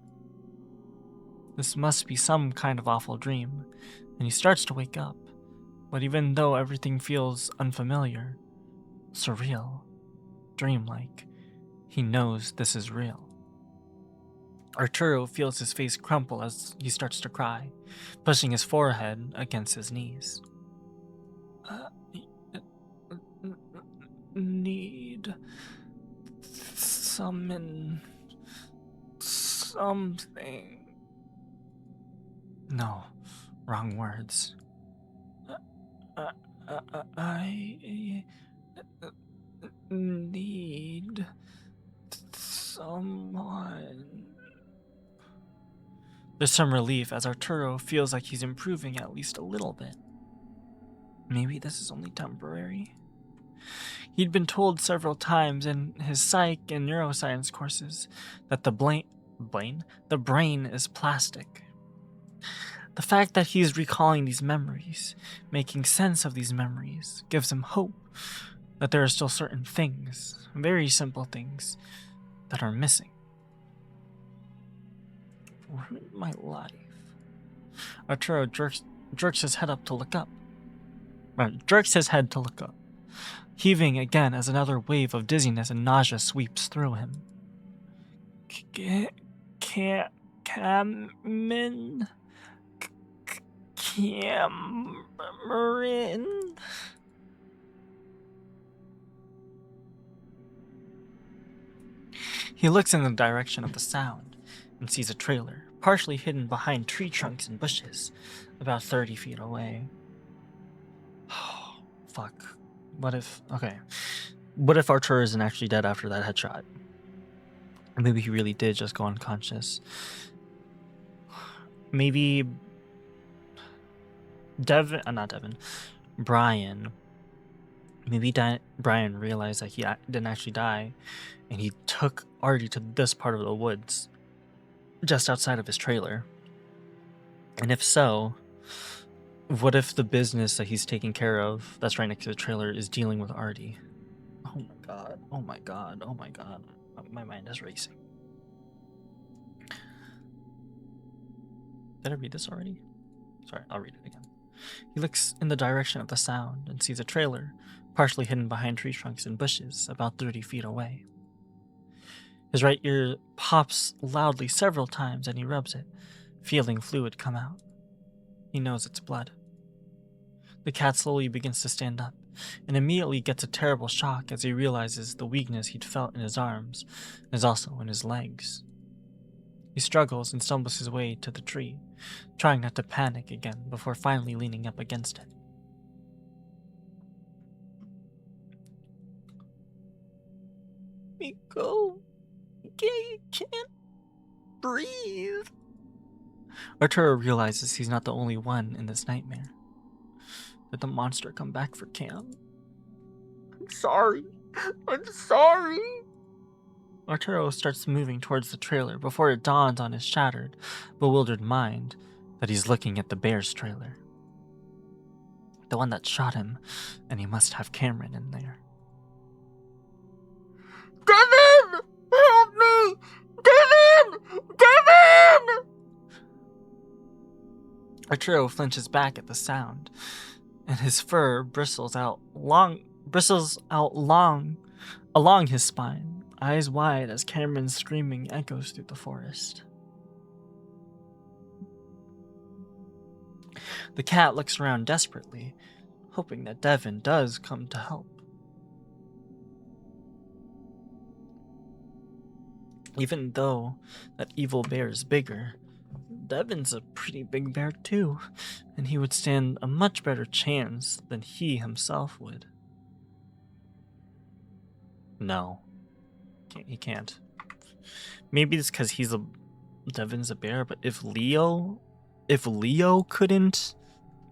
This must be some kind of awful dream, and he starts to wake up, but even though everything feels unfamiliar, surreal, dreamlike, he knows this is real. Arturo feels his face crumple as he starts to cry, pushing his forehead against his knees. Need summon something. No, wrong words. I need someone. There's some relief as Arturo feels like he's improving at least a little bit. Maybe this is only temporary. He'd been told several times in his psych and neuroscience courses that the brain is plastic. The fact that he's recalling these memories, making sense of these memories, gives him hope that there are still certain things, very simple things, that are missing. Ruined my life. Arturo jerks his head to look up. Heaving again as another wave of dizziness and nausea sweeps through him. Cameron. He looks in the direction of the sound and sees a trailer, partially hidden behind tree trunks and bushes, about 30 feet away. Oh, fuck. What if Arturo isn't actually dead after that headshot? Maybe he really did just go unconscious. Maybe Brian. Maybe Brian realized that he didn't actually die, and he took Artie to this part of the woods, just outside of his trailer. And if so, what if the business that he's taking care of, that's right next to the trailer, is dealing with Artie? Oh my god, oh my god, oh my god. My mind is racing. Did I read this already? Sorry, I'll read it again. He looks in the direction of the sound and sees a trailer, partially hidden behind tree trunks and bushes, about 30 feet away. His right ear pops loudly several times and he rubs it, feeling fluid come out. He knows it's blood. The cat slowly begins to stand up, and immediately gets a terrible shock as he realizes the weakness he'd felt in his arms is also in his legs. He struggles and stumbles his way to the tree, trying not to panic again before finally leaning up against it. Miko, you can't breathe. Arturo realizes he's not the only one in this nightmare. Did the monster come back for Cam? I'm sorry. Arturo starts moving towards the trailer before it dawns on his shattered, bewildered mind that he's looking at the bear's trailer. The one that shot him, and he must have Cameron in there. Devon! Help me! Devon! Arturo flinches back at the sound, and his fur bristles out long along his spine, eyes wide as Cameron's screaming echoes through the forest. The cat looks around desperately, hoping that Devon does come to help. Even though that evil bear is bigger, Devon's a pretty big bear too, and he would stand a much better chance than he himself would. No, he can't. Maybe it's because Devon's a bear, but if Leo couldn't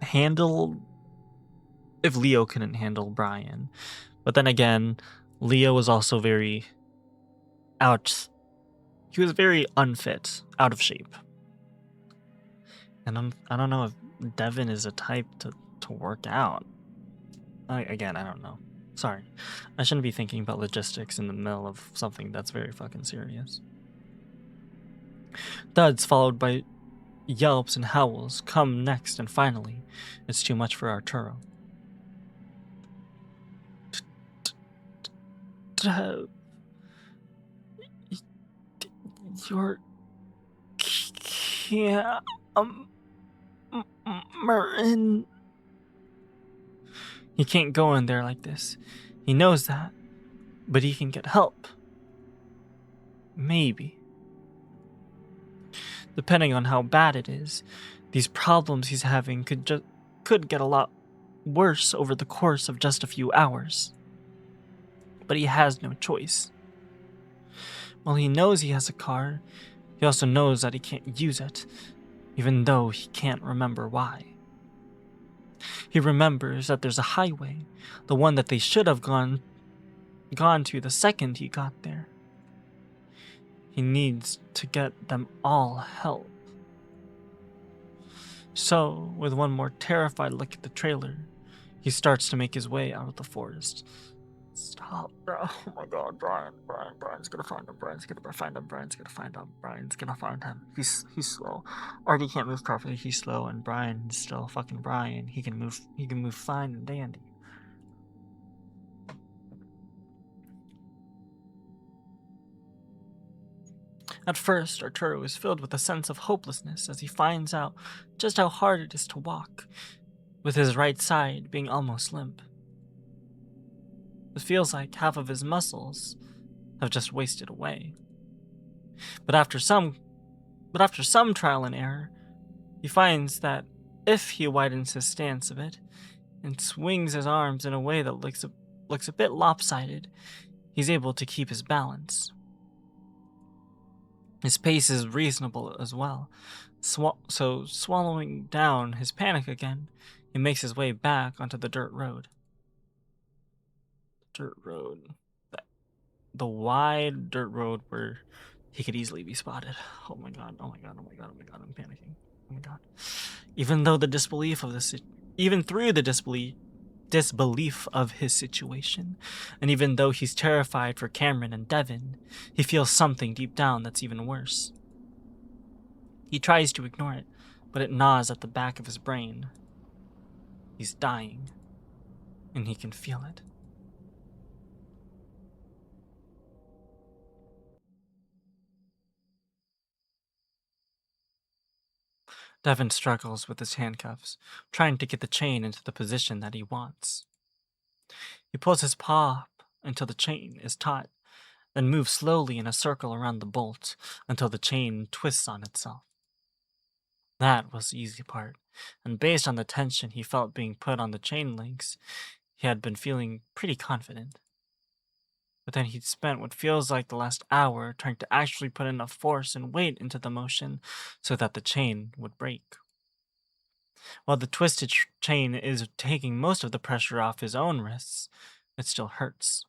handle Brian, but then again, Leo was also very he was very unfit, out of shape. And I don't know if Devon is a type to work out. I don't know. Sorry. I shouldn't be thinking about logistics in the middle of something that's very fucking serious. Thuds followed by yelps and howls come next, and finally, it's too much for Arturo. Dev, you're Cameron. He can't go in there like this. He knows that, but he can get help. Maybe. Depending on how bad it is, these problems he's having could get a lot worse over the course of just a few hours. But he has no choice. While he knows he has a car, he also knows that he can't use it, even though he can't remember why. He remembers that there's a highway, the one that they should have gone to the second he got there. He needs to get them all help. So, with one more terrified look at the trailer, he starts to make his way out of the forest. Stop, bro. Oh my god, Brian's gonna find him. Brian's gonna find him. Brian's gonna find him. Brian's gonna find him. He's slow. Artie can't move properly. He's slow, and Brian's still fucking Brian. He can move fine and dandy. At first, Arturo is filled with a sense of hopelessness as he finds out just how hard it is to walk, with his right side being almost limp. It feels like half of his muscles have just wasted away. But after some trial and error, he finds that if he widens his stance a bit and swings his arms in a way that looks a bit lopsided, he's able to keep his balance. His pace is reasonable as well, so swallowing down his panic again, he makes his way back onto the dirt road. The wide dirt road where he could easily be spotted. Oh my god, I'm panicking. Oh my god. Even through the disbelief of his situation, and even though he's terrified for Cameron and Devon, he feels something deep down that's even worse. He tries to ignore it, but it gnaws at the back of his brain. He's dying, and he can feel it. Devon struggles with his handcuffs, trying to get the chain into the position that he wants. He pulls his paw up until the chain is taut, then moves slowly in a circle around the bolt until the chain twists on itself. That was the easy part, and based on the tension he felt being put on the chain links, he had been feeling pretty confident. But then he'd spent what feels like the last hour trying to actually put enough force and weight into the motion so that the chain would break. While the twisted chain is taking most of the pressure off his own wrists, it still hurts.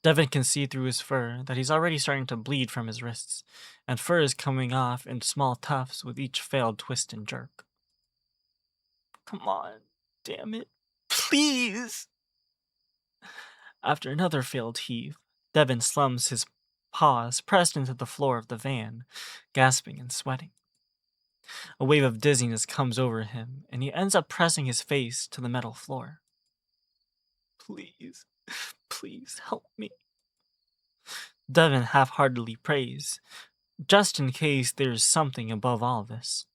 Devon can see through his fur that he's already starting to bleed from his wrists, and fur is coming off in small tufts with each failed twist and jerk. Come on, damn it. Please! After another failed heave, Devon slumps, his paws pressed into the floor of the van, gasping and sweating. A wave of dizziness comes over him, and he ends up pressing his face to the metal floor. Please help me. Devon half-heartedly prays, just in case there's something above all this.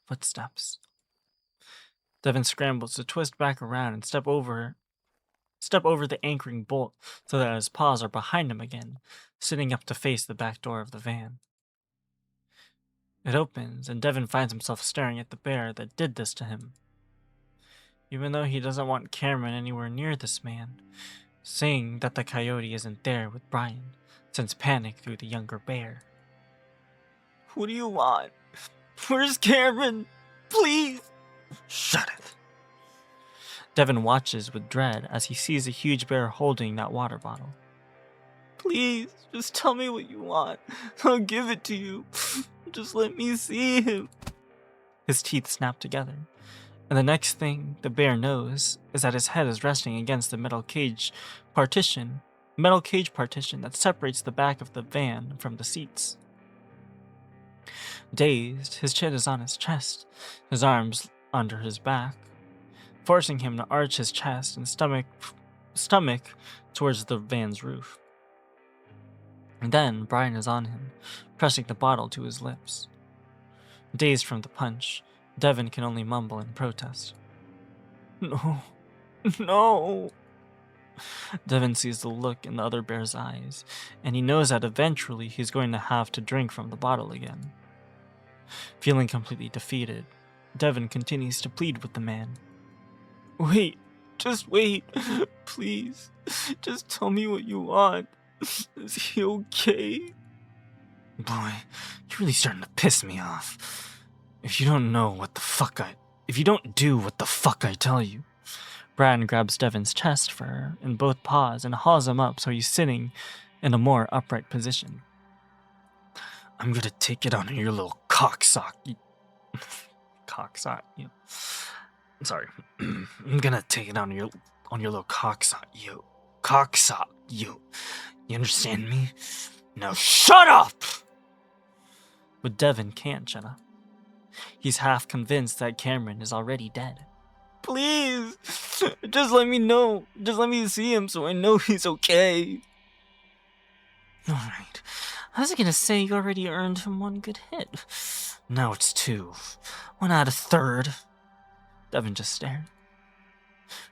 Footsteps. Devon scrambles to twist back around and step over the anchoring bolt so that his paws are behind him again, sitting up to face the back door of the van. It opens, and Devon finds himself staring at the bear that did this to him. Even though he doesn't want Cameron anywhere near this man, saying that the coyote isn't there with Brian sends panic through the younger bear. What do you want? Where's Cameron? Please! Shut it! Devon watches with dread as he sees a huge bear holding that water bottle. Please, just tell me what you want. I'll give it to you. Just let me see him. His teeth snap together, and the next thing the bear knows is that his head is resting against the metal cage partition that separates the back of the van from the seats. Dazed, his chin is on his chest, his arms under his back, forcing him to arch his chest and stomach towards the van's roof. And then Brian is on him, pressing the bottle to his lips. Dazed from the punch, Devon can only mumble in protest. No. Devon sees the look in the other bear's eyes, and he knows that eventually he's going to have to drink from the bottle again. Feeling completely defeated, Devon continues to plead with the man. Wait, just wait, please. Just tell me what you want. Is he okay? Boy, you're really starting to piss me off. If you don't do what the fuck I tell you. Brian grabs Devon's chest fur in both paws and hauls him up so he's sitting in a more upright position. I'm gonna take it on your little cocksock. Cocksock, you. Sorry. I'm gonna take it on your little cocksock, you. Cocksock, you. You understand me? Now shut up! But Devon can't shut up. He's half convinced that Cameron is already dead. Please, just let me know. Just let me see him so I know he's okay. Alright. I was gonna say you already earned him one good hit. Now it's 2. Why not a third? Devon just stared.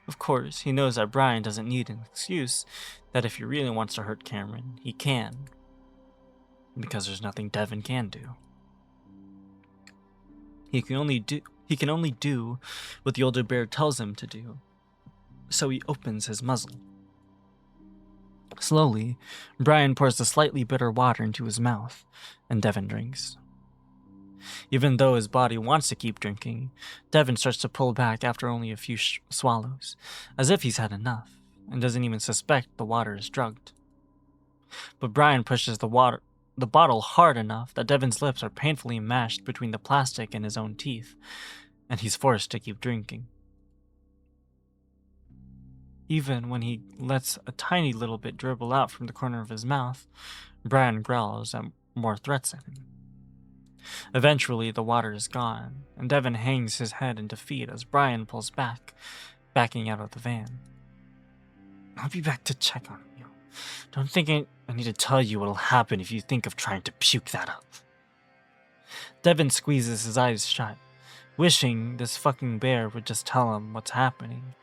Of course, he knows that Brian doesn't need an excuse, that if he really wants to hurt Cameron, he can. Because there's nothing Devon can do. He can only do what the older bear tells him to do. So he opens his muzzle. Slowly, Brian pours the slightly bitter water into his mouth, and Devon drinks. Even though his body wants to keep drinking, Devon starts to pull back after only a few swallows, as if he's had enough, and doesn't even suspect the water is drugged. But Brian pushes the bottle hard enough that Devon's lips are painfully mashed between the plastic and his own teeth, and he's forced to keep drinking. Even when he lets a tiny little bit dribble out from the corner of his mouth, Brian growls and more threats at him. Eventually, the water is gone, and Devon hangs his head in defeat as Brian pulls back, backing out of the van. I'll be back to check on you. Don't think I need to tell you what'll happen if you think of trying to puke that up. Devon squeezes his eyes shut, wishing this fucking bear would just tell him what's happening,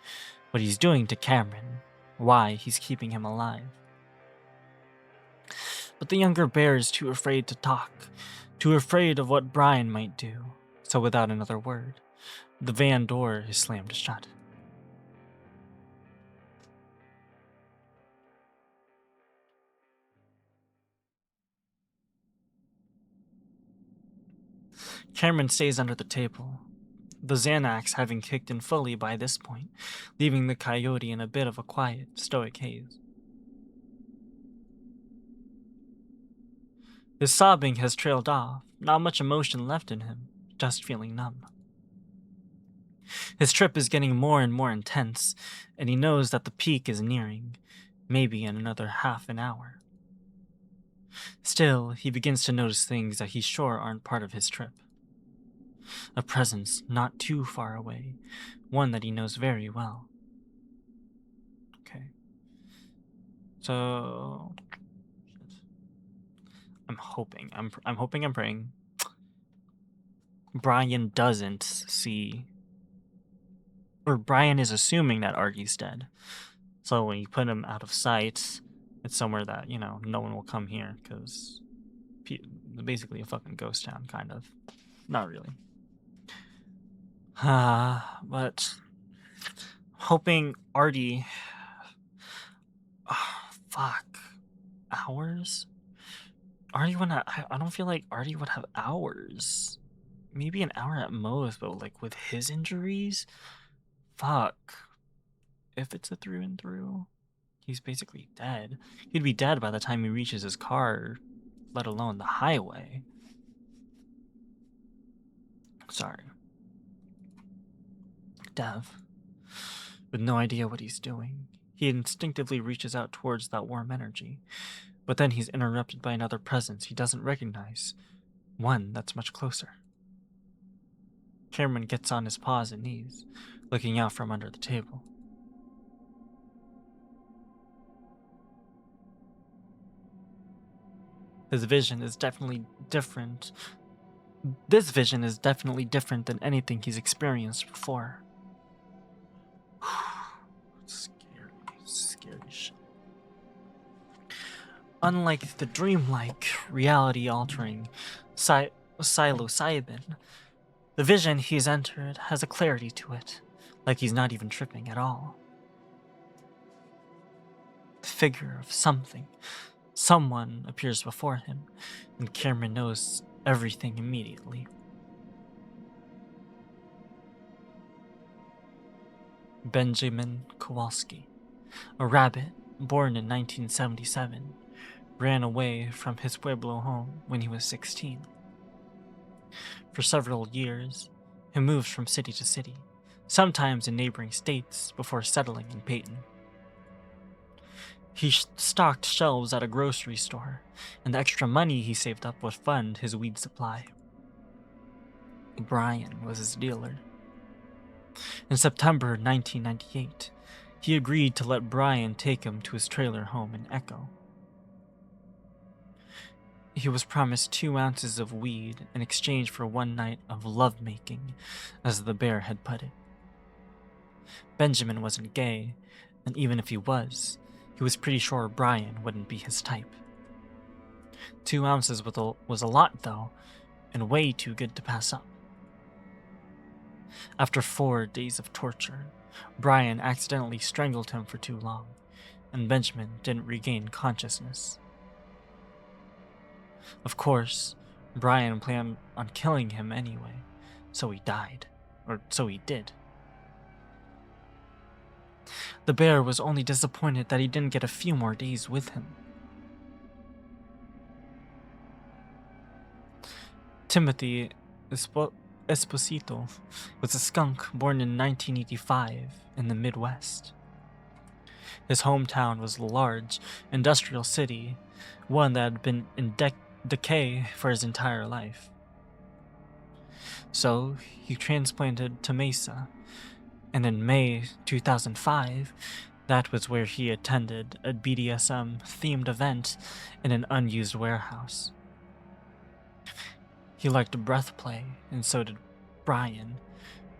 what he's doing to Cameron, why he's keeping him alive. But the younger bear is too afraid to talk, too afraid of what Brian might do, so without another word, the van door is slammed shut. Cameron stays under the table, the Xanax having kicked in fully by this point, leaving the coyote in a bit of a quiet, stoic haze. His sobbing has trailed off, not much emotion left in him, just feeling numb. His trip is getting more and more intense, and he knows that the peak is nearing, maybe in another half an hour. Still, he begins to notice things that he's sure aren't part of his trip. A presence not too far away, one that he knows very well. Okay. So I'm hoping, I'm praying Brian doesn't see, or Brian is assuming that Argie's dead. So when you put him out of sight, it's somewhere that, no one will come here, because basically a fucking ghost town, kind of. Not really. But hoping Artie. Fuck. Hours? Artie would not. I don't feel like Artie would have hours. Maybe an hour at most, but like with his injuries? Fuck. If it's a through and through, he's basically dead. He'd be dead by the time he reaches his car, let alone the highway. Sorry. Dev, with no idea what he's doing, he instinctively reaches out towards that warm energy, but then he's interrupted by another presence he doesn't recognize, one that's much closer. Cameron gets on his paws and knees, looking out from under the table. His vision is definitely different. This vision is definitely different than anything he's experienced before. Scary shit. Unlike the dreamlike, reality-altering psilocybin, the vision he's entered has a clarity to it, like he's not even tripping at all. The figure of someone appears before him, and Cameron knows everything immediately. Benjamin Kowalski, a rabbit born in 1977, ran away from his Pueblo home when he was 16. For several years, he moved from city to city, sometimes in neighboring states before settling in Peyton. He stocked shelves at a grocery store, and the extra money he saved up would fund his weed supply. Brian was his dealer. In September 1998, he agreed to let Brian take him to his trailer home in Echo. He was promised 2 ounces of weed in exchange for one night of lovemaking, as the bear had put it. Benjamin wasn't gay, and even if he was pretty sure Brian wouldn't be his type. 2 ounces was a lot, though, and way too good to pass up. After 4 days of torture, Brian accidentally strangled him for too long, and Benjamin didn't regain consciousness. Of course, Brian planned on killing him anyway, so he died. Or so he did. The bear was only disappointed that he didn't get a few more days with him. Timothy Esposito was a skunk born in 1985 in the Midwest. His hometown was a large, industrial city, one that had been in decay for his entire life. So he transplanted to Mesa, and in May 2005, that was where he attended a BDSM-themed event in an unused warehouse. He liked breath play, and so did Brian,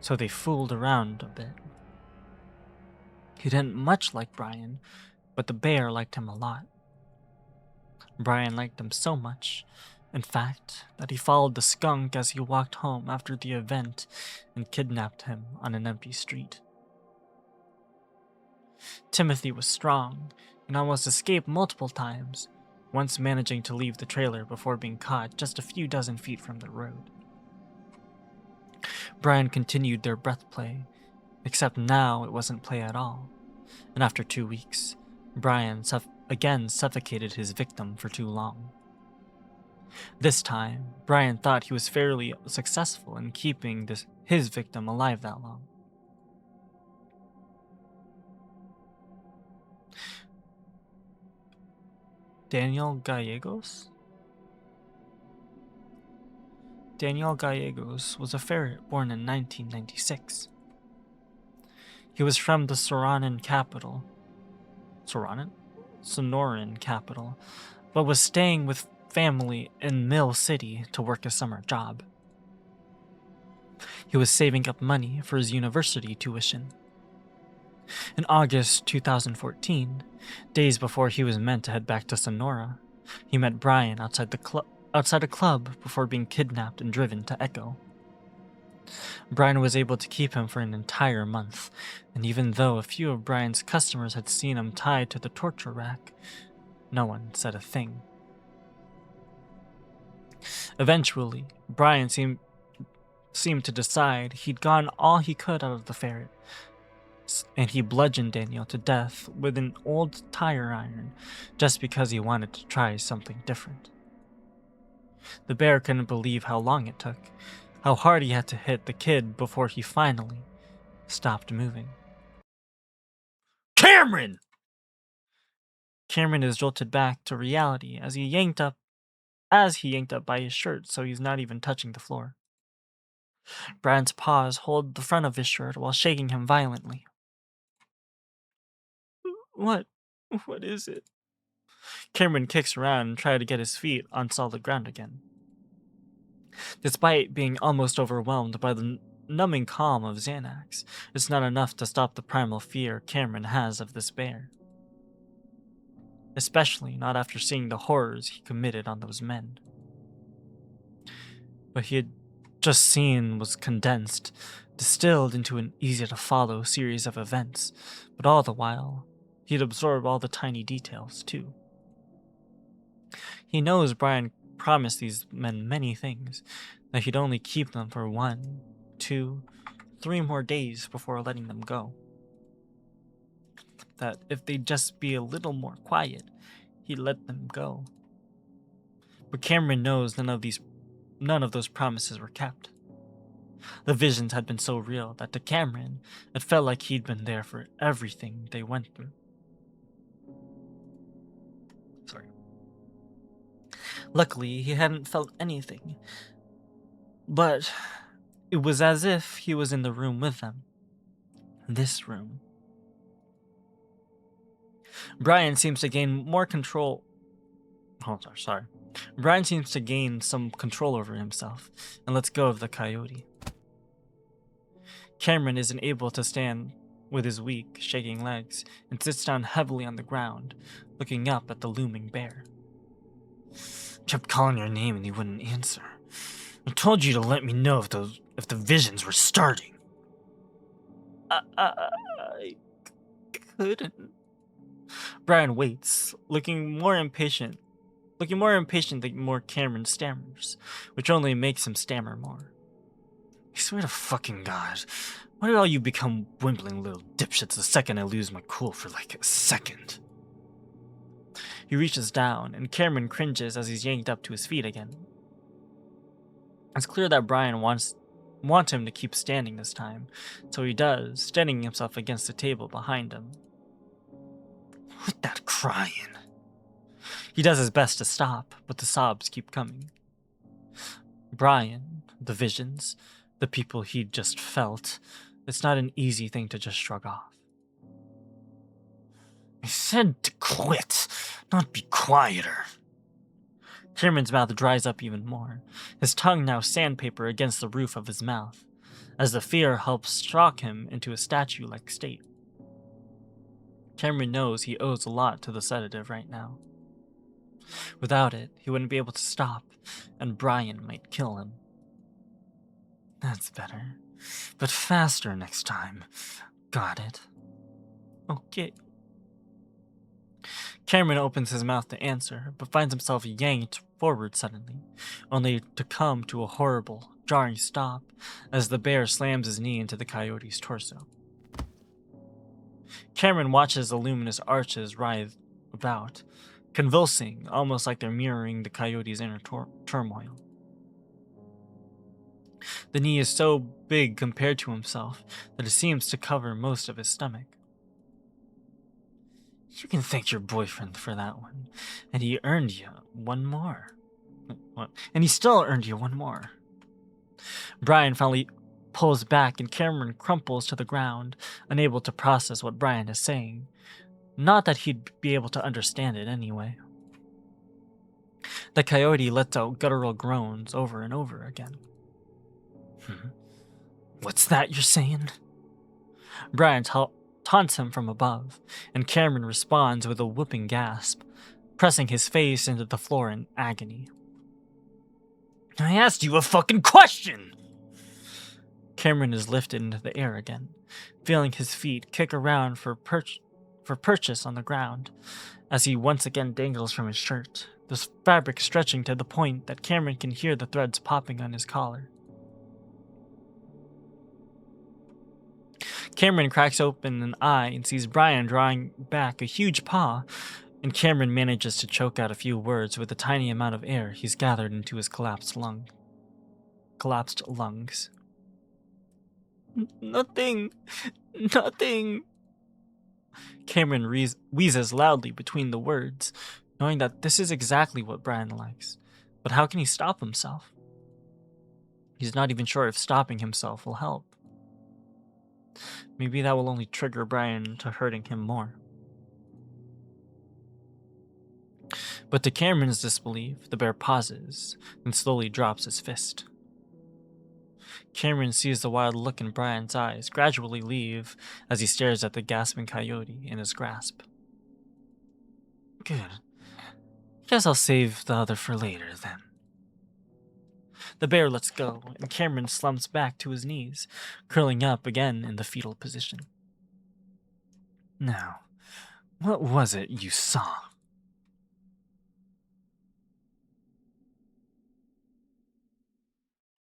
so they fooled around a bit. He didn't much like Brian, but the bear liked him a lot. Brian liked him so much, in fact, that he followed the skunk as he walked home after the event and kidnapped him on an empty street. Timothy was strong and almost escaped multiple times, once managing to leave the trailer before being caught just a few dozen feet from the road. Brian continued their breath play, except now it wasn't play at all, and after 2 weeks, Brian again suffocated his victim for too long. This time, Brian thought he was fairly successful in keeping his victim alive that long. Daniel Gallegos? Daniel Gallegos was a ferret born in 1996. He was from the Sonoran capital, but was staying with family in Mill City to work a summer job. He was saving up money for his university tuition. In August 2014, days before he was meant to head back to Sonora, he met Brian outside a club before being kidnapped and driven to Echo. Brian was able to keep him for an entire month, and even though a few of Brian's customers had seen him tied to the torture rack, no one said a thing. Eventually, Brian seemed to decide he'd gotten all he could out of the ferret, and he bludgeoned Daniel to death with an old tire iron just because he wanted to try something different. The bear couldn't believe how long it took, how hard he had to hit the kid before he finally stopped moving. Cameron! Cameron is jolted back to reality as he yanked up by his shirt so he's not even touching the floor. Brian's paws hold the front of his shirt while shaking him violently. What is it? Cameron kicks around and tries to get his feet on solid ground again. Despite being almost overwhelmed by the numbing calm of Xanax, it's not enough to stop the primal fear Cameron has of this bear. Especially not after seeing the horrors he committed on those men. What he had just seen was condensed, distilled into an easy-to-follow series of events, but all the while, he'd absorb all the tiny details, too. He knows Brian promised these men many things, that he'd only keep them for 1, 2, 3 more days before letting them go. That if they'd just be a little more quiet, he let them go. But Cameron knows none of those promises were kept. The visions had been so real that to Cameron, it felt like he'd been there for everything they went through. Sorry. Luckily, he hadn't felt anything, but it was as if he was in the room with them. This room. Brian seems to gain more control. Oh, sorry. Brian seems to gain some control over himself and lets go of the coyote. Cameron isn't able to stand with his weak, shaking legs and sits down heavily on the ground, looking up at the looming bear. Kept calling your name and you wouldn't answer. I told you to let me know if the visions were starting. I couldn't. Brian waits, looking more impatient the more Cameron stammers, which only makes him stammer more. I swear to fucking God, why do all you become wimpling little dipshits the second I lose my cool for like a second? He reaches down, and Cameron cringes as he's yanked up to his feet again. It's clear that Brian wants him to keep standing this time, so he does, steadying himself against the table behind him. Quit that crying. He does his best to stop, but the sobs keep coming. Brian, the visions, the people he'd just felt, it's not an easy thing to just shrug off. I said to quit, not be quieter. Cameron's mouth dries up even more, his tongue now sandpaper against the roof of his mouth, as the fear helps shock him into a statue-like state. Cameron knows he owes a lot to the sedative right now. Without it, he wouldn't be able to stop, and Brian might kill him. That's better, but faster next time. Got it? Okay. Cameron opens his mouth to answer, but finds himself yanked forward suddenly, only to come to a horrible, jarring stop as the bear slams his knee into the coyote's torso. Cameron watches the luminous arches writhe about, convulsing, almost like they're mirroring the coyote's inner turmoil. The knee is so big compared to himself that it seems to cover most of his stomach. You can thank your boyfriend for that one, and he earned you one more. And he still earned you one more. Brian finally pulls back and Cameron crumples to the ground, unable to process what Brian is saying. Not that he'd be able to understand it anyway. The coyote lets out guttural groans over and over again. What's that you're saying? Brian taunts him from above, and Cameron responds with a whooping gasp, pressing his face into the floor in agony. I asked you a fucking question! Cameron is lifted into the air again, feeling his feet kick around for purchase on the ground, as he once again dangles from his shirt, the fabric stretching to the point that Cameron can hear the threads popping on his collar. Cameron cracks open an eye and sees Brian drawing back a huge paw, and Cameron manages to choke out a few words with the tiny amount of air he's gathered into his collapsed lungs. Nothing. Cameron wheezes loudly between the words, knowing that this is exactly what Brian likes. But how can he stop himself? He's not even sure if stopping himself will help. Maybe that will only trigger Brian to hurting him more. But to Cameron's disbelief, the bear pauses and slowly drops his fist. Cameron sees the wild look in Brian's eyes gradually leave as he stares at the gasping coyote in his grasp. Good. Guess I'll save the other for later, then. The bear lets go, and Cameron slumps back to his knees, curling up again in the fetal position. Now, what was it you saw?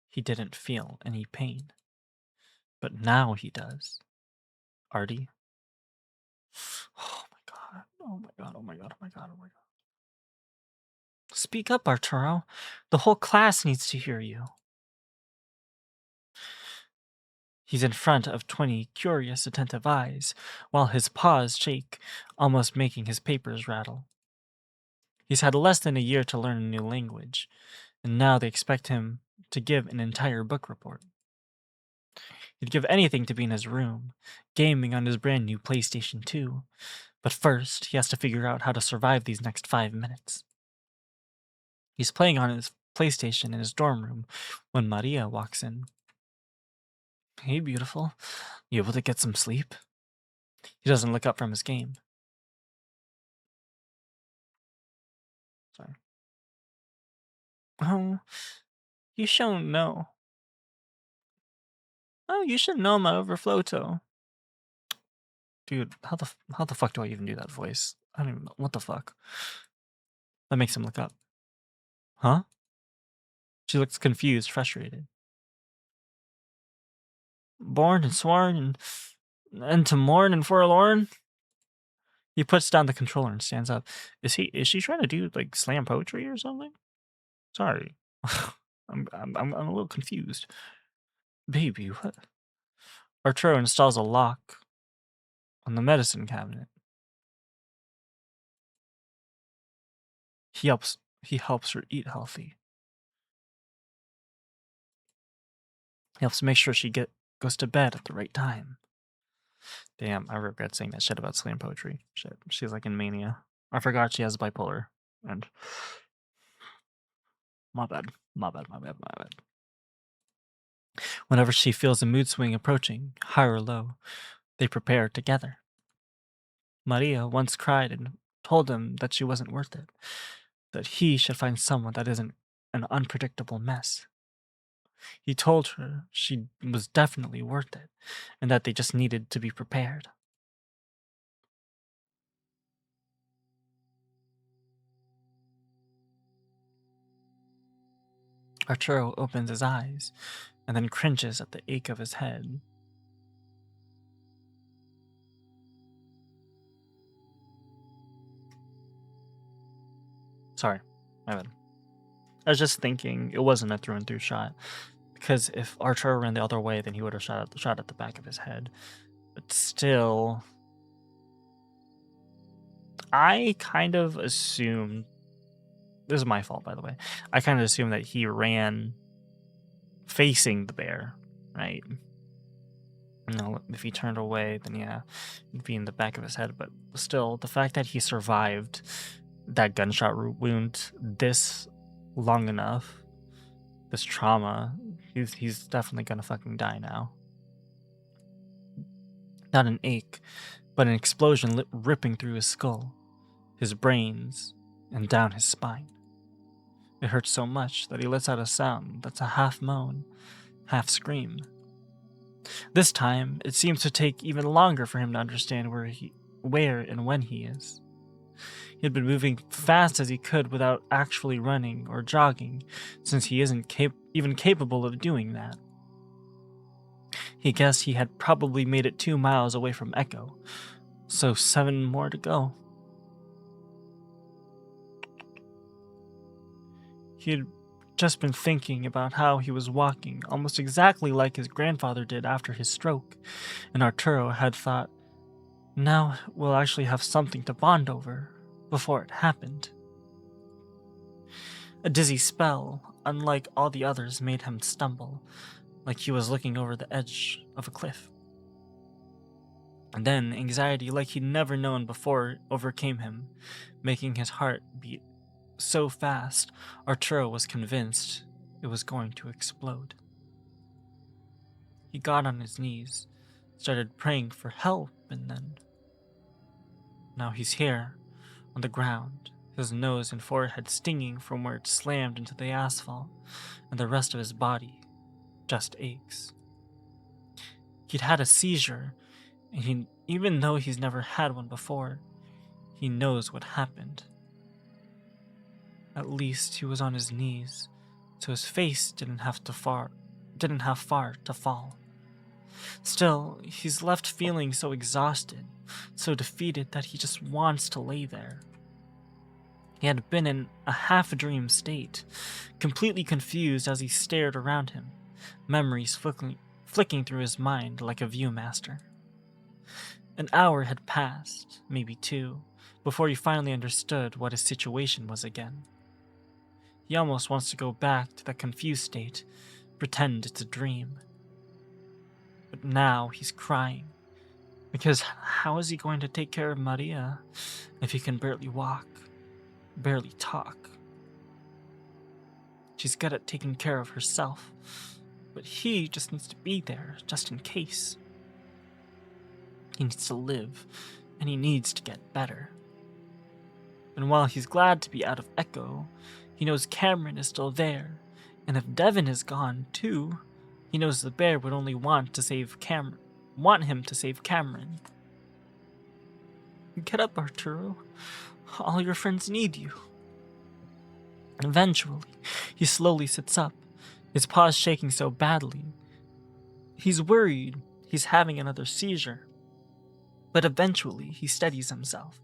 He didn't feel any pain. But now he does. Artie? Oh my god. Oh my god. Oh my god. Oh my god. Oh my god. speak up, Arturo. The whole class needs to hear you. He's in front of 20 curious, attentive eyes, while his paws shake, almost making his papers rattle. He's had less than a year to learn a new language, and now they expect him to give an entire book report. He'd give anything to be in his room, gaming on his brand new PlayStation 2, but first he has to figure out how to survive these next 5 minutes. He's playing on his PlayStation in his dorm room when Maria walks in. Hey, beautiful. You able to get some sleep? He doesn't look up from his game. Sorry. Oh, you shouldn't know. Oh, you should know my overflow. Dude, how the fuck do I even do that voice? I don't even know. What the fuck? That makes him look up. Huh? She looks confused, frustrated. Born and sworn and to mourn and forlorn? He puts down the controller and stands up. Is she trying to do like slam poetry or something? Sorry. I'm a little confused. Baby, what? Arturo installs a lock on the medicine cabinet. He helps her eat healthy. He helps make sure she goes to bed at the right time. Damn, I regret saying that shit about slam poetry. Shit, she's like in mania. I forgot she has bipolar. And my bad. Whenever she feels a mood swing approaching, high or low, they prepare together. Maria once cried and told him that she wasn't worth it, that he should find someone that isn't an unpredictable mess. He told her she was definitely worth it, and that they just needed to be prepared. Arturo opens his eyes, and then cringes at the ache of his head. Sorry, my bad. I was just thinking it wasn't a through and through shot, because if Arturo ran the other way, then he would have shot at the back of his head. But still, I kind of assumed. This is my fault, by the way. I kind of assumed that he ran facing the bear, right? No, if he turned away, then yeah, it'd be in the back of his head. But still, the fact that he survived that gunshot wound this long enough, this trauma, he's definitely gonna fucking die now. Not an ache, but an explosion ripping through his skull, his brains, and down his spine. It hurts so much that he lets out a sound that's a half moan, half scream. This time, it seems to take even longer for him to understand where and when he is. He had been moving fast as he could without actually running or jogging, since he isn't even capable of doing that. He guessed he had probably made it 2 miles away from Echo, so 7 more to go. He had just been thinking about how he was walking almost exactly like his grandfather did after his stroke, and Arturo had thought, now we'll actually have something to bond over before it happened. A dizzy spell, unlike all the others, made him stumble, like he was looking over the edge of a cliff. And then anxiety like he'd never known before overcame him, making his heart beat so fast Arturo was convinced it was going to explode. He got on his knees, started praying for help, and then... Now he's here, on the ground, his nose and forehead stinging from where it slammed into the asphalt, and the rest of his body just aches. He'd had a seizure, and even though he's never had one before, he knows what happened. At least he was on his knees, so his face didn't have far to fall. Still, he's left feeling so exhausted, so defeated that he just wants to lay there. He had been in a half-dream state, completely confused as he stared around him, memories flicking through his mind like a viewmaster. An hour had passed, maybe two, before he finally understood what his situation was again. He almost wants to go back to that confused state, pretend it's a dream. But now he's crying, because how is he going to take care of Maria if he can barely walk, barely talk? She's good at taking care of herself, but he just needs to be there, just in case. He needs to live, and he needs to get better. And while he's glad to be out of Echo, he knows Cameron is still there, and if Devon is gone too, he knows the bear would only want him to save Cameron. Get up, Arturo. All your friends need you. Eventually, he slowly sits up, his paws shaking so badly. He's worried he's having another seizure, but eventually he steadies himself.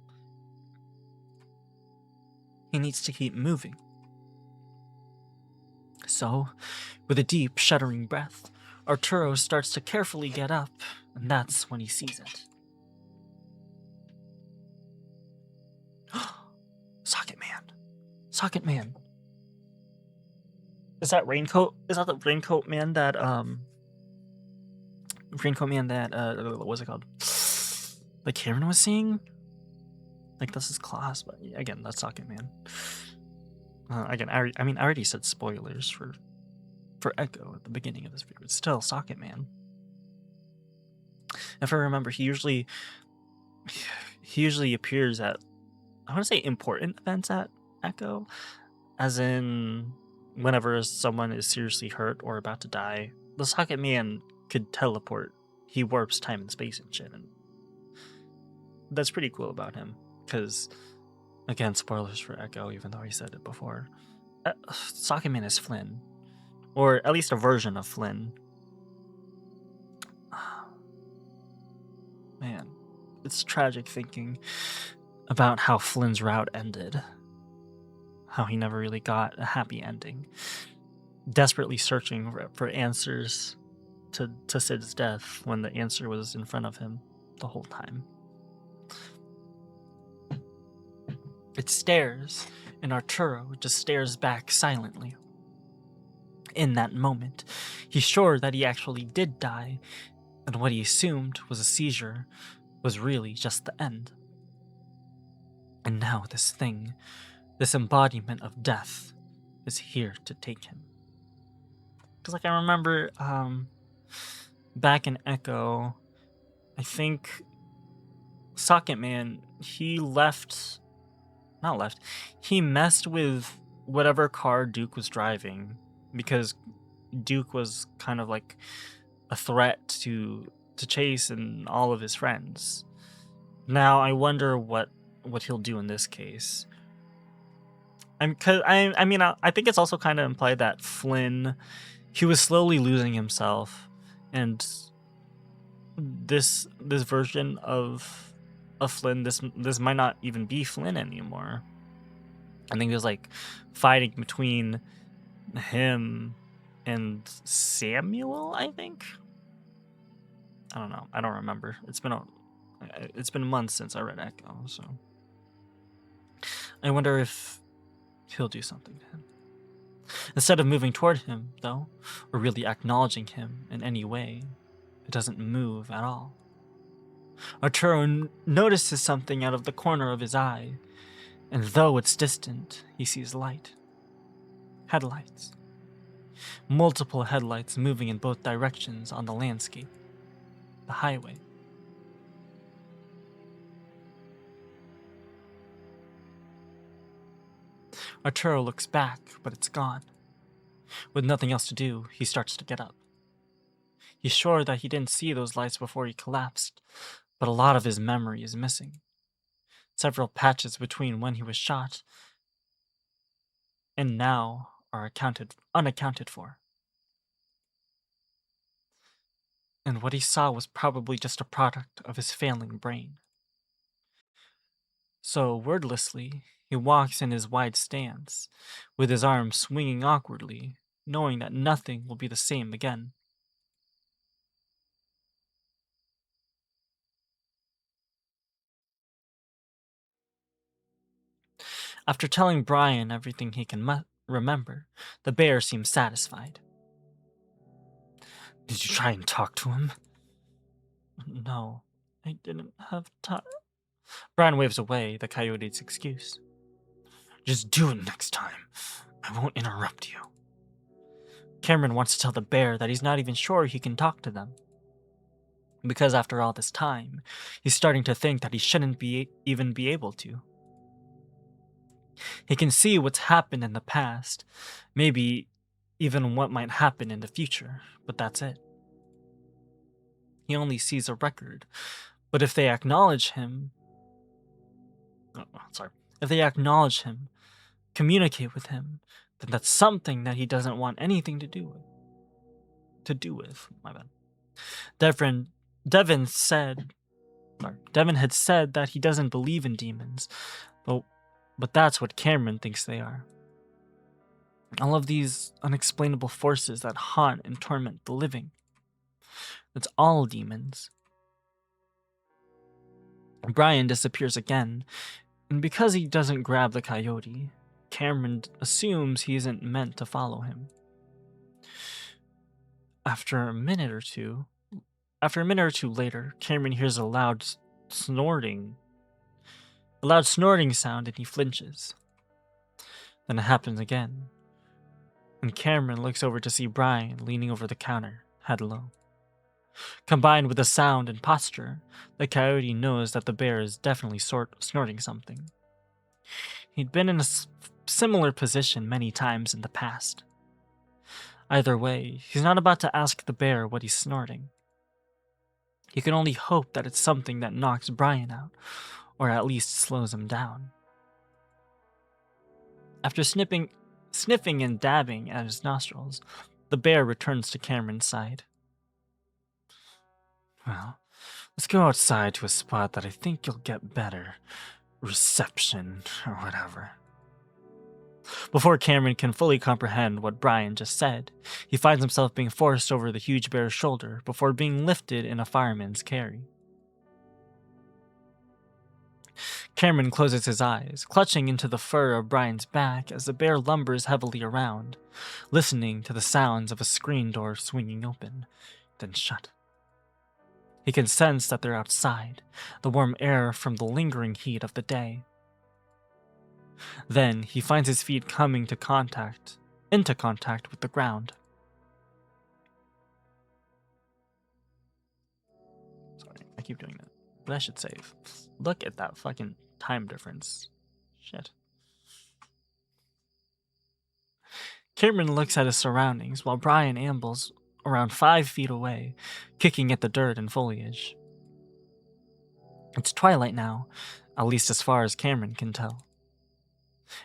He needs to keep moving. So, with a deep, shuddering breath, Arturo starts to carefully get up, and that's when he sees it. Socket Man. Socket Man. Is that raincoat? Is that the raincoat man that what was it called? Like Cameron was seeing? Like this is class, but again, that's Socket Man. Again, I already said spoilers for Echo at the beginning of this video. It's still Socket Man. If I remember, he usually appears at, I want to say, important events at Echo, as in whenever someone is seriously hurt or about to die. The Socket Man could teleport. He warps time and space and shit, and that's pretty cool about him. Because, again, spoilers for Echo, even though I said it before. Socket Man is Flynn, or at least a version of Flynn. Man, it's tragic thinking about how Flynn's route ended. How he never really got a happy ending. Desperately searching for answers to Sid's death when the answer was in front of him the whole time. It stares, and Arturo just stares back silently. In that moment, he's sure that he actually did die, and what he assumed was a seizure was really just the end. And now this thing, this embodiment of death, is here to take him. Because, like, I remember back in Echo, I think Socket Man, he messed with whatever car Duke was driving, because Duke was kind of like a threat to Chase and all of his friends. Now I wonder what he'll do in this case. I think it's also kind of implied that Flynn, he was slowly losing himself, and this version of Flynn, this might not even be Flynn anymore. I think there's like fighting between him and Samuel, I think. I don't know. I don't remember. It's been months since I read Echo, so I wonder if he'll do something to him. Instead of moving toward him, though, or really acknowledging him in any way, it doesn't move at all. Arturo notices something out of the corner of his eye, and though it's distant, he sees light. Headlights. Multiple headlights moving in both directions on the landscape. The highway. Arturo looks back, but it's gone. With nothing else to do, he starts to get up. He's sure that he didn't see those lights before he collapsed, but a lot of his memory is missing. Several patches between when he was shot and now are unaccounted for. And what he saw was probably just a product of his failing brain. So, wordlessly, He walks in his wide stance, with his arms swinging awkwardly, knowing that nothing will be the same again. After telling Brian everything he can remember, the bear seems satisfied. Did you try and talk to him? No, I didn't have time. Brian waves away the coyote's excuse. Just do it next time. I won't interrupt you. Cameron wants to tell the bear that he's not even sure he can talk to them. Because after all this time, he's starting to think that he shouldn't even be able to. He can see what's happened in the past, maybe even what might happen in the future, but that's it. He only sees a record, but if they acknowledge him, communicate with him, then that's something that he doesn't want anything to do with. My bad. Devon had said that he doesn't believe in demons, but that's what Cameron thinks they are. All of these unexplainable forces that haunt and torment the living. It's all demons. Brian disappears again, and because he doesn't grab the coyote, Cameron assumes he isn't meant to follow him. After a minute or two later, Cameron hears a loud snorting sound and he flinches. Then it happens again, and Cameron looks over to see Brian leaning over the counter, head low. Combined with the sound and posture, the coyote knows that the bear is definitely snorting something. He'd been in a similar position many times in the past. Either way, he's not about to ask the bear what he's snorting. He can only hope that it's something that knocks Brian out, or at least slows him down. After sniffing and dabbing at his nostrils, the bear returns to Cameron's side. Well, let's go outside to a spot that I think you'll get better reception or whatever. Before Cameron can fully comprehend what Brian just said, he finds himself being forced over the huge bear's shoulder before being lifted in a fireman's carry. Cameron closes his eyes, clutching into the fur of Brian's back as the bear lumbers heavily around, listening to the sounds of a screen door swinging open, then shut. He can sense that they're outside, the warm air from the lingering heat of the day. Then he finds his feet coming into contact with the ground. Sorry, I keep doing that. But I should save. Look at that fucking time difference. Shit. Cameron looks at his surroundings while Brian ambles around 5 feet away, kicking at the dirt and foliage. It's twilight now, at least as far as Cameron can tell.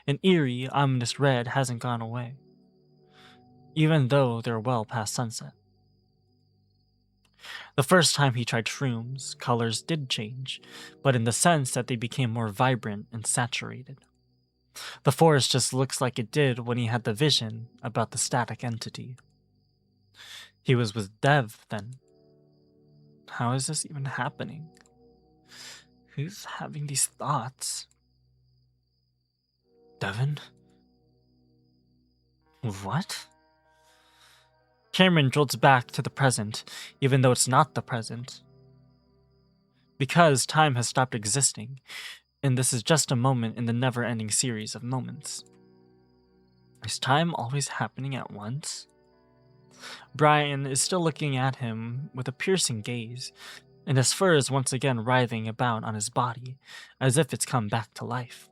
An eerie, ominous red hasn't gone away, even though they're well past sunset. The first time he tried shrooms, colors did change, but in the sense that they became more vibrant and saturated. The forest just looks like it did when he had the vision about the static entity. He was with Dev then. How is this even happening? Who's having these thoughts? Devon? What? Cameron jolts back to the present, even though it's not the present. Because time has stopped existing, and this is just a moment in the never-ending series of moments. Is time always happening at once? Brian is still looking at him with a piercing gaze, and his fur is once again writhing about on his body, as if it's come back to life.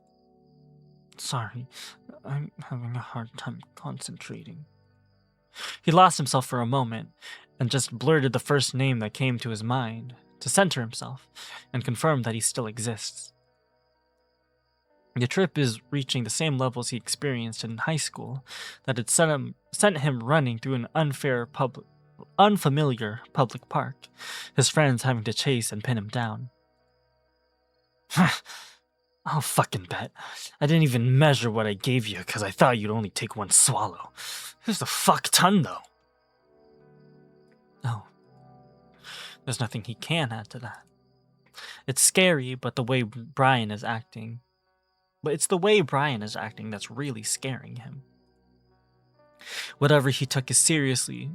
Sorry, I'm having a hard time concentrating. He lost himself for a moment, and just blurted the first name that came to his mind, to center himself, and confirm that he still exists. The trip is reaching the same levels he experienced in high school that had sent him running through an unfamiliar public park, his friends having to chase and pin him down. I'll fucking bet. I didn't even measure what I gave you because I thought you'd only take one swallow. Here's a fuck ton, though. Oh. There's nothing he can add to that. It's scary, but the way Brian is acting... But it's the way Brian is acting that's really scaring him. Whatever he took is seriously...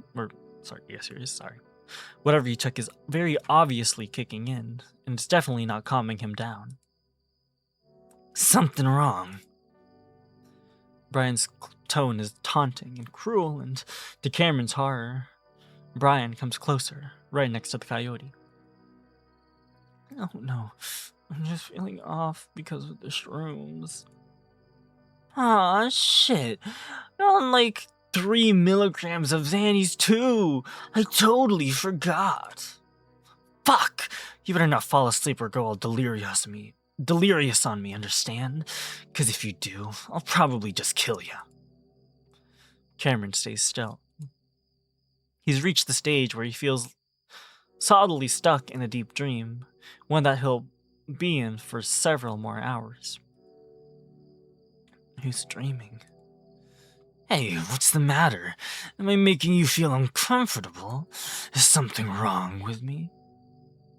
Whatever he took is very obviously kicking in, and it's definitely not calming him down. Something wrong. Brian's tone is taunting and cruel, and to Cameron's horror, Brian comes closer, right next to the coyote. Oh no, I'm just feeling off because of the shrooms. Aw, shit. You're on like 3 milligrams of Xannies too. I totally forgot. Fuck! You better not fall asleep or go all delirious on me, understand? Because if you do, I'll probably just kill you. Cameron stays still. He's reached the stage where he feels solidly stuck in a deep dream, one that he'll be in for several more hours. Who's dreaming? Hey, what's the matter? Am I making you feel uncomfortable? Is something wrong with me?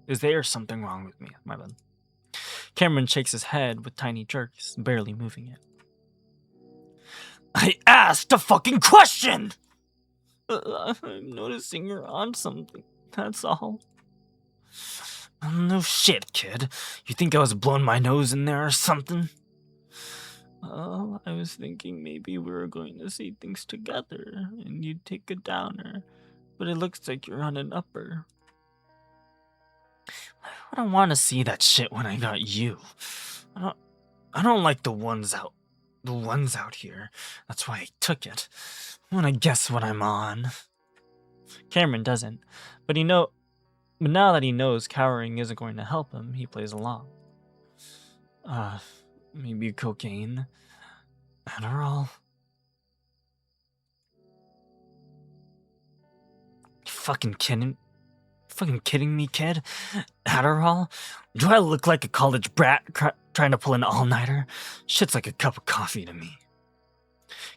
Is there something wrong with me? My bad. Cameron shakes his head with tiny jerks, barely moving it. I asked a fucking question! I'm noticing you're on something, that's all. No shit, kid. You think I was blowing my nose in there or something? I was thinking maybe we were going to see things together, and you'd take a downer, but it looks like you're on an upper. I don't want to see that shit when I got you. I don't like the ones out here. That's why I took it. I want to guess what I'm on. Cameron doesn't, but now that he knows cowering isn't going to help him, he plays along. Maybe cocaine, Adderall. You fucking kidding me, kid? Adderall? Do I look like a college brat trying to pull an all-nighter? Shit's like a cup of coffee to me.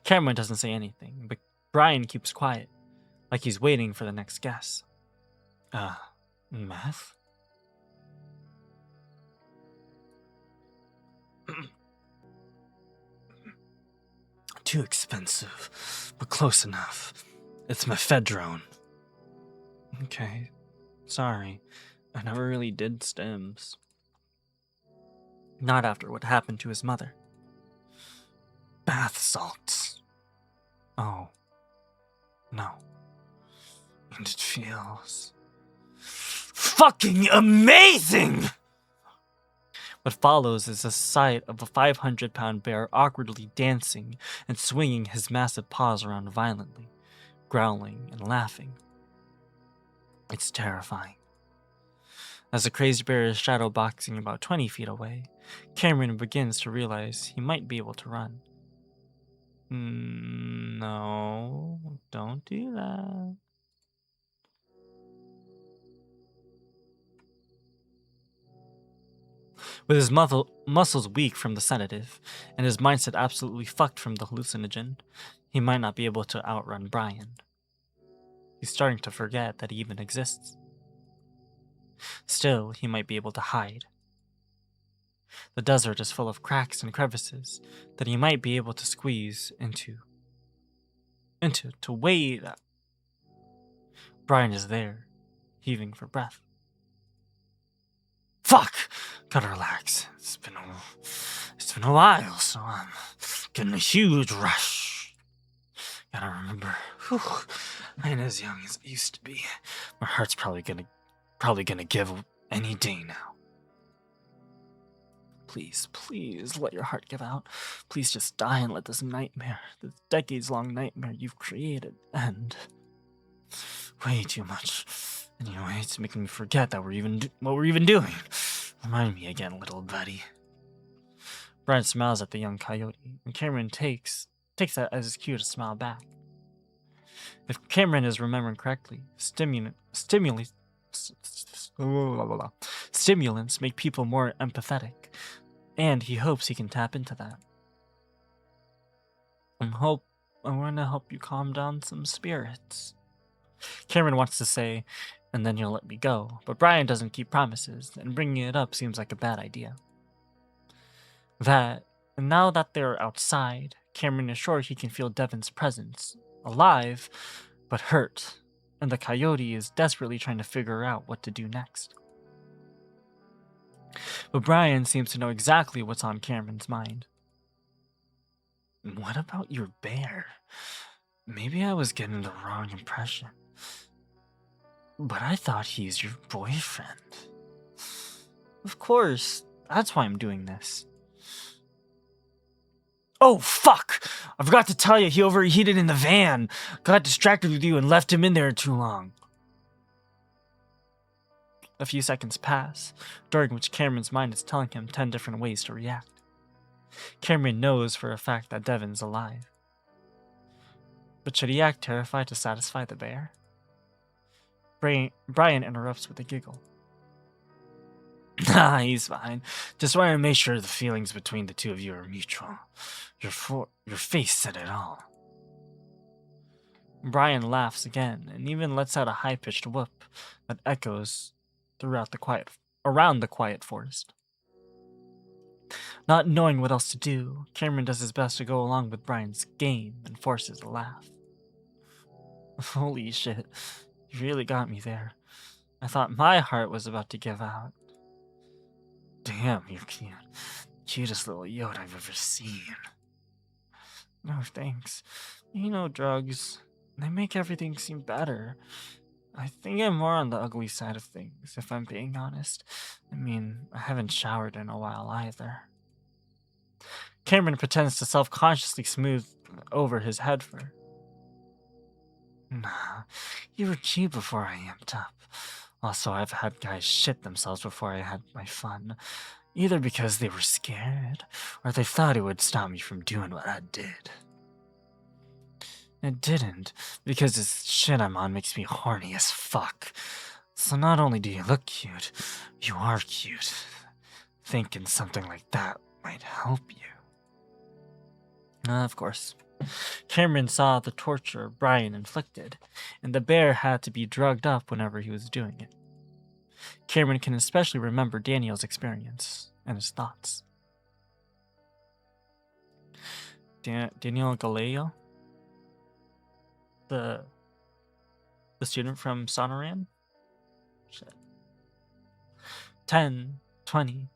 Cameron doesn't say anything, but Brian keeps quiet, like he's waiting for the next guess. Meth? Too expensive, but close enough. It's mephedrone. Okay, sorry. I never really did stims. Not after what happened to his mother. Bath salts. Oh. No. And it feels... fucking amazing! What follows is a sight of a 500-pound bear awkwardly dancing and swinging his massive paws around violently, growling and laughing. It's terrifying. As the crazy bear is shadow boxing about 20 feet away, Cameron begins to realize he might be able to run. No, don't do that. With his muscles weak from the sedative, and his mindset absolutely fucked from the hallucinogen, he might not be able to outrun Brian. He's starting to forget that he even exists. Still, he might be able to hide. The desert is full of cracks and crevices that he might be able to squeeze into to wade up. Brian is there, heaving for breath. Fuck! Gotta relax. It's been a while, so I'm getting a huge rush. Gotta remember, I ain't as young as I used to be. My heart's probably gonna give any day now. Please, please let your heart give out. Please just die and let this nightmare, this decades-long nightmare you've created, end. Way too much. Anyway, it's making me forget that what we're even doing. Remind me again, little buddy. Brian smiles at the young coyote, and Cameron takes that as his cue to smile back. If Cameron is remembering correctly, stimulants make people more empathetic, And he hopes he can tap into that. I want to help you calm down some spirits. Cameron wants to say, and then you'll let me go, but Brian doesn't keep promises, and bringing it up seems like a bad idea. And now that they're outside, Cameron is sure he can feel Devon's presence, alive, but hurt, and the coyote is desperately trying to figure out what to do next. But Brian seems to know exactly what's on Cameron's mind. What about your bear? Maybe I was getting the wrong impression. But I thought he's your boyfriend. Of course, that's why I'm doing this. Oh, fuck! I forgot to tell you, he overheated in the van. Got distracted with you and left him in there too long. A few seconds pass, during which Cameron's mind is telling him 10 different ways to react. Cameron knows for a fact that Devon's alive. But should he act terrified to satisfy the bear? Brian interrupts with a giggle. Nah, he's fine. Just wanted to make sure the feelings between the two of you are mutual. Your face said it all. Brian laughs again and even lets out a high-pitched whoop that echoes around the quiet forest. Not knowing what else to do, Cameron does his best to go along with Brian's game and forces a laugh. Holy shit, you really got me there. I thought my heart was about to give out. Damn, you're cute. Cutest little Yoda I've ever seen. No thanks. You know drugs, they make everything seem better. I think I'm more on the ugly side of things, if I'm being honest. I mean, I haven't showered in a while either. Cameron pretends to self-consciously smooth over his head fur. Nah, you were cute before I amped up. Also, I've had guys shit themselves before I had my fun. Either because they were scared, or they thought it would stop me from doing what I did. It didn't, because this shit I'm on makes me horny as fuck. So not only do you look cute, you are cute. Thinking something like that might help you. Of course. Cameron saw the torture Brian inflicted, and the bear had to be drugged up whenever he was doing it. Cameron can especially remember Daniel's experience and his thoughts. Daniel Galeo? The student from Sonoran? Shit. 10, 20,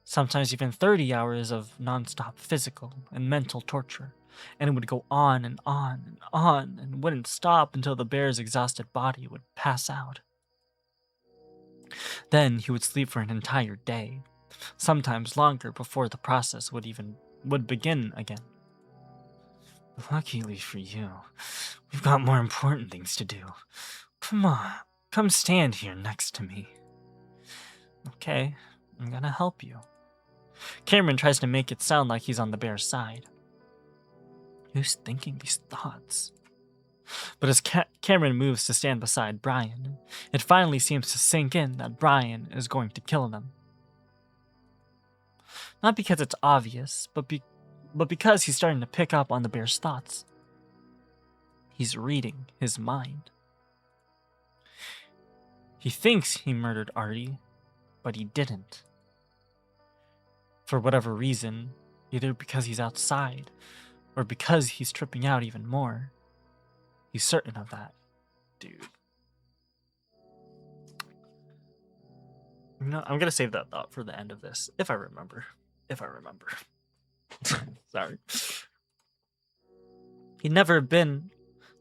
sometimes even 30 hours of nonstop physical and mental torture, and it would go on and on and on and wouldn't stop until the bear's exhausted body would pass out. Then he would sleep for an entire day, sometimes longer before the process would begin again. Luckily for you, we've got more important things to do. Come on, come stand here next to me. Okay, I'm gonna help you. Cameron tries to make it sound like he's on the bear's side. Who's thinking these thoughts? But as Cameron moves to stand beside Brian, it finally seems to sink in that Brian is going to kill them. Not because it's obvious, but because he's starting to pick up on the bear's thoughts. He's reading his mind. He thinks he murdered Artie, but he didn't. For whatever reason, either because he's outside, or because he's tripping out even more. He's certain of that, dude. No, I'm gonna save that thought for the end of this, if I remember. Sorry. He'd never been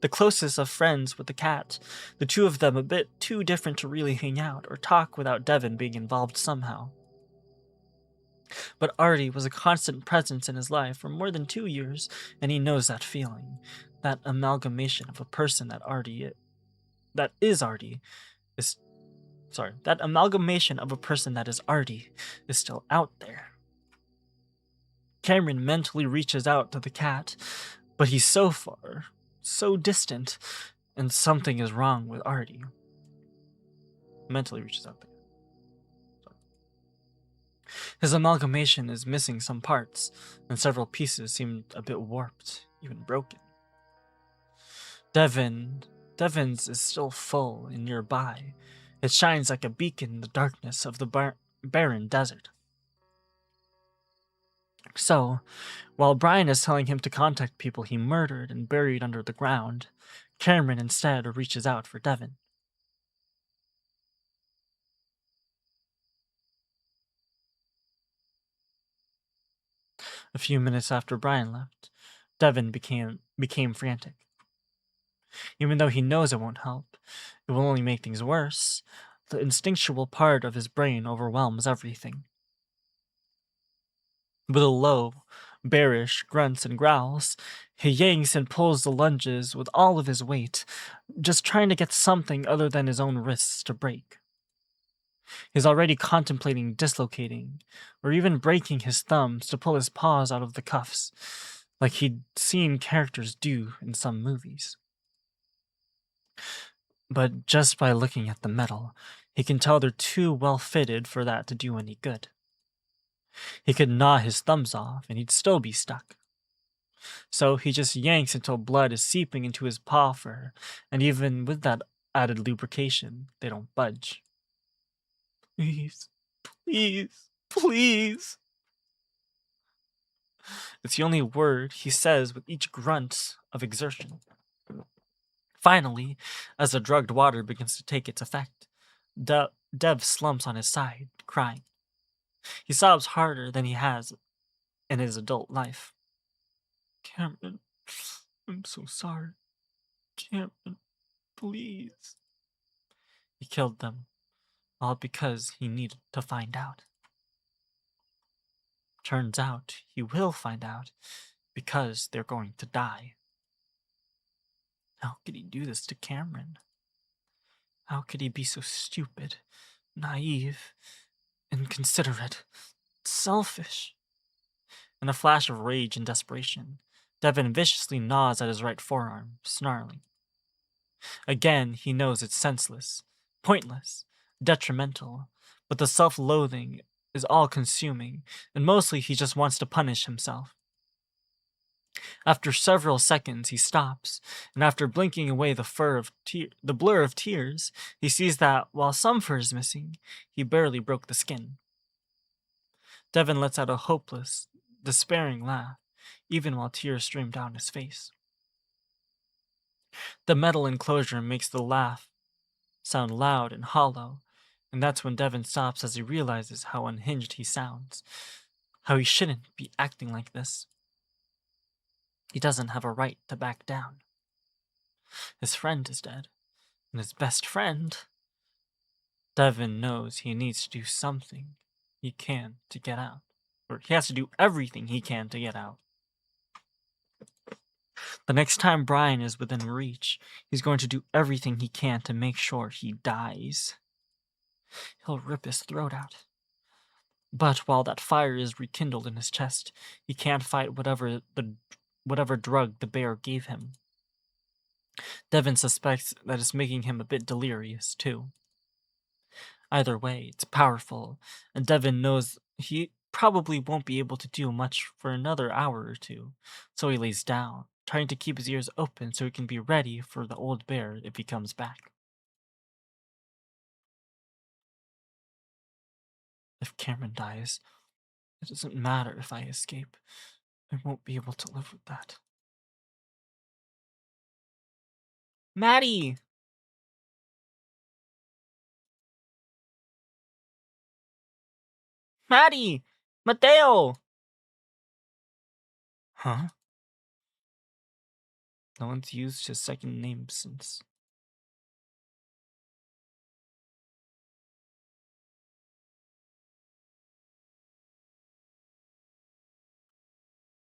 the closest of friends with the cat, the two of them a bit too different to really hang out or talk without Devon being involved somehow. But Artie was a constant presence in his life for more than 2 years, and he knows that feeling. That amalgamation of a person that is Artie is still out there. Cameron mentally reaches out to the cat, but he's so far, so distant, and something is wrong with Artie. Mentally reaches out there. His amalgamation is missing some parts, and several pieces seem a bit warped, even broken. Devon's is still full and nearby. It shines like a beacon in the darkness of the barren desert. So, while Brian is telling him to contact people he murdered and buried under the ground, Cameron instead reaches out for Devon. A few minutes after Brian left, Devon became frantic. Even though he knows it won't help, it will only make things worse. The instinctual part of his brain overwhelms everything. With a low, bearish grunts and growls, he yanks and pulls the lunges with all of his weight, just trying to get something other than his own wrists to break. He's already contemplating dislocating, or even breaking his thumbs to pull his paws out of the cuffs, like he'd seen characters do in some movies. But just by looking at the metal, he can tell they're too well fitted for that to do any good. He could gnaw his thumbs off and he'd still be stuck. So he just yanks until blood is seeping into his paw fur, and even with that added lubrication, they don't budge. Please, please, please. It's the only word he says with each grunt of exertion. Finally, as the drugged water begins to take its effect, Dev slumps on his side, crying. He sobs harder than he has in his adult life. Cameron, I'm so sorry. Cameron, please. He killed them, all because he needed to find out. Turns out he will find out because they're going to die. How could he do this to Cameron? How could he be so stupid, naive, inconsiderate, selfish? In a flash of rage and desperation, Devon viciously gnaws at his right forearm, snarling. Again, he knows it's senseless, pointless, detrimental, but the self-loathing is all-consuming, and mostly he just wants to punish himself. After several seconds, he stops, and after blinking away the blur of tears, he sees that, while some fur is missing, he barely broke the skin. Devon lets out a hopeless, despairing laugh, even while tears stream down his face. The metal enclosure makes the laugh sound loud and hollow, and that's when Devon stops as he realizes how unhinged he sounds, how he shouldn't be acting like this. He doesn't have a right to back down. His friend is dead, and his best friend... Devon knows he needs to do something he can to get out, or he has to do everything he can to get out. The next time Brian is within reach, he's going to do everything he can to make sure he dies. He'll rip his throat out. But while that fire is rekindled in his chest, he can't fight whatever drug the bear gave him. Devon suspects that it's making him a bit delirious, too. Either way, it's powerful, and Devon knows he probably won't be able to do much for another hour or two, so he lays down, trying to keep his ears open so he can be ready for the old bear if he comes back. If Cameron dies, it doesn't matter if I escape. I won't be able to live with that. Maddie! Maddie! Mateo! Huh? No one's used his second name since.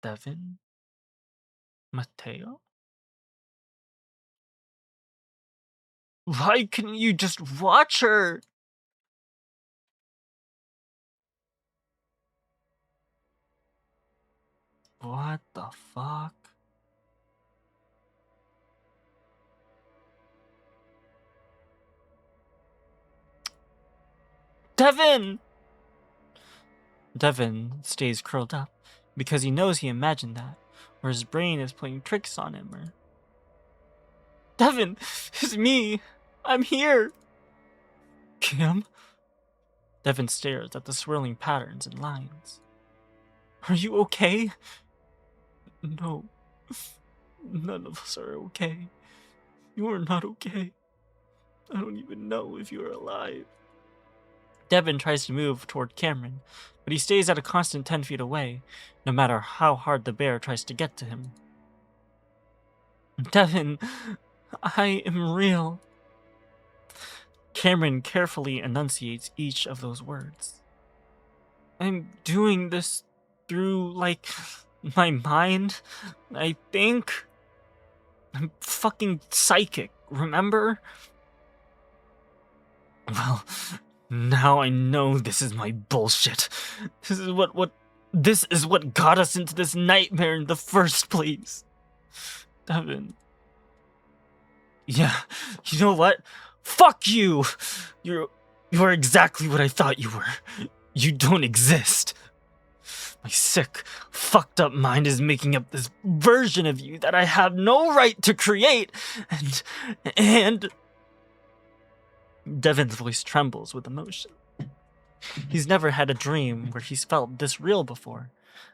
Devon? Mateo? Why couldn't you just watch her? What the fuck? Devon! Devon stays curled up because he knows he imagined that, or his brain is playing tricks on him, or... Devon, it's me! I'm here! Cam? Devon stares at the swirling patterns and lines. Are you okay? No. None of us are okay. You are not okay. I don't even know if you are alive. Devon tries to move toward Cameron, but he stays at a constant 10 feet away, no matter how hard the bear tries to get to him. Devon, I am real. Cameron carefully enunciates each of those words. I'm doing this through, like, my mind, I think. I'm fucking psychic, remember? Well, now I know this is my bullshit. This is what got us into this nightmare in the first place. Devon. Yeah, you know what? Fuck you! You are exactly what I thought you were. You don't exist. My sick, fucked up mind is making up this version of you that I have no right to create, and... Devon's voice trembles with emotion. He's never had a dream where he's felt this real before,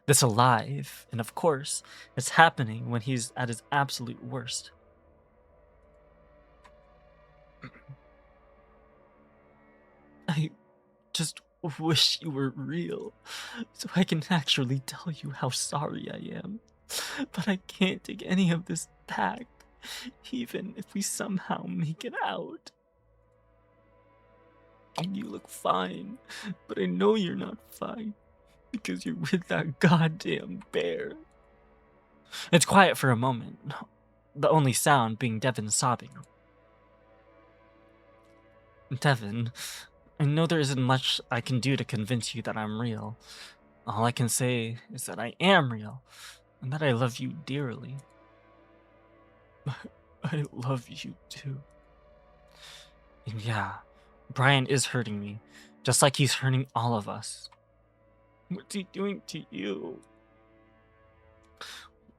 this alive, and of course, it's happening when he's at his absolute worst. I just wish you were real, so I can actually tell you how sorry I am. But I can't take any of this back, even if we somehow make it out. And you look fine, but I know you're not fine, because you're with that goddamn bear. It's quiet for a moment, the only sound being Devon sobbing. Devon, I know there isn't much I can do to convince you that I'm real. All I can say is that I am real, and that I love you dearly. I love you too. And yeah, Brian is hurting me, just like he's hurting all of us. What's he doing to you?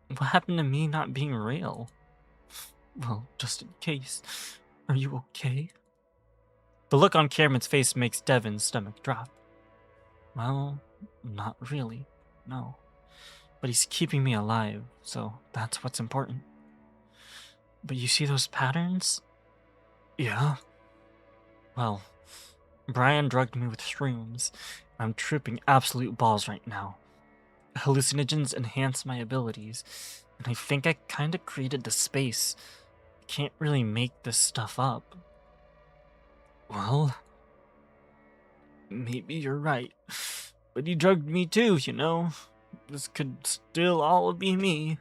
What happened to me not being real? Well, just in case, are you okay? The look on Cameron's face makes Devon's stomach drop. Well, not really, no. But he's keeping me alive, so that's what's important. But you see those patterns? Yeah. Well, Brian drugged me with shrooms. I'm tripping absolute balls right now. Hallucinogens enhance my abilities, and I think I kinda created the space. I can't really make this stuff up. Well, maybe you're right. But he drugged me too, you know? This could still all be me.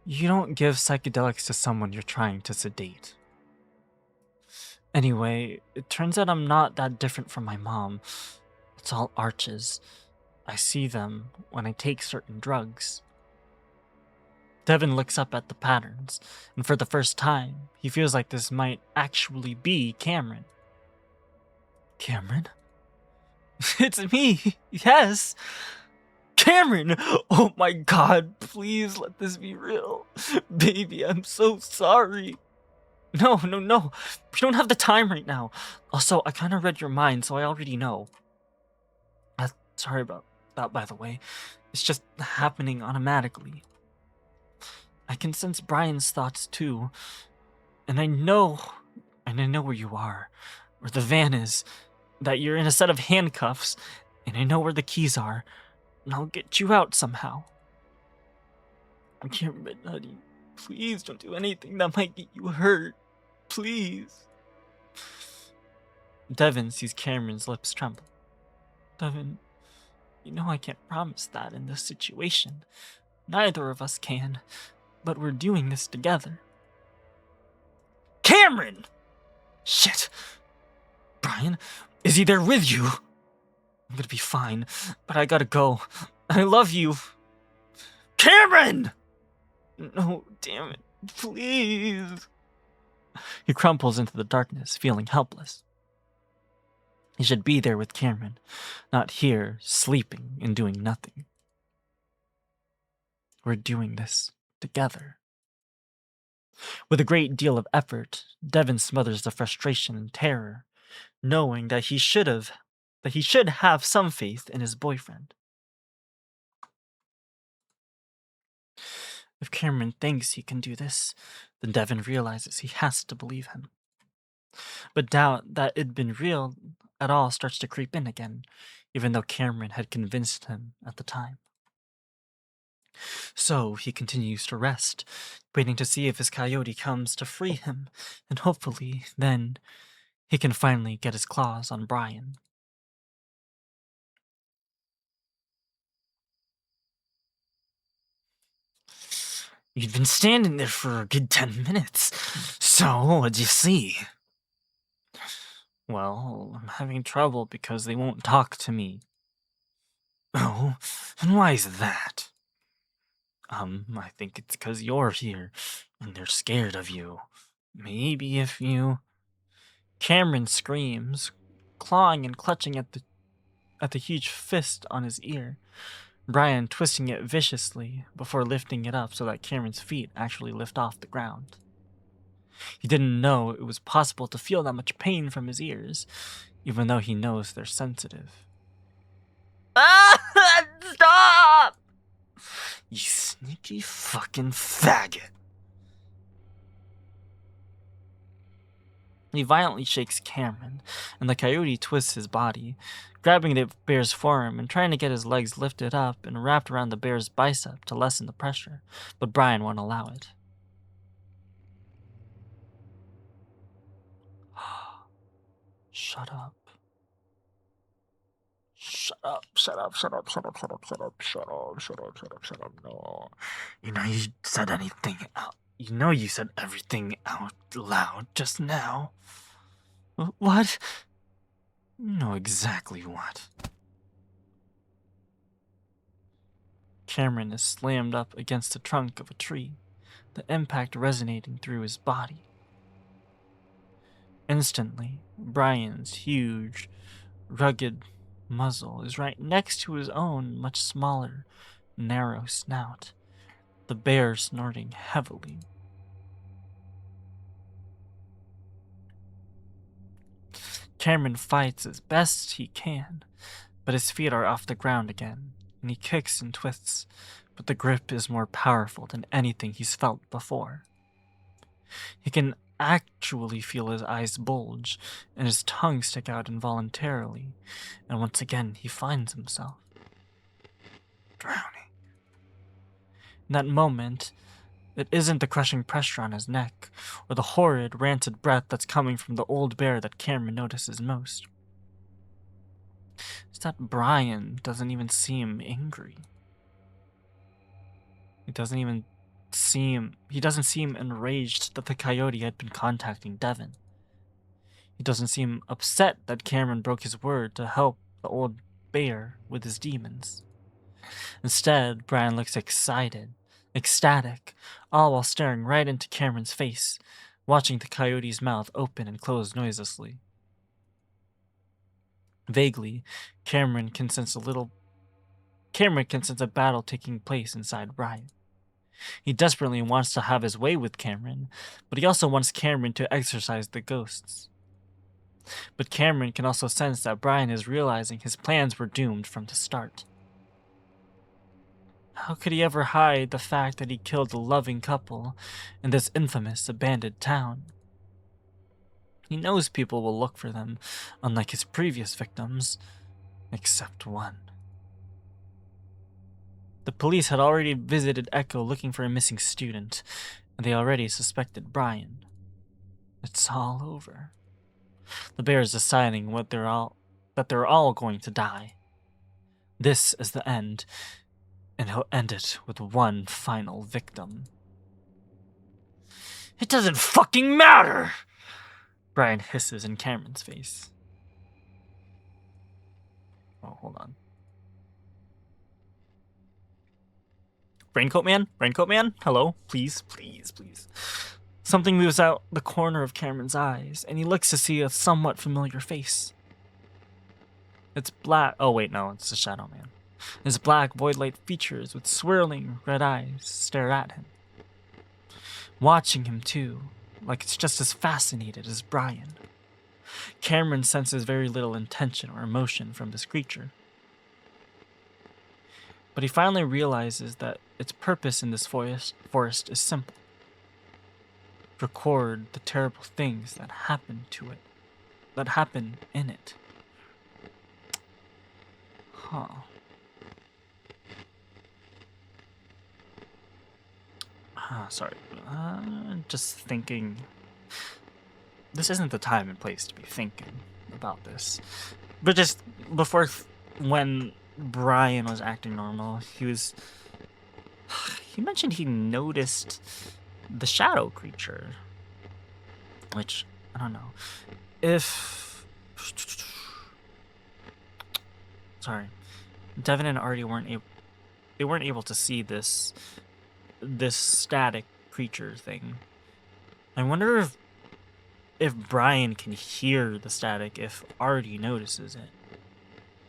You don't give psychedelics to someone you're trying to sedate. Anyway, it turns out I'm not that different from my mom. It's all arches. I see them when I take certain drugs. Devon looks up at the patterns, and for the first time, he feels like this might actually be Cameron. Cameron? It's me, yes! Cameron! Oh my god, please let this be real. Baby, I'm so sorry. No. We don't have the time right now. Also, I kind of read your mind, so I already know. Sorry about that, by the way. It's just happening automatically. I can sense Brian's thoughts too. And I know where you are, where the van is, that you're in a set of handcuffs, and I know where the keys are, and I'll get you out somehow. Cameron, honey, please don't do anything that might get you hurt. Please. Devon sees Cameron's lips tremble. Devon, you know I can't promise that in this situation. Neither of us can, but we're doing this together. Cameron! Shit. Brian, is he there with you? I'm gonna be fine, but I gotta go. I love you. Cameron! No, damn it. Please. He crumples into the darkness, feeling helpless. He should be there with Cameron, not here, sleeping and doing nothing. We're doing this together. With a great deal of effort, Devon smothers the frustration and terror, knowing that he should have some faith in his boyfriend. If Cameron thinks he can do this, then Devon realizes he has to believe him. But doubt that it'd been real at all starts to creep in again, even though Cameron had convinced him at the time. So he continues to rest, waiting to see if his coyote comes to free him, and hopefully, then, he can finally get his claws on Brian. You'd been standing there for a good 10 minutes. So, what'd you see? Well, I'm having trouble because they won't talk to me. Oh, and why is that? I think it's 'cause you're here, and they're scared of you. Maybe if you... Cameron screams, clawing and clutching at the huge fist on his ear, Brian twisting it viciously before lifting it up so that Cameron's feet actually lift off the ground. He didn't know it was possible to feel that much pain from his ears, even though he knows they're sensitive. Ah! Stop! You sneaky fucking faggot. He violently shakes Cameron, and the coyote twists his body, grabbing the bear's forearm and trying to get his legs lifted up and wrapped around the bear's bicep to lessen the pressure, but Brian won't allow it. Shut up. Shut up, shut up, shut up, shut up, shut up, shut up, shut up, shut up, shut up, shut up, no. You said anything out. You said everything out loud just now. What? You know exactly what. Cameron is slammed up against the trunk of a tree, the impact resonating through his body. Instantly, Brian's huge, rugged muzzle is right next to his own much smaller, narrow snout, the bear snorting heavily. Cameron fights as best he can, but his feet are off the ground again, and he kicks and twists, but the grip is more powerful than anything he's felt before. He can actually feel his eyes bulge and his tongue stick out involuntarily, and once again he finds himself drowning. In that moment, it isn't the crushing pressure on his neck or the horrid, rancid breath that's coming from the old bear that Cameron notices most. It's that Brian doesn't even seem angry. He doesn't seem enraged that the coyote had been contacting Devon. He doesn't seem upset that Cameron broke his word to help the old bear with his demons. Instead, Brian looks excited, ecstatic, all while staring right into Cameron's face, watching the coyote's mouth open and close noiselessly. Vaguely, Cameron can sense a battle taking place inside Brian. He desperately wants to have his way with Cameron, but he also wants Cameron to exorcise the ghosts. But Cameron can also sense that Brian is realizing his plans were doomed from the start. How could he ever hide the fact that he killed a loving couple in this infamous abandoned town? He knows people will look for them, unlike his previous victims, except one. The police had already visited Echo looking for a missing student, and they already suspected Brian. It's all over. The bear is deciding that they're all going to die. This is the end, and he'll end it with one final victim. It doesn't fucking matter! Brian hisses in Cameron's face. Oh, hold on. Raincoat Man? Raincoat Man? Hello? Please, please, please. Something moves out the corner of Cameron's eyes, and he looks to see a somewhat familiar face. Its black. Oh, wait, no, it's a shadow man. His black, void light features with swirling red eyes stare at him. Watching him, too, like it's just as fascinated as Brian. Cameron senses very little intention or emotion from this creature. But he finally realizes that its purpose in this forest is simple. Record the terrible things that happen to it, that happen in it. Huh. Sorry. Just thinking. This isn't the time and place to be thinking about this. But just before, when Brian was acting normal, he mentioned he noticed the shadow creature. Which, I don't know. Sorry. Devon and Artie weren't able to see this static creature thing. I wonder if Brian can hear the static if Artie notices it.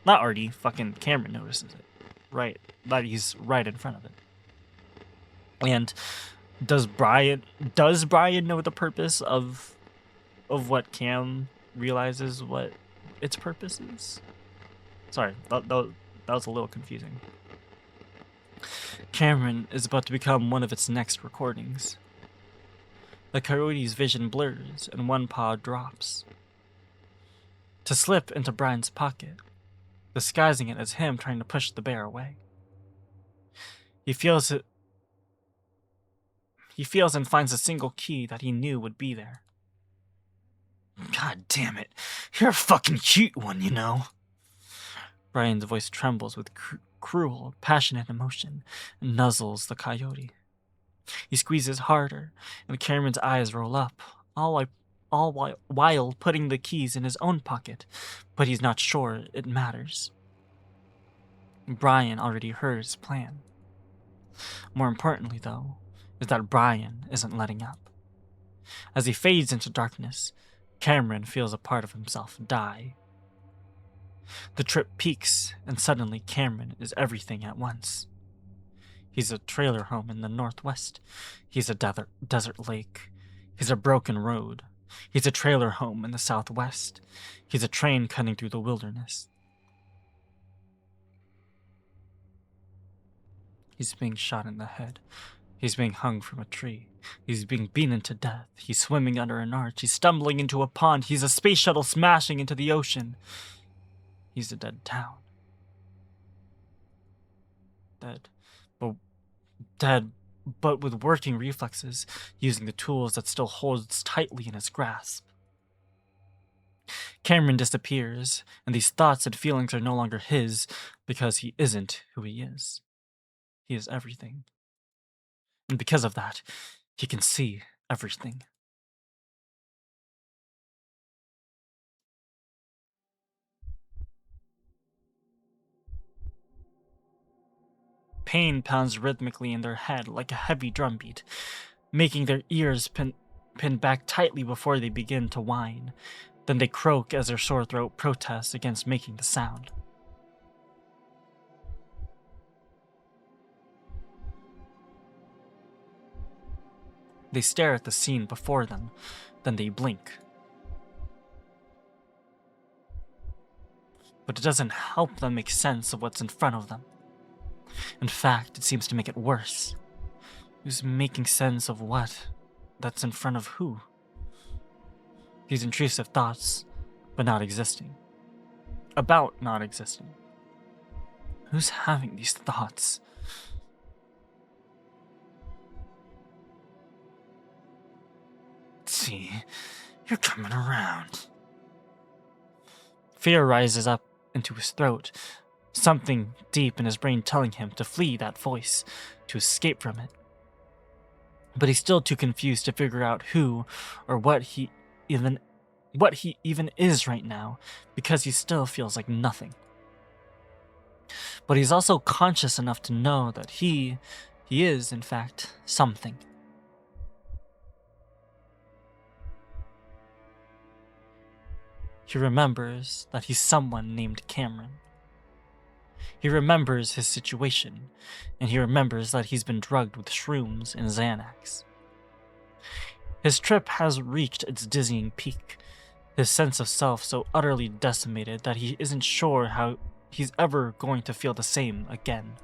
Not Artie, fucking Cameron notices it. Right, that he's right in front of it. And does Brian know the purpose of what Cam realizes what its purpose is? Sorry, that was a little confusing. Cameron is about to become one of its next recordings. The coyote's vision blurs and one paw drops to slip into Brian's pocket, disguising it as him trying to push the bear away. He feels it. He feels and finds a single key that he knew would be there. God damn it. You're a fucking cute one, you know. Brian's voice trembles with cruel, passionate emotion and nuzzles the coyote. He squeezes harder, and Cameron's eyes roll up, all while putting the keys in his own pocket, but he's not sure it matters. Brian already heard his plan. More importantly, though, is that Brian isn't letting up. As he fades into darkness, Cameron feels a part of himself die. The trip peaks, and suddenly Cameron is everything at once. He's a trailer home in the northwest. He's a desert lake. He's a broken road. He's a trailer home in the southwest. He's a train cutting through the wilderness. He's being shot in the head. He's being hung from a tree. He's being beaten to death. He's swimming under an arch. He's stumbling into a pond. He's a space shuttle smashing into the ocean. He's a dead town. Dead, but with working reflexes, using the tools that still holds tightly in his grasp. Cameron disappears, and these thoughts and feelings are no longer his because he isn't who he is. He is everything. And because of that, he can see everything. Pain pounds rhythmically in their head like a heavy drumbeat, making their ears pin back tightly before they begin to whine. Then they croak as their sore throat protests against making the sound. They stare at the scene before them, then they blink. But it doesn't help them make sense of what's in front of them. In fact, it seems to make it worse. Who's making sense of what? That's in front of who? These intrusive thoughts, but not existing. About not existing. Who's having these thoughts? See, you're coming around. Fear rises up into his throat, something deep in his brain telling him to flee that voice, to escape from it. But he's still too confused to figure out who or what he even is right now, because he still feels like nothing. But he's also conscious enough to know that he is, in fact, something. He remembers that he's someone named Cameron. He remembers his situation, and he remembers that he's been drugged with shrooms and Xanax. His trip has reached its dizzying peak, his sense of self so utterly decimated that he isn't sure how he's ever going to feel the same again.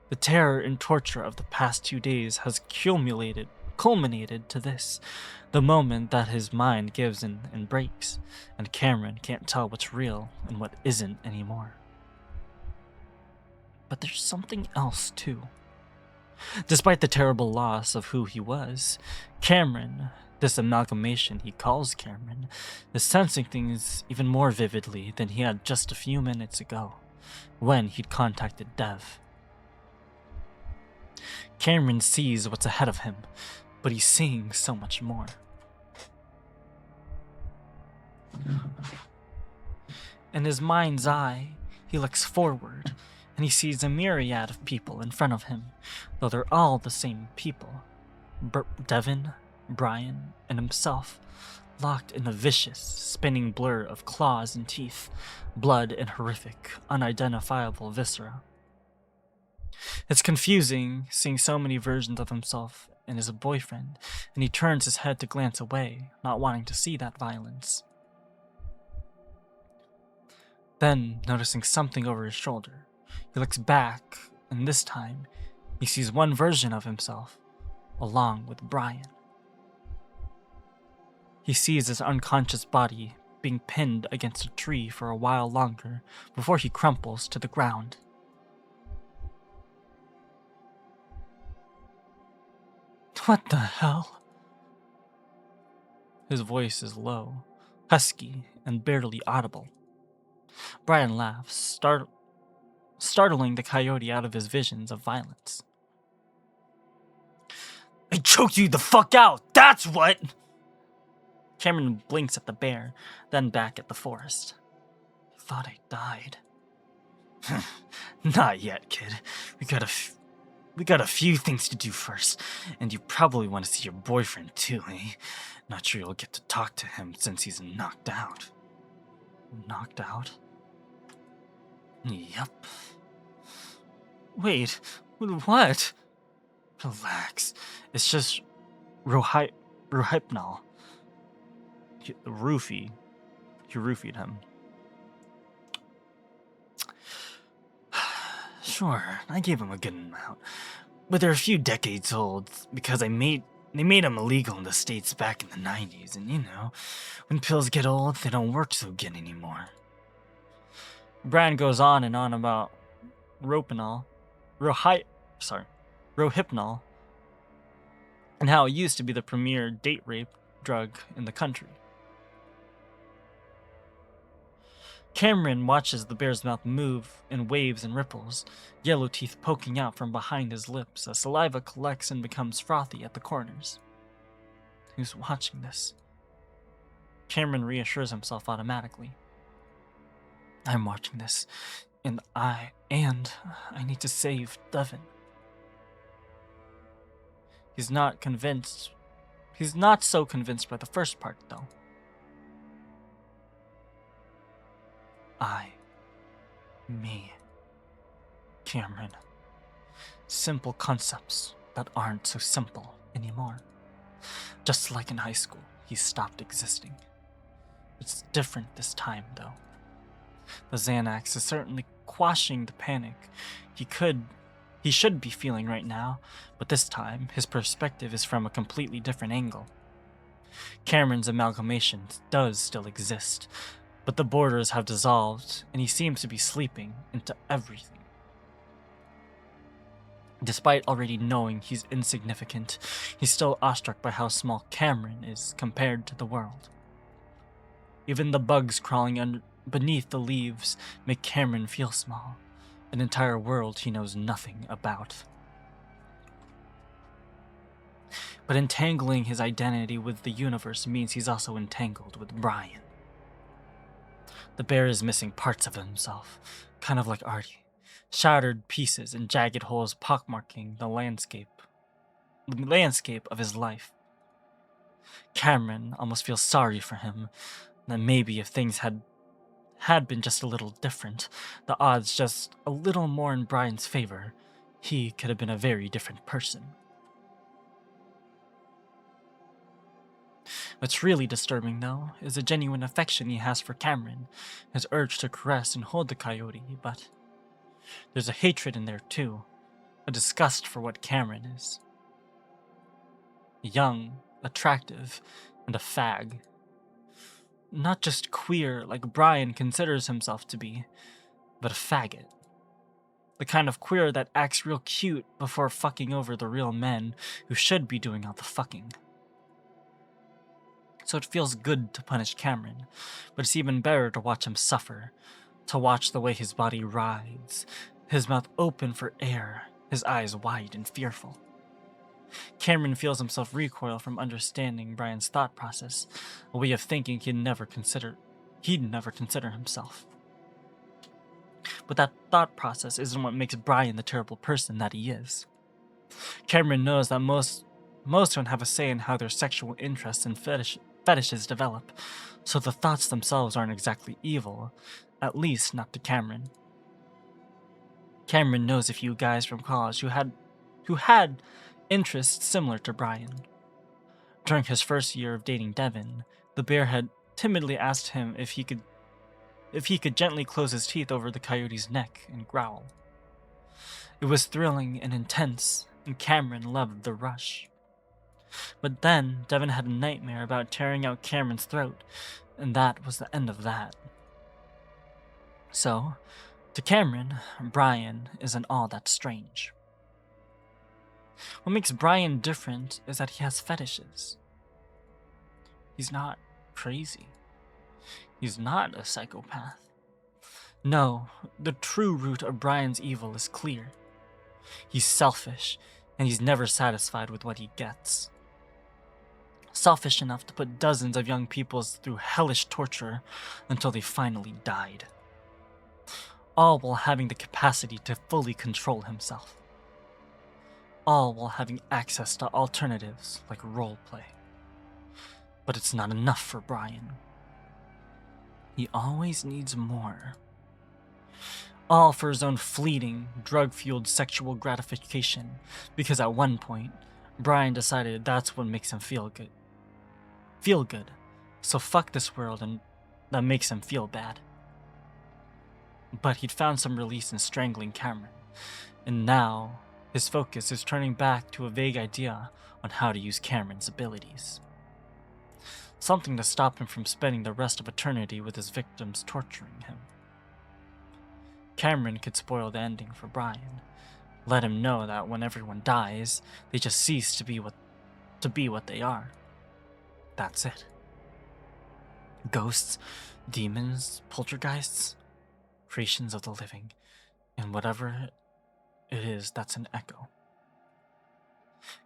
The terror and torture of the past 2 days has culminated to this, the moment that his mind gives in and breaks, and Cameron can't tell what's real and what isn't anymore. But there's something else too. Despite the terrible loss of who he was, Cameron, this amalgamation he calls Cameron, is sensing things even more vividly than he had just a few minutes ago, when he'd contacted Dev. Cameron sees what's ahead of him, but he's seeing so much more. In his mind's eye, he looks forward, and he sees a myriad of people in front of him, though they're all the same people. Devon, Brian, and himself, locked in a vicious, spinning blur of claws and teeth, blood and horrific, unidentifiable viscera. It's confusing seeing so many versions of himself and his boyfriend, and he turns his head to glance away, not wanting to see that violence. Then, noticing something over his shoulder, he looks back, and this time, he sees one version of himself, along with Brian. He sees his unconscious body being pinned against a tree for a while longer before he crumples to the ground. What the hell? His voice is low, husky, and barely audible. Brian laughs, startling the coyote out of his visions of violence. I choked you the fuck out, that's what! Cameron blinks at the bear, then back at the forest. I thought I died. Not yet, kid. We got a few things to do first, and you probably want to see your boyfriend too, eh? Not sure you'll get to talk to him since he's knocked out. Knocked out? Yep. Wait, what? Relax. It's just Rohypnol. He roofied him. Sure, I gave him a good amount, but they're a few decades old because they made them illegal in the States back in the 90s, and you know, when pills get old, they don't work so good anymore. Brian goes on and on about Rohypnol, and how it used to be the premier date rape drug in the country. Cameron watches the bear's mouth move in waves and ripples, yellow teeth poking out from behind his lips as saliva collects and becomes frothy at the corners. Who's watching this? Cameron reassures himself automatically. I'm watching this, and I need to save Devon. He's not convinced. He's not so convinced by the first part, though. Me, Cameron. Simple concepts that aren't so simple anymore. Just like in high school, he stopped existing. It's different this time, though. The Xanax is certainly quashing the panic he should be feeling right now, but this time, his perspective is from a completely different angle. Cameron's amalgamation does still exist, but the borders have dissolved, and he seems to be sleeping into everything. Despite already knowing he's insignificant, he's still awestruck by how small Cameron is compared to the world. Even the bugs crawling beneath the leaves make Cameron feel small, an entire world he knows nothing about. But entangling his identity with the universe means he's also entangled with Brian. The bear is missing parts of himself, kind of like Artie. Shattered pieces and jagged holes pockmarking the landscape of his life. Cameron almost feels sorry for him, that maybe if things had been just a little different, the odds just a little more in Brian's favor, he could have been a very different person. What's really disturbing, though, is the genuine affection he has for Cameron, his urge to caress and hold the coyote, but there's a hatred in there too, a disgust for what Cameron is. Young, attractive, and a fag. Not just queer like Brian considers himself to be, but a faggot. The kind of queer that acts real cute before fucking over the real men who should be doing all the fucking. So it feels good to punish Cameron, but it's even better to watch him suffer, to watch the way his body writhes, his mouth open for air, his eyes wide and fearful. Cameron feels himself recoil from understanding Brian's thought process, a way of thinking he'd never consider himself. But that thought process isn't what makes Brian the terrible person that he is. Cameron knows that most don't have a say in how their sexual interests and fetishes develop, so the thoughts themselves aren't exactly evil, at least not to Cameron. Cameron knows a few guys from college who had interests similar to Brian. During his first year of dating Devon, the bear had timidly asked him if he could gently close his teeth over the coyote's neck and growl. It was thrilling and intense, and Cameron loved the rush. But then Devon had a nightmare about tearing out Cameron's throat, and that was the end of that. So, to Cameron, Brian isn't all that strange. What makes Brian different is that he has fetishes. He's not crazy. He's not a psychopath. No, the true root of Brian's evil is clear. He's selfish, and he's never satisfied with what he gets. Selfish enough to put dozens of young people through hellish torture until they finally died. All while having the capacity to fully control himself. All while having access to alternatives like roleplay. But it's not enough for Brian. He always needs more. All for his own fleeting, drug-fueled sexual gratification, because at one point, Brian decided that's what makes him feel good. So fuck this world and that makes him feel bad. But he'd found some release in strangling Cameron, and now his focus is turning back to a vague idea on how to use Cameron's abilities. Something to stop him from spending the rest of eternity with his victims torturing him. Cameron could spoil the ending for Brian, let him know that when everyone dies, they just cease to be what they are. That's it. Ghosts, demons, poltergeists, creations of the living, and whatever it is that's an echo.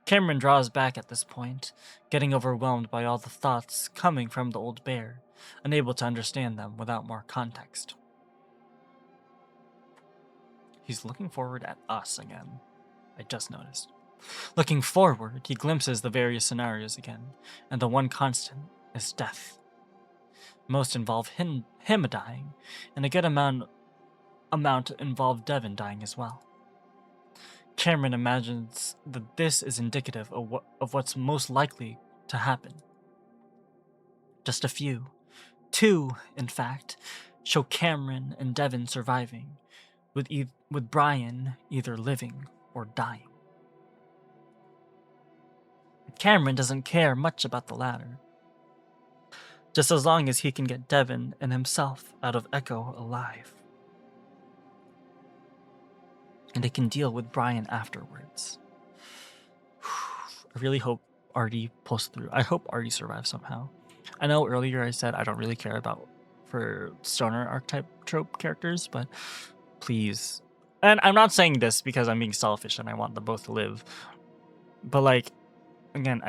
Cameron draws back at this point, getting overwhelmed by all the thoughts coming from the old bear, unable to understand them without more context. He's looking forward at us again, I just noticed. Looking forward, he glimpses the various scenarios again, and the one constant is death. Most involve him dying, and a good amount involve Devon dying as well. Cameron imagines that this is indicative of what's most likely to happen. Just a few, 2 in fact, show Cameron and Devon surviving, with Brian either living or dying. Cameron doesn't care much about the latter, just as long as he can get Devon and himself out of Echo alive. And they can deal with Brian afterwards. I really hope Artie pulls through. I hope Artie survives somehow. I know earlier I said I don't really care for stoner archetype trope characters, but please. And I'm not saying this because I'm being selfish and I want them both to live. But like, again,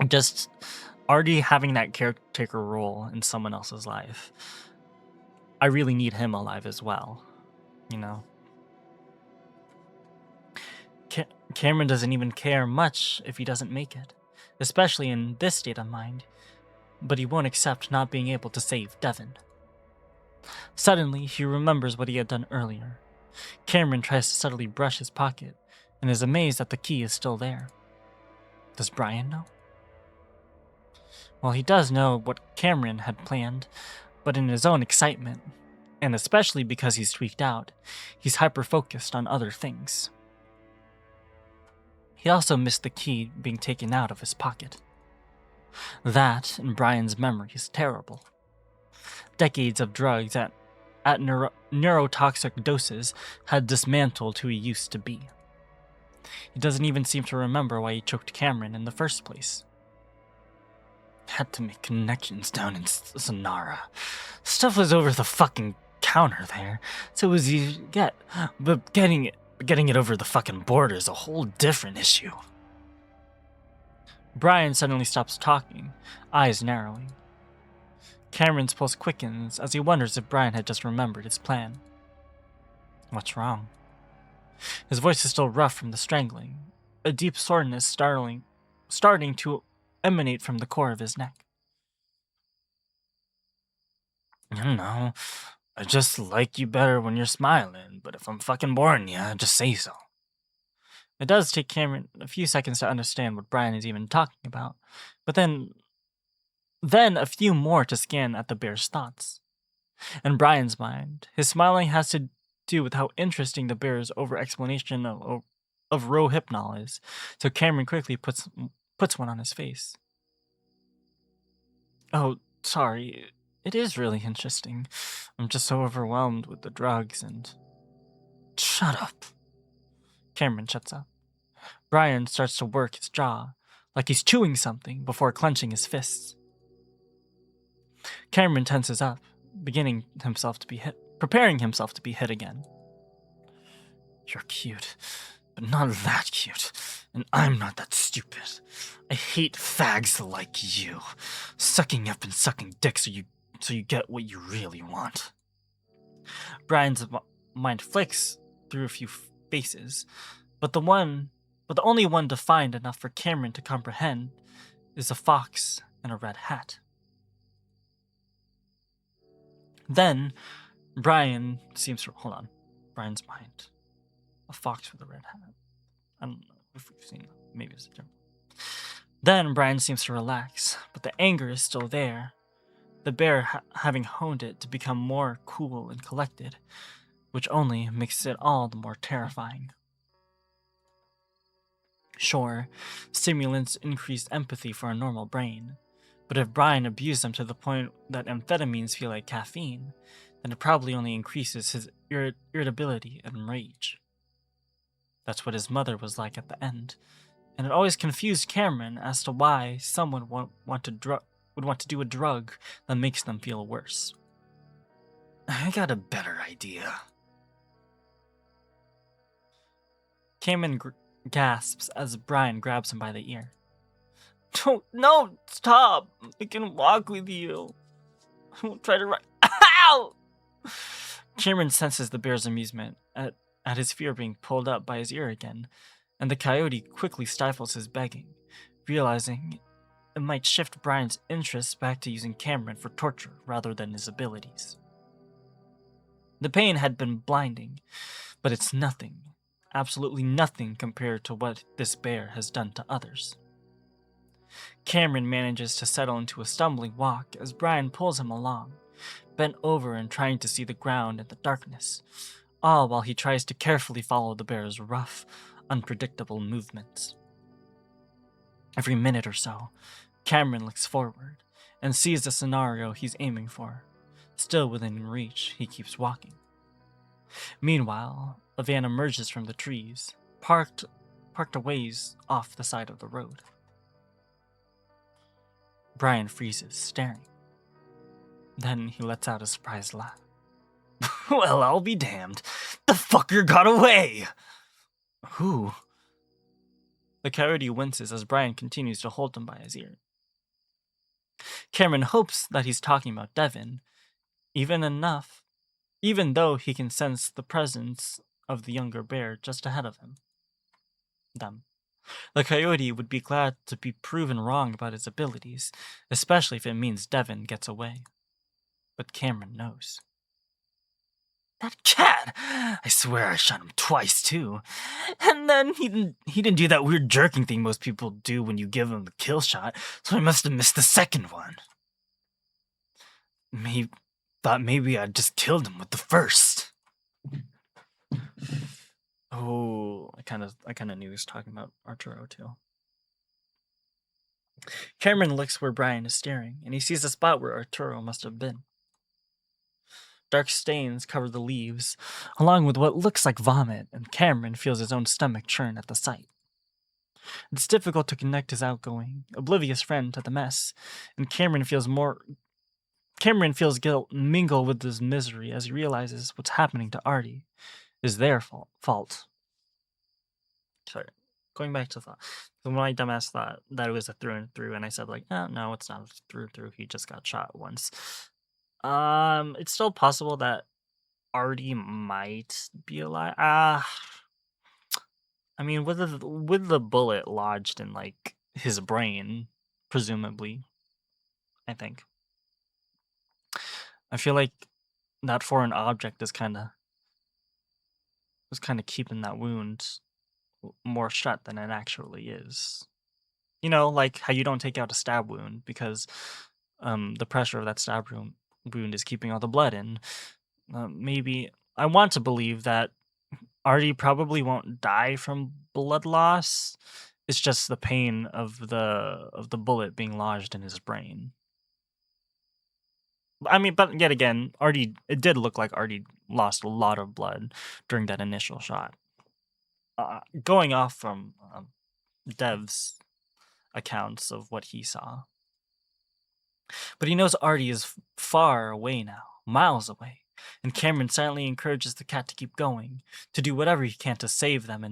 just Artie having that caretaker role in someone else's life. I really need him alive as well. You know, Cameron doesn't even care much if he doesn't make it. especially in this state of mind, but he won't accept not being able to save Devon. Suddenly, he remembers what he had done earlier. Cameron tries to subtly brush his pocket and is amazed that the key is still there. Does Brian know? Well, he does know what Cameron had planned, but in his own excitement, and especially because he's freaked out, he's hyper-focused on other things. He also missed the key being taken out of his pocket. That, in Brian's memory, is terrible. Decades of drugs at neurotoxic doses had dismantled who he used to be. He doesn't even seem to remember why he choked Cameron in the first place. Had to make connections down in Sonara. Stuff was over the fucking counter there, so it was easy to get, but getting it over the fucking border is a whole different issue. Brian suddenly stops talking, eyes narrowing. Cameron's pulse quickens as he wonders if Brian had just remembered his plan. What's wrong? His voice is still rough from the strangling, a deep soreness starting to emanate from the core of his neck. I don't know. I just like you better when you're smiling, but if I'm fucking boring you, just say so. It does take Cameron a few seconds to understand what Brian is even talking about, but then a few more to scan at the bear's thoughts. In Brian's mind, his smiling has to do with how interesting the bear's over-explanation of Rohypnol is, so Cameron quickly puts one on his face. Oh, sorry. It is really interesting. I'm just so overwhelmed with the drugs and... Shut up. Cameron shuts up. Brian starts to work his jaw, like he's chewing something before clenching his fists. Cameron tenses up, preparing himself to be hit again. You're cute, but not that cute, and I'm not that stupid. I hate fags like you, sucking up and sucking dick so you get what you really want. Brian's mind flicks through a few faces, but the only one defined enough for Cameron to comprehend is a fox in a red hat. Then, Brian seems to... Hold on. Brian's mind. A fox with a red hat. I don't know if we've seen that. Maybe it's a different one. Then, Brian seems to relax, but the anger is still there. The bear having honed it to become more cool and collected, which only makes it all the more terrifying. Sure, stimulants increase empathy for a normal brain, but if Brian abused them to the point that amphetamines feel like caffeine, then it probably only increases his irritability and rage. That's what his mother was like at the end, and it always confused Cameron as to why someone would want to do a drug that makes them feel worse. I got a better idea. Cameron gasps as Brian grabs him by the ear. No, stop! I can walk with you. I won't try to run. Ow! Cameron senses the bear's amusement at his fear being pulled up by his ear again, and the coyote quickly stifles his begging, realizing it might shift Brian's interest back to using Cameron for torture rather than his abilities. The pain had been blinding, but it's nothing, absolutely nothing compared to what this bear has done to others. Cameron manages to settle into a stumbling walk as Brian pulls him along, bent over and trying to see the ground in the darkness, all while he tries to carefully follow the bear's rough, unpredictable movements. Every minute or so, Cameron looks forward and sees the scenario he's aiming for. Still within reach, he keeps walking. Meanwhile, a van emerges from the trees, parked a ways off the side of the road. Brian freezes, staring. Then he lets out a surprised laugh. Well, I'll be damned. The fucker got away! Who? The coyote winces as Brian continues to hold him by his ear. Cameron hopes that he's talking about Devon, even though he can sense the presence of the younger bear just ahead of them. The coyote would be glad to be proven wrong about his abilities, especially if it means Devon gets away. But Cameron knows. That cat! I swear I shot him twice too. And then he didn't do that weird jerking thing most people do when you give them the kill shot, so I must have missed the second one. Thought maybe I'd just killed him with the first. Oh, I kind of knew he was talking about Arturo too. Cameron looks where Brian is staring, and he sees the spot where Arturo must have been. Dark stains cover the leaves, along with what looks like vomit, and Cameron feels his own stomach churn at the sight. It's difficult to connect his outgoing, oblivious friend to the mess, and Cameron feels guilt mingle with his misery as he realizes what's happening to Artie is their fault. Sorry, going back to thought. So my dumbass thought that it was a through and through, and I said like, oh, no, it's not a through and through. He just got shot once. It's still possible that Artie might be alive. I mean, with the bullet lodged in like his brain, presumably, I think. I feel like that foreign object was kind of keeping that wound more shut than it actually is. You know, like how you don't take out a stab wound because the pressure of that stab wound is keeping all the blood in. Maybe I want to believe that Artie probably won't die from blood loss. It's just the pain of the bullet being lodged in his brain. I mean, but yet again, it did look like Artie lost a lot of blood during that initial shot. Going off from Dev's accounts of what he saw. But he knows Artie is far away now, miles away, and Cameron silently encourages the cat to keep going, to do whatever he can to save them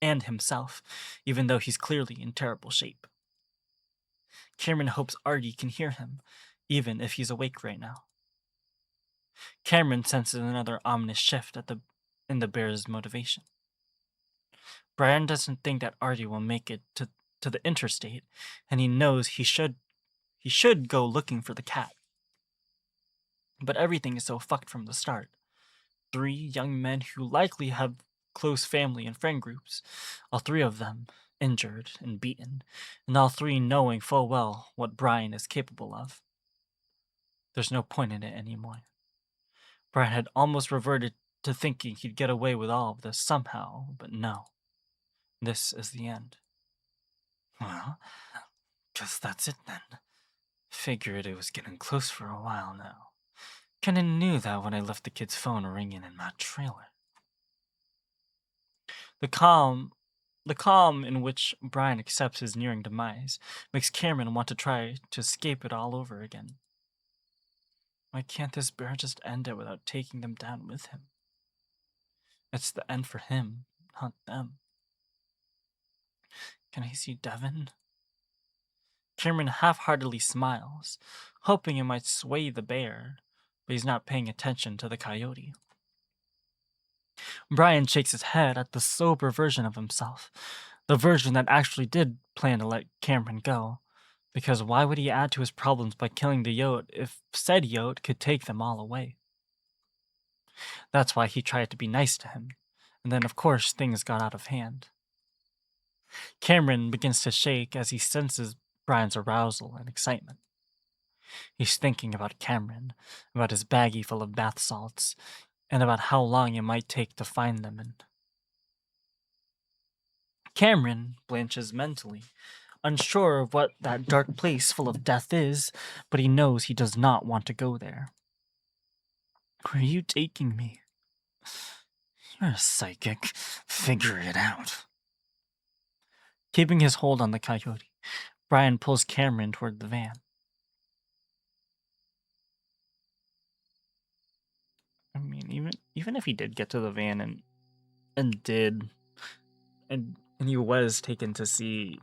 and himself, even though he's clearly in terrible shape. Cameron hopes Artie can hear him, even if he's awake right now. Cameron senses another ominous shift in the bear's motivation. Brian doesn't think that Artie will make it to the interstate, and he knows he should go looking for the cat. But everything is so fucked from the start. 3 young men who likely have close family and friend groups, all 3 of them injured and beaten, and all 3 knowing full well what Brian is capable of. There's no point in it anymore. Brian had almost reverted to thinking he'd get away with all of this somehow, but no. This is the end. Well, guess that's it then. Figured it was getting close for a while now. Kinda knew that when I left the kid's phone ringing in my trailer. The calm in which Brian accepts his nearing demise makes Cameron want to try to escape it all over again. Why can't this bear just end it without taking them down with him? It's the end for him, not them. Can I see Devon? Cameron half-heartedly smiles, hoping it might sway the bear, but he's not paying attention to the coyote. Brian shakes his head at the sober version of himself, the version that actually did plan to let Cameron go, because why would he add to his problems by killing the yote if said yote could take them all away? That's why he tried to be nice to him, and then of course things got out of hand. Cameron begins to shake as he senses Brian's arousal and excitement. He's thinking about Cameron, about his baggie full of bath salts, and about how long it might take to find them in. Cameron blanches mentally, unsure of what that dark place full of death is, but he knows he does not want to go there. Where are you taking me? You're a psychic. Figure it out. Keeping his hold on the coyote, Brian pulls Cameron toward the van. I mean, even if he did get to the van and he was taken to see,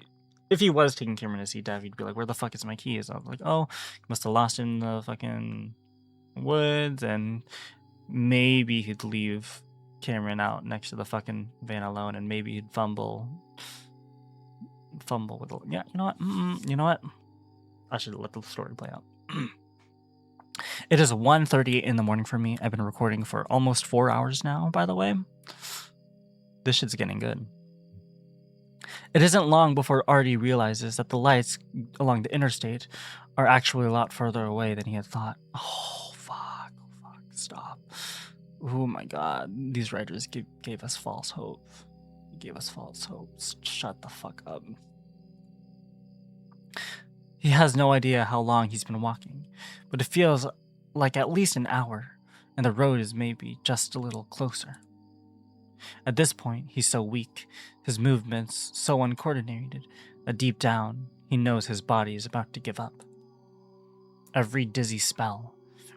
if he was taking Cameron to see Dev, he'd be like, "Where the fuck is my keys?" I was like, "Oh, he must have lost it in the fucking woods," and maybe he'd leave Cameron out next to the fucking van alone, and maybe he'd fumble fumble with yeah, you know what? You know what? I should let the story play out. It is 1:38 in the morning for me. I've been recording for almost 4 hours now, by the way. This shit's getting good. It isn't long before Artie realizes that the lights along the interstate are actually a lot further away than he had thought. Oh, fuck. Stop. Oh my god. These writers gave us false hope. Gave us false hope. Shut the fuck up. He has no idea how long he's been walking, but it feels like at least an hour, and the road is maybe just a little closer. At this point, he's so weak, his movements so uncoordinated, that deep down, he knows his body is about to give up. Every dizzy spell,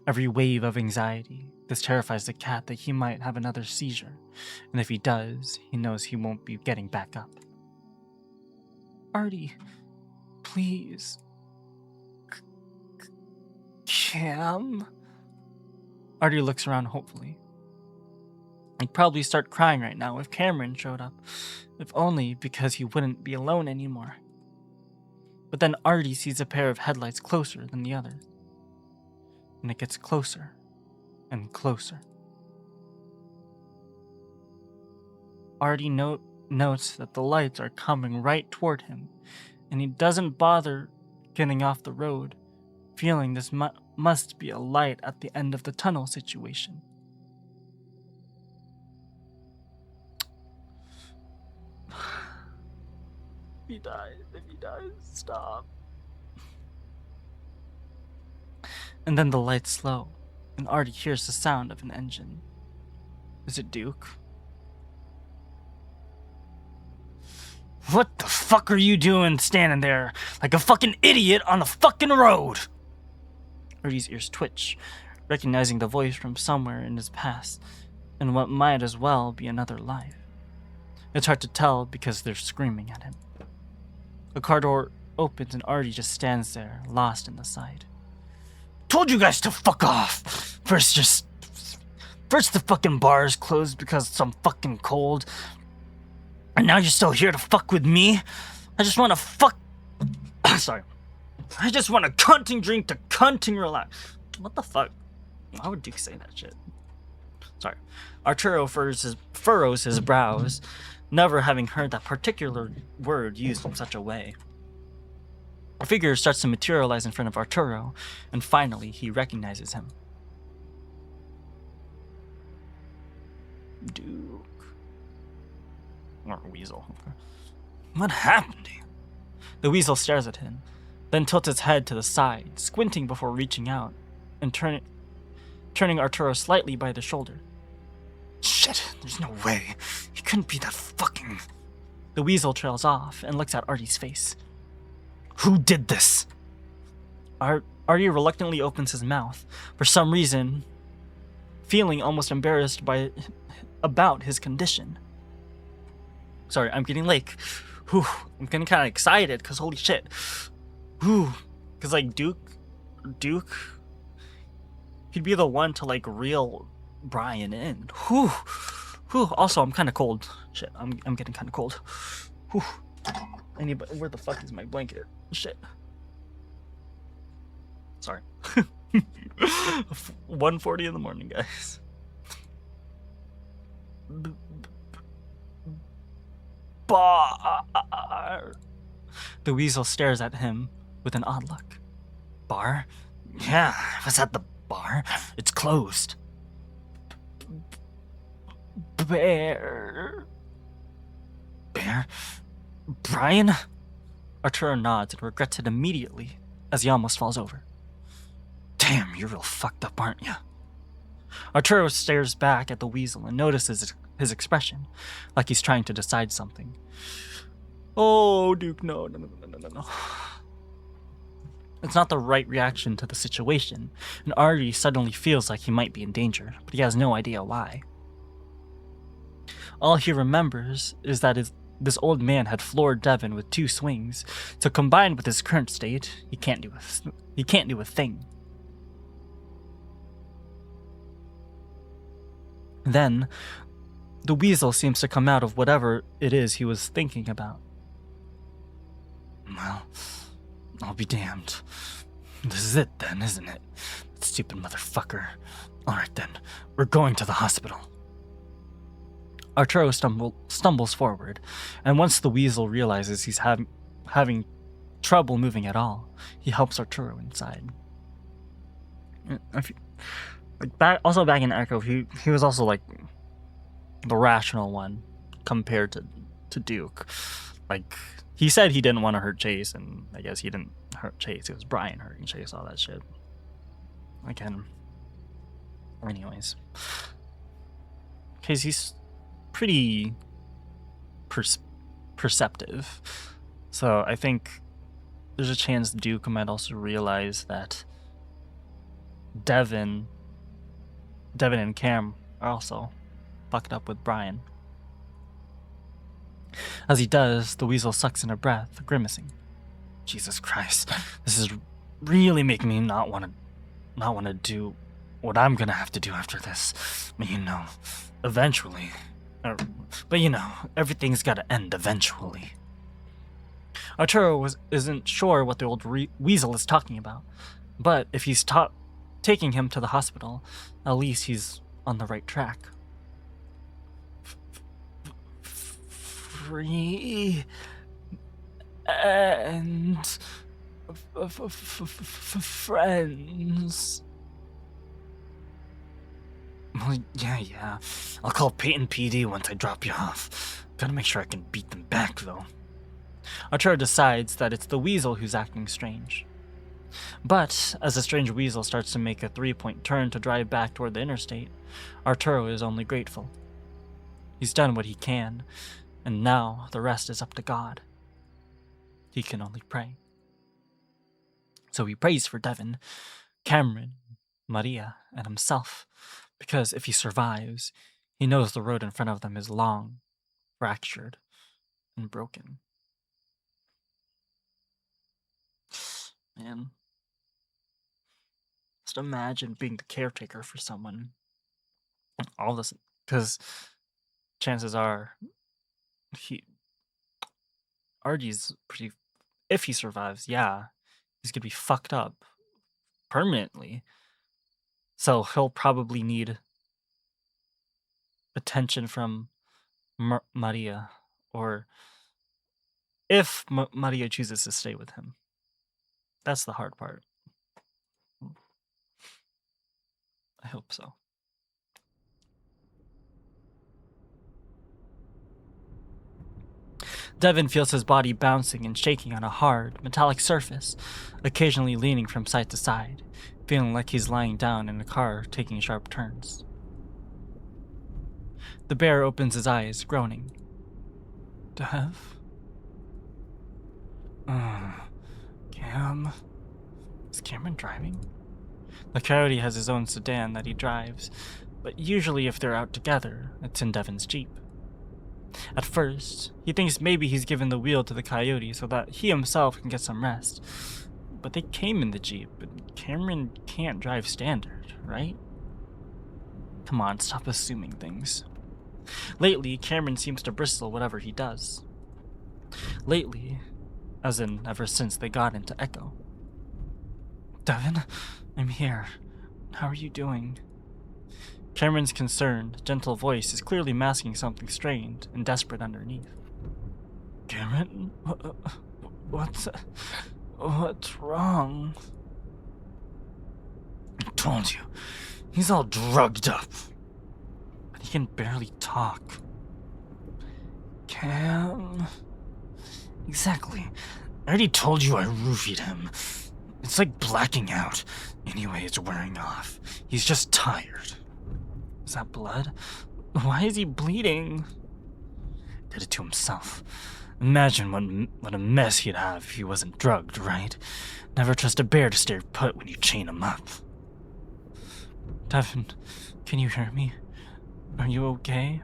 every wave of anxiety, this terrifies the cat that he might have another seizure, and if he does, he knows he won't be getting back up. Artie, please. Cam? Artie looks around hopefully. He'd probably start crying right now if Cameron showed up, if only because he wouldn't be alone anymore. But then Artie sees a pair of headlights closer than the others, and it gets closer and closer. Artie notes that the lights are coming right toward him, and he doesn't bother getting off the road, feeling this must be a light at the end of the tunnel situation. If he dies, stop. And then the lights slow, and Artie hears the sound of an engine. Is it Duke? What the fuck are you doing standing there like a fucking idiot on the fucking road? Artie's ears twitch, recognizing the voice from somewhere in his past, and what might as well be another life. It's hard to tell because they're screaming at him. The car door opens and Artie just stands there, lost in the sight. Told you guys to fuck off! First the fucking bar is closed because it's fucking cold, and now you're still here to fuck with me? I just want to fuck... Sorry. I just want to cunting drink to cunting relax. What the fuck? Why would Duke say that shit? Sorry. Arturo furrows his brows, never having heard that particular word used in such a way. A figure starts to materialize in front of Arturo, and finally he recognizes him. Duke. Or Weasel. What happened to you? The Weasel stares at him, then tilts its head to the side, squinting before reaching out, and turning Arturo slightly by the shoulder. Shit, there's no way. He couldn't be that fucking... The Weasel trails off and looks at Artie's face. Who did this? Artie reluctantly opens his mouth, for some reason, feeling almost embarrassed about his condition. Sorry, I'm getting like... Whew, I'm getting kind of excited, because holy shit. Whew, because like Duke, he'd be the one to like reel Brian in. Whew. Also, I'm kind of cold. Shit, I'm getting kind of cold. Whew. Where the fuck is my blanket? Shit. Sorry. 1:40 in the morning, guys. Bar. The Weasel stares at him with an odd look. Bar? Yeah, I was at the bar. It's closed. Bear? Brian? Arturo nods and regrets it immediately as he almost falls over. Damn, you're real fucked up, aren't you? Arturo stares back at the Weasel and notices his expression, like he's trying to decide something. Oh, Duke, no. It's not the right reaction to the situation, and Artie suddenly feels like he might be in danger, but he has no idea why. All he remembers is that this old man had floored Devon with 2 swings, so combined with his current state, he can't do a thing. Then, the Weasel seems to come out of whatever it is he was thinking about. Well, I'll be damned. This is it then, isn't it? Stupid motherfucker. Alright then, we're going to the hospital. Arturo stumbles forward, and once the weasel realizes he's having trouble moving at all, he helps Arturo inside. Back in Echo, he was also like the rational one compared to Duke. Like, he said he didn't want to hurt Chase, and I guess he didn't hurt Chase. It was Brian hurting Chase, all that shit. Again. Anyways. Because he's pretty perceptive. So I think there's a chance Duke might also realize that Devon and Cam are also fucked up with Brian. As he does, the weasel sucks in a breath, grimacing. Jesus Christ, this is really making me not want to do what I'm gonna have to do after this. You know, eventually. But you know, everything's gotta end eventually. Arturo isn't sure what the old weasel is talking about, but if he's taking him to the hospital, at least he's on the right track. Free and friends. Well, yeah. I'll call Peyton PD once I drop you off. Gotta make sure I can beat them back, though. Arturo decides that it's the weasel who's acting strange. But as the strange weasel starts to make a 3-point turn to drive back toward the interstate, Arturo is only grateful. He's done what he can, and now the rest is up to God. He can only pray. So he prays for Devon, Cameron, Maria, and himself, because if he survives, he knows the road in front of them is long, fractured, and broken. Man, just imagine being the caretaker for someone. All this, because chances are, RG's pretty. If he survives, yeah, he's gonna be fucked up permanently. So he'll probably need attention from Maria, or if Maria chooses to stay with him. That's the hard part. I hope so. Devon feels his body bouncing and shaking on a hard, metallic surface, occasionally leaning from side to side, feeling like he's lying down in a car taking sharp turns. The bear opens his eyes, groaning. Dev? Cam? Is Cameron driving? The coyote has his own sedan that he drives, but usually if they're out together, it's in Devon's Jeep. At first, he thinks maybe he's given the wheel to the coyote so that he himself can get some rest. But they came in the Jeep, and Cameron can't drive standard, right? Come on, stop assuming things. Lately, Cameron seems to bristle whatever he does. Lately, as in ever since they got into Echo. Devon, I'm here. How are you doing? Cameron's concerned, gentle voice is clearly masking something strained and desperate underneath. Cameron? What's wrong? I told you, he's all drugged up. But he can barely talk. Cam? Exactly. I already told you I roofied him. It's like blacking out. Anyway, it's wearing off. He's just tired. Is that blood? Why is he bleeding? Did it to himself. Imagine what a mess he'd have if he wasn't drugged, right? Never trust a bear to stay put when you chain him up. Devon, can you hear me? Are you okay?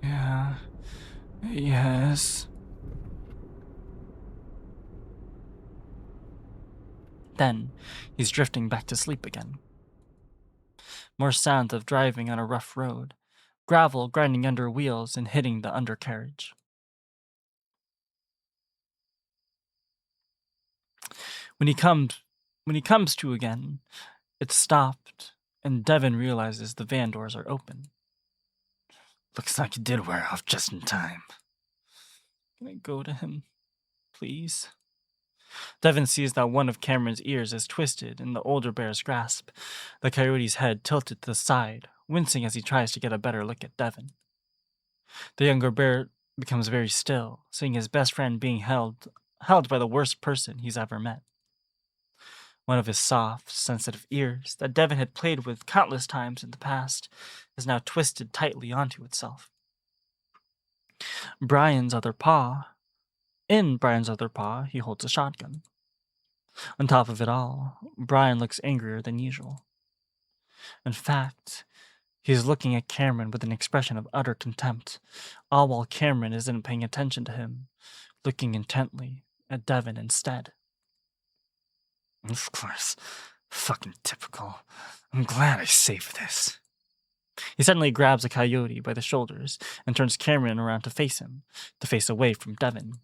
Yeah. Yes. Then, he's drifting back to sleep again. More sounds of driving on a rough road, gravel grinding under wheels and hitting the undercarriage. When he comes to again, it's stopped, and Devon realizes the van doors are open. Looks like you did wear off just in time. Can I go to him, please? Devon sees that one of Cameron's ears is twisted in the older bear's grasp, the coyote's head tilted to the side, wincing as he tries to get a better look at Devon. The younger bear becomes very still, seeing his best friend being held by the worst person he's ever met. One of his soft, sensitive ears that Devon had played with countless times in the past is now twisted tightly onto itself. In Brian's other paw, he holds a shotgun. On top of it all, Brian looks angrier than usual. In fact, he is looking at Cameron with an expression of utter contempt, all while Cameron isn't paying attention to him, looking intently at Devon instead. Of course. Fucking typical. I'm glad I saved this. He suddenly grabs a coyote by the shoulders and turns Cameron around to face away from Devon.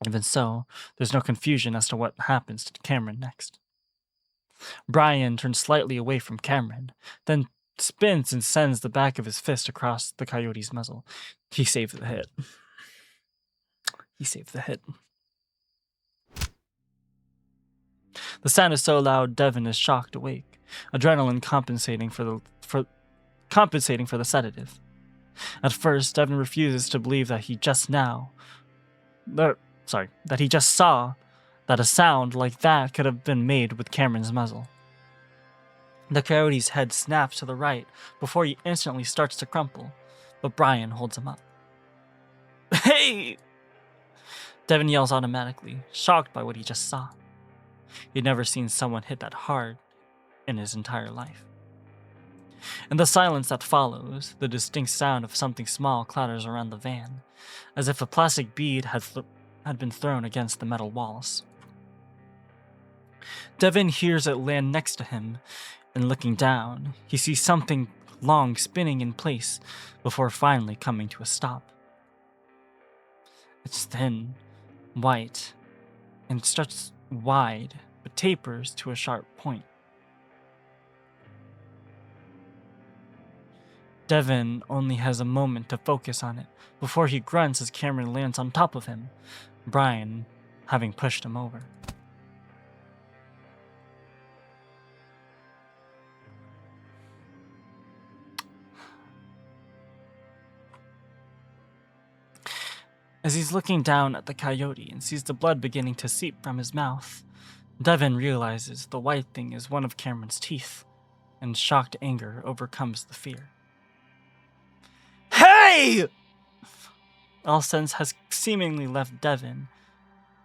Even so, there's no confusion as to what happens to Cameron next. Brian turns slightly away from Cameron, then spins and sends the back of his fist across the coyote's muzzle. He saved the hit. The sound is so loud, Devon is shocked awake, adrenaline compensating for the sedative. At first, Devon refuses to believe that he just saw that a sound like that could have been made with Cameron's muzzle. The coyote's head snaps to the right before he instantly starts to crumple, but Brian holds him up. Hey! Devon yells automatically, shocked by what he just saw. He'd never seen someone hit that hard in his entire life. In the silence that follows, the distinct sound of something small clatters around the van, as if a plastic bead had been thrown against the metal walls. Devon hears it land next to him, and looking down, he sees something long spinning in place before finally coming to a stop. It's thin, white, and starts wide, but tapers to a sharp point. Devon only has a moment to focus on it before he grunts as Cameron lands on top of him, Brian having pushed him over. As he's looking down at the coyote and sees the blood beginning to seep from his mouth, Devon realizes the white thing is one of Cameron's teeth, and shocked anger overcomes the fear. Hey! All sense has seemingly left Devon,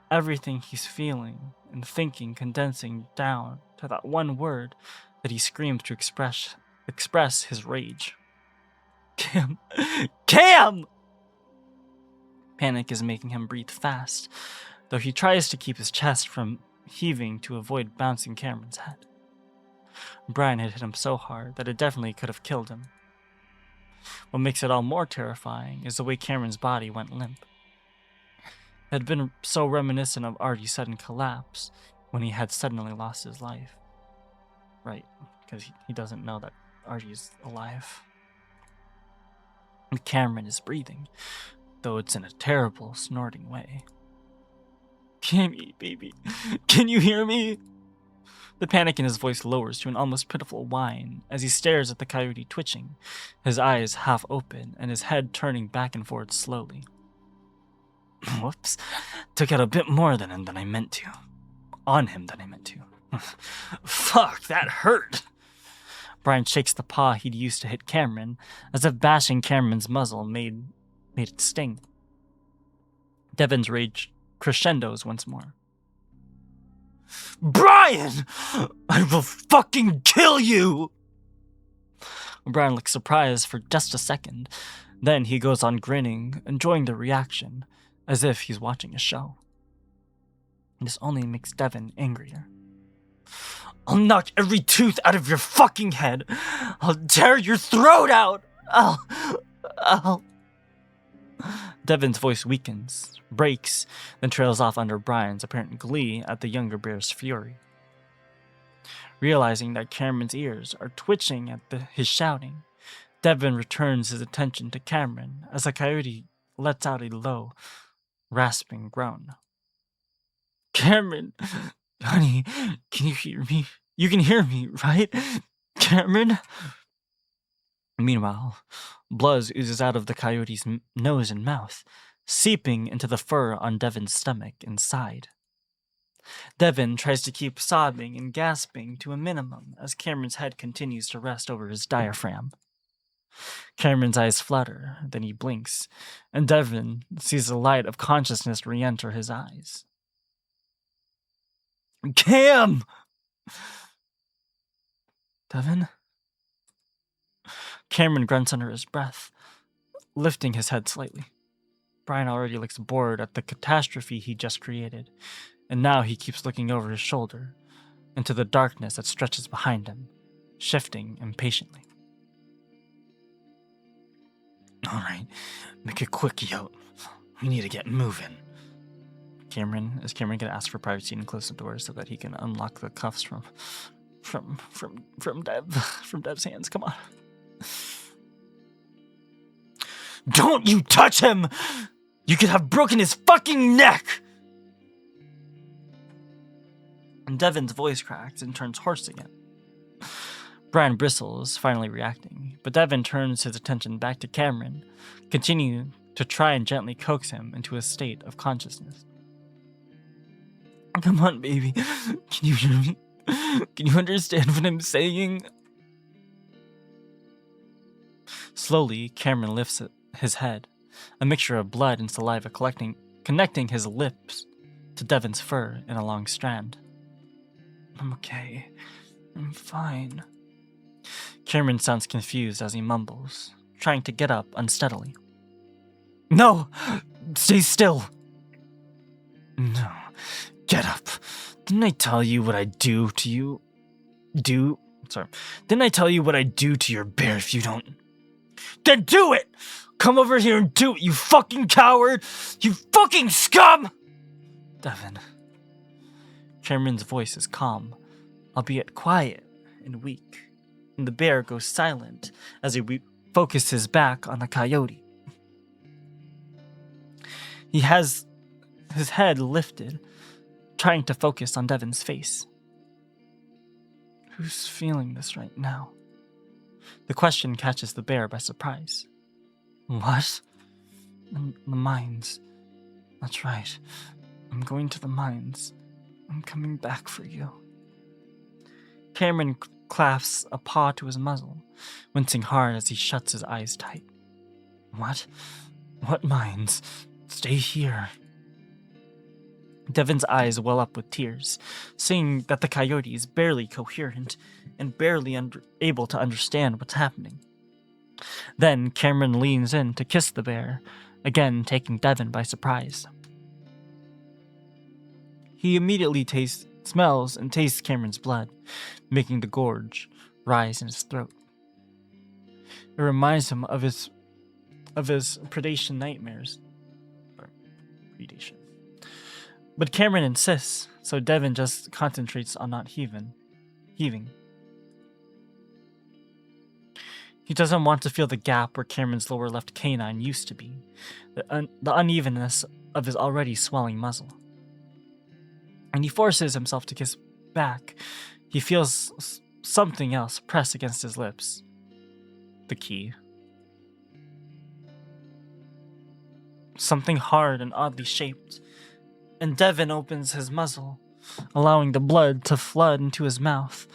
everything he's feeling and thinking condensing down to that one word that he screams to express his rage. Cam! Cam! Panic is making him breathe fast, though he tries to keep his chest from heaving to avoid bouncing Cameron's head. Brian had hit him so hard that it definitely could have killed him. What makes it all more terrifying is the way Cameron's body went limp. It had been so reminiscent of Artie's sudden collapse when he had suddenly lost his life. Right, because he doesn't know that Artie's alive. And Cameron is breathing, though it's in a terrible, snorting way. Cammy, baby, can you hear me? The panic in his voice lowers to an almost pitiful whine as he stares at the coyote twitching, his eyes half open and his head turning back and forth slowly. Whoops. Took out a bit more than I meant to. On him than I meant to. Fuck, that hurt. Brian shakes the paw he'd used to hit Cameron, as if bashing Cameron's muzzle made it sting. Devon's rage crescendos once more. Brian! I will fucking kill you! Brian looks surprised for just a second. Then he goes on grinning, enjoying the reaction, as if he's watching a show. This only makes Devon angrier. I'll knock every tooth out of your fucking head. I'll tear your throat out. I'll... Devon's voice weakens, breaks, then trails off under Brian's apparent glee at the younger bear's fury. Realizing that Cameron's ears are twitching at his shouting, Devon returns his attention to Cameron as the coyote lets out a low, rasping groan. Cameron, honey, can you hear me? You can hear me, right? Cameron? Meanwhile, blood oozes out of the coyote's nose and mouth, seeping into the fur on Devon's stomach and side. Devon tries to keep sobbing and gasping to a minimum as Cameron's head continues to rest over his diaphragm. Cameron's eyes flutter, then he blinks, and Devon sees the light of consciousness re-enter his eyes. Cam! Devon? Cameron grunts under his breath, lifting his head slightly. Brian already looks bored at the catastrophe he just created, and now he keeps looking over his shoulder, into the darkness that stretches behind him, shifting impatiently. Alright, make it quick, yo. We need to get moving. Is Cameron gonna ask for privacy and close the door so that he can unlock the cuffs from Dev's hands? Come on. Don't you touch him! You could have broken his fucking neck! And Devon's voice cracks and turns hoarse again. Brian bristles, finally reacting, but Devon turns his attention back to Cameron, continuing to try and gently coax him into a state of consciousness. Come on, baby. Can you hear me? Can you understand what I'm saying? Slowly, Cameron lifts his head, a mixture of blood and saliva connecting his lips to Devon's fur in a long strand. I'm okay. I'm fine. Cameron sounds confused as he mumbles, trying to get up unsteadily. No! Stay still! No. Get up. Didn't I tell you what I'd do to you? Didn't I tell you what I'd do to your bear if you don't? Then do it! Come over here and do it, you fucking coward! You fucking scum! Devon. Cameron's voice is calm, albeit quiet and weak, and the bear goes silent as he focuses back on the coyote. He has his head lifted, trying to focus on Devon's face. Who's feeling this right now? The question catches the bear by surprise. What? The mines. That's right. I'm going to the mines. I'm coming back for you. Cameron clasps a paw to his muzzle, wincing hard as he shuts his eyes tight. What? What mines? Stay here. Devon's eyes well up with tears, seeing that the coyote is barely coherent and barely able to understand what's happening. Then Cameron leans in to kiss the bear, again taking Devon by surprise. He immediately smells and tastes Cameron's blood, making the gorge rise in his throat. It reminds him of his predation nightmares. Predation. But Cameron insists, so Devon just concentrates on not heaving. He doesn't want to feel the gap where Cameron's lower left canine used to be, the unevenness of his already swelling muzzle. And he forces himself to kiss back. He feels something else press against his lips. The key. Something hard and oddly shaped. And Devon opens his muzzle, allowing the blood to flood into his mouth.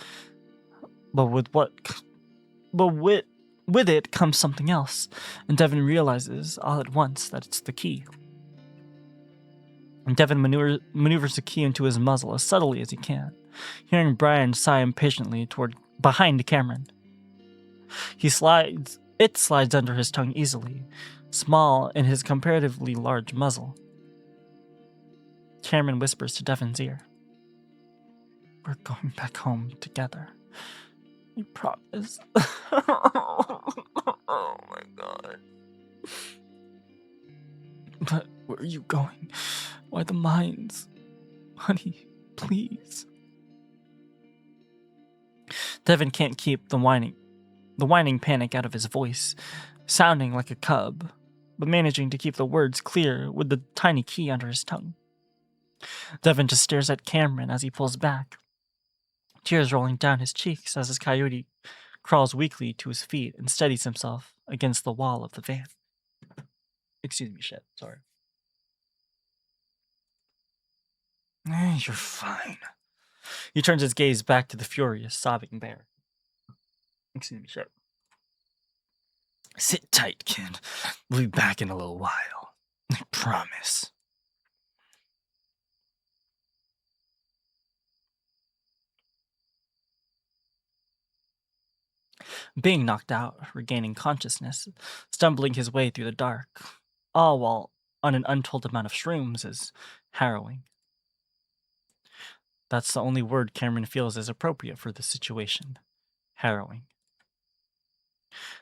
But with it comes something else, and Devon realizes all at once that it's the key. And Devon maneuvers the key into his muzzle as subtly as he can, hearing Brian sigh impatiently behind Cameron. It slides under his tongue easily, small in his comparatively large muzzle. Cameron whispers to Devon's ear. We're going back home together. You promise. Oh my god. are you going? Why the mines? Honey, please. Devon can't keep the whining panic out of his voice, sounding like a cub, but managing to keep the words clear with the tiny key under his tongue. Devon just stares at Cameron as he pulls back, tears rolling down his cheeks as his coyote crawls weakly to his feet and steadies himself against the wall of the van. Excuse me, shit, sorry. You're fine. He turns his gaze back to the furious, sobbing bear. Excuse me, shit. Sit tight, kid. We'll be back in a little while. I promise. Being knocked out, regaining consciousness, stumbling his way through the dark, all while on an untold amount of shrooms, is harrowing. That's the only word Cameron feels is appropriate for this situation. Harrowing.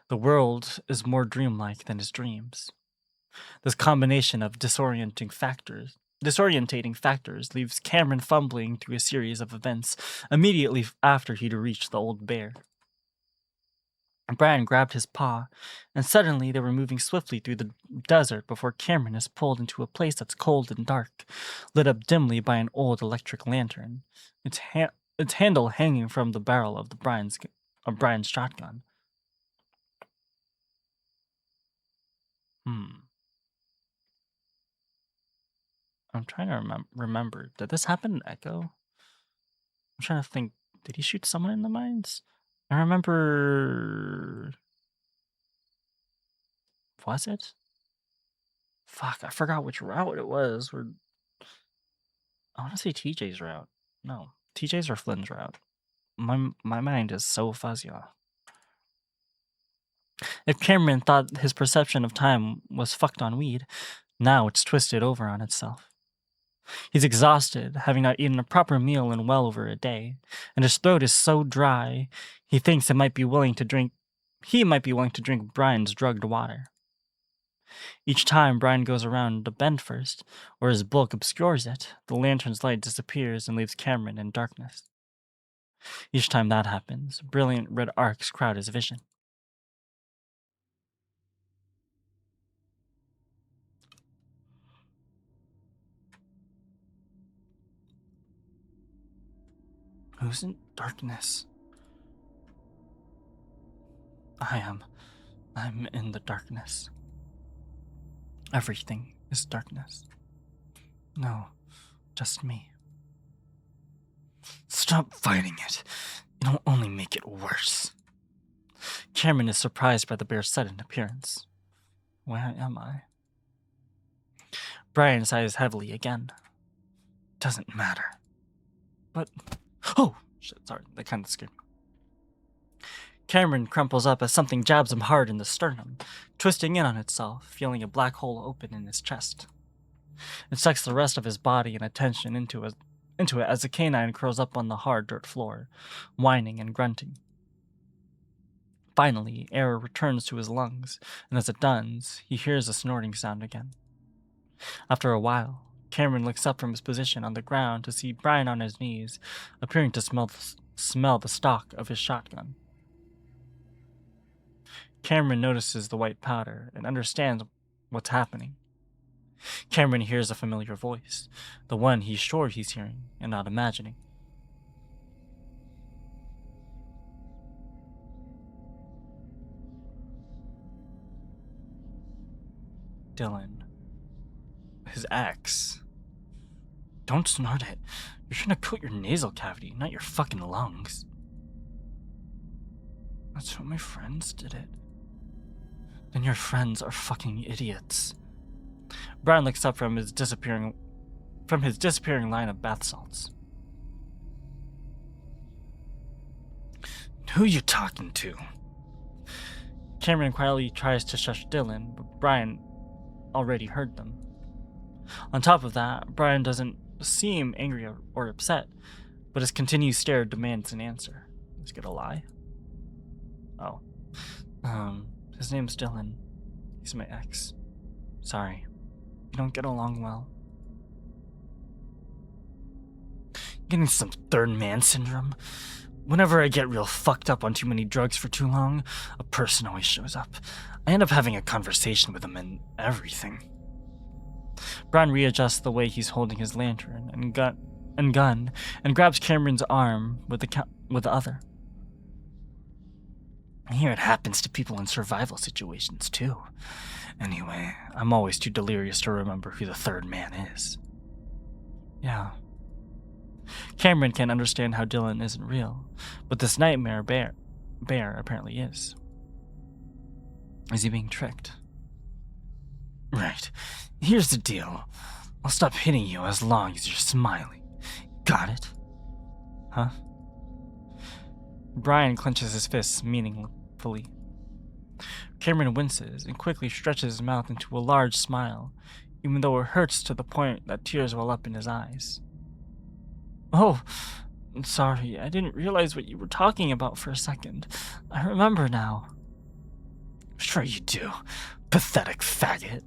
The world is more dreamlike than his dreams. This combination of disorientating factors leaves Cameron fumbling through a series of events immediately after he'd reached the old bear. Brian grabbed his paw, and suddenly they were moving swiftly through the desert before Cameron is pulled into a place that's cold and dark, lit up dimly by an old electric lantern, its handle hanging from the barrel of Brian's shotgun. I'm trying to remember. Did this happen in Echo? I'm trying to think. Did he shoot someone in the mines? I remember. Was it? Fuck, I forgot which route it was. I want to say TJ's route. No, TJ's or Flynn's route. My mind is so fuzzy. If Cameron thought his perception of time was fucked on weed, now it's twisted over on itself. He's exhausted, having not eaten a proper meal in well over a day, and his throat is so dry, he thinks he might be willing to drink Brian's drugged water. Each time Brian goes around the bend first, or his bulk obscures it, the lantern's light disappears and leaves Cameron in darkness. Each time that happens, brilliant red arcs crowd his vision. Who's in darkness? I am. I'm in the darkness. Everything is darkness. No, just me. Stop fighting it. It'll only make it worse. Cameron is surprised by the bear's sudden appearance. Where am I? Brian sighs heavily again. Doesn't matter. But... Oh! Shit, sorry, that kind of scared me. Cameron crumples up as something jabs him hard in the sternum, twisting in on itself, feeling a black hole open in his chest. It sucks the rest of his body and attention into it as the canine curls up on the hard dirt floor, whining and grunting. Finally, air returns to his lungs, and as it does, he hears a snorting sound again. After a while, Cameron looks up from his position on the ground to see Brian on his knees, appearing to smell the stock of his shotgun. Cameron notices the white powder and understands what's happening. Cameron hears a familiar voice, the one he's sure he's hearing and not imagining. Dylan. His ex. Don't snort it. You're trying to coat your nasal cavity, not your fucking lungs. That's what my friends did it. Then your friends are fucking idiots. Brian looks up from his disappearing line of bath salts. Who you talking to? Cameron quietly tries to shush Dylan, but Brian already heard them. On top of that, Brian doesn't seem angry or upset, but his continued stare demands an answer. Is he gonna lie? Oh. His name's Dylan. He's my ex. Sorry. You don't get along well. Getting some third man syndrome. Whenever I get real fucked up on too many drugs for too long, a person always shows up. I end up having a conversation with him and everything. Brian readjusts the way he's holding his lantern and gun and grabs Cameron's arm with the other. I hear it happens to people in survival situations too. Anyway, I'm always too delirious to remember who the third man is. Yeah. Cameron can't understand how Dylan isn't real, but this nightmare bear apparently is. Is he being tricked? Right. Here's the deal. I'll stop hitting you as long as you're smiling. Got it? Huh? Brian clenches his fists meaningfully. Cameron winces and quickly stretches his mouth into a large smile, even though it hurts to the point that tears well up in his eyes. Oh, I'm sorry, I didn't realize what you were talking about for a second. I remember now. Sure you do, pathetic faggot.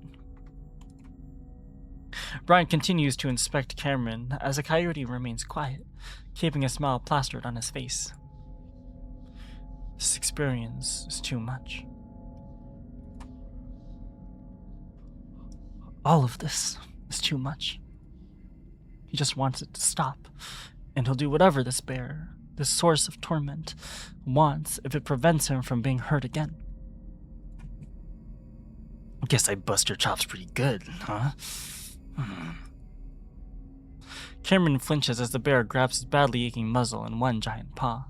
Brian continues to inspect Cameron as the coyote remains quiet, keeping a smile plastered on his face. This experience is too much. All of this is too much. He just wants it to stop, and he'll do whatever this bear, this source of torment, wants if it prevents him from being hurt again. Guess I bust your chops pretty good, huh? Cameron flinches as the bear grabs his badly aching muzzle in one giant paw.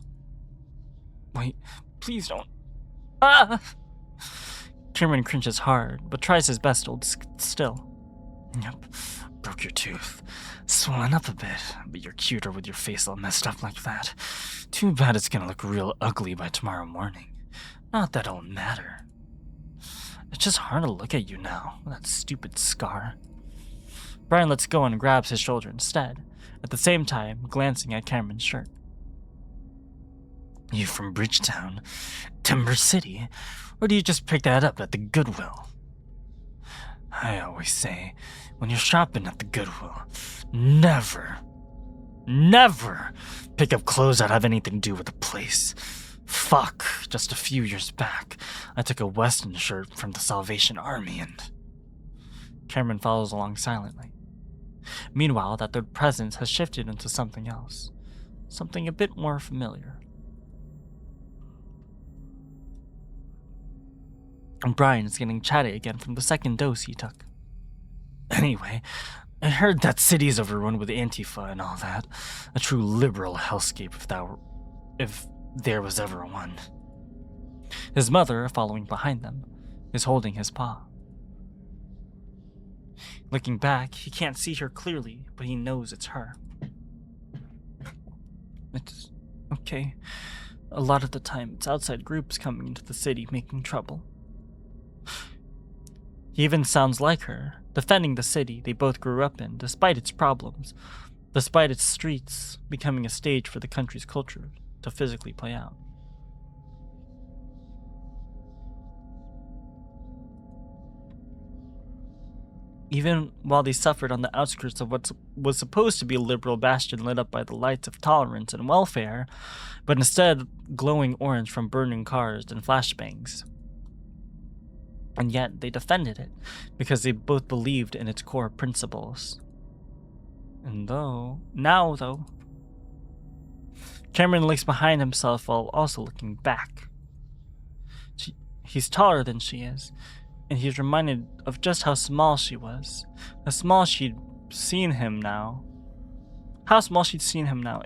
Wait, please don't. Ah! Cameron cringes hard, but tries his best to hold still. Yep, broke your tooth. Swollen up a bit, but you're cuter with your face all messed up like that. Too bad it's gonna look real ugly by tomorrow morning. Not that it'll matter. It's just hard to look at you now, with that stupid scar. Brian lets go and grabs his shoulder instead, at the same time glancing at Cameron's shirt. You from Bridgetown, Timber City, or do you just pick that up at the Goodwill? I always say, when you're shopping at the Goodwill, never pick up clothes that have anything to do with the place. Fuck, just a few years back, I took a Western shirt from the Salvation Army and... Cameron follows along silently. Meanwhile, that their presence has shifted into something else. Something a bit more familiar. And Brian is getting chatty again from the second dose he took. Anyway, I heard that city's overrun with Antifa and all that. A true liberal hellscape if there was ever one. His mother, following behind them, is holding his paw. Looking back, he can't see her clearly, but he knows it's her. It's okay. A lot of the time, it's outside groups coming into the city making trouble. He even sounds like her, defending the city they both grew up in, despite its problems, despite its streets becoming a stage for the country's culture to physically play out. Even while they suffered on the outskirts of what was supposed to be a liberal bastion lit up by the lights of tolerance and welfare, but instead glowing orange from burning cars and flashbangs. And yet they defended it, because they both believed in its core principles. And now though, Cameron looks behind himself while also looking back. He's taller than she is, and he's reminded of just how small she was, how small she'd seen him now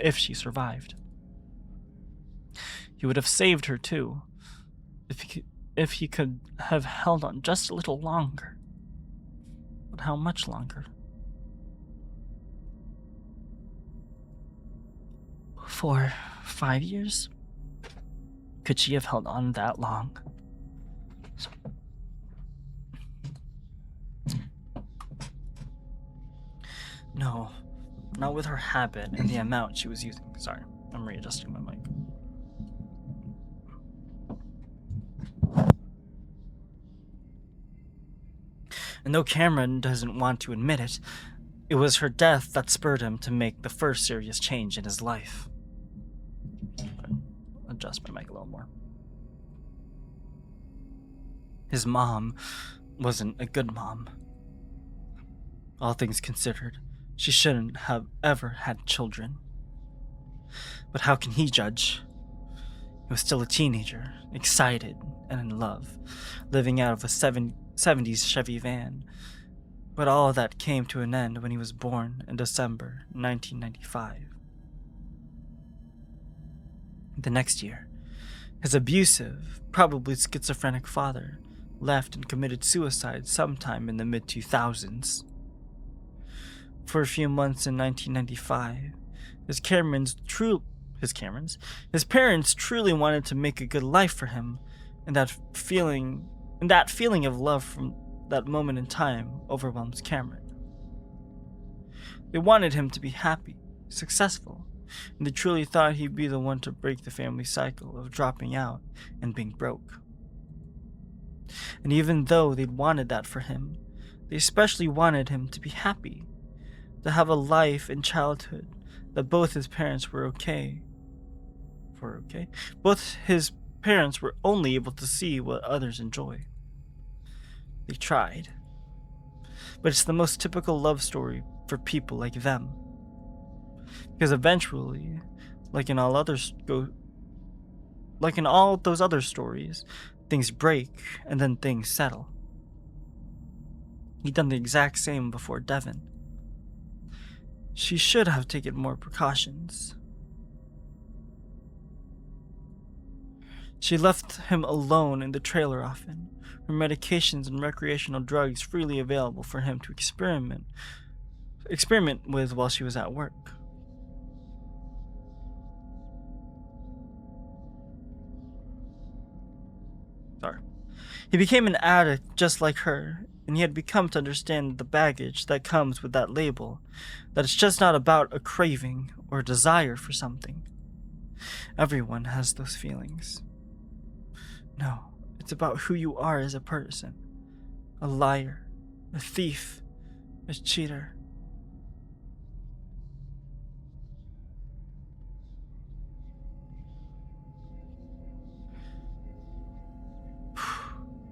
if she survived. He would have saved her too, if he could have held on just a little longer. But how much longer? 4, 5 years? Could she have held on that long? No, not with her habit and the amount she was using. Sorry, I'm readjusting my mic. And though Cameron doesn't want to admit it, it was her death that spurred him to make the first serious change in his life. Adjust my mic a little more. His mom wasn't a good mom. All things considered, she shouldn't have ever had children. But how can he judge? He was still a teenager, excited and in love, living out of a 70s Chevy van. But all of that came to an end when he was born in December 1995. The next year, his abusive, probably schizophrenic father left and committed suicide sometime in the mid-2000s. For a few months in 1995, his parents truly wanted to make a good life for him, and that feeling of love from that moment in time overwhelms Cameron. They wanted him to be happy, successful, and they truly thought he'd be the one to break the family cycle of dropping out and being broke. And even though they wanted that for him, they especially wanted him to be happy, to have a life in childhood that both his parents were okay. Both his parents were only able to see what others enjoy. They tried. But it's the most typical love story for people like them. Because eventually, like in all those other stories, things break and then things settle. He'd done the exact same before Devon. She should have taken more precautions. She left him alone in the trailer often, her medications and recreational drugs freely available for him to experiment with while she was at work. He became an addict just like her, and he had become to understand the baggage that comes with that label, that it's just not about a craving or a desire for something. Everyone has those feelings. No, it's about who you are as a person. A liar, a thief, a cheater.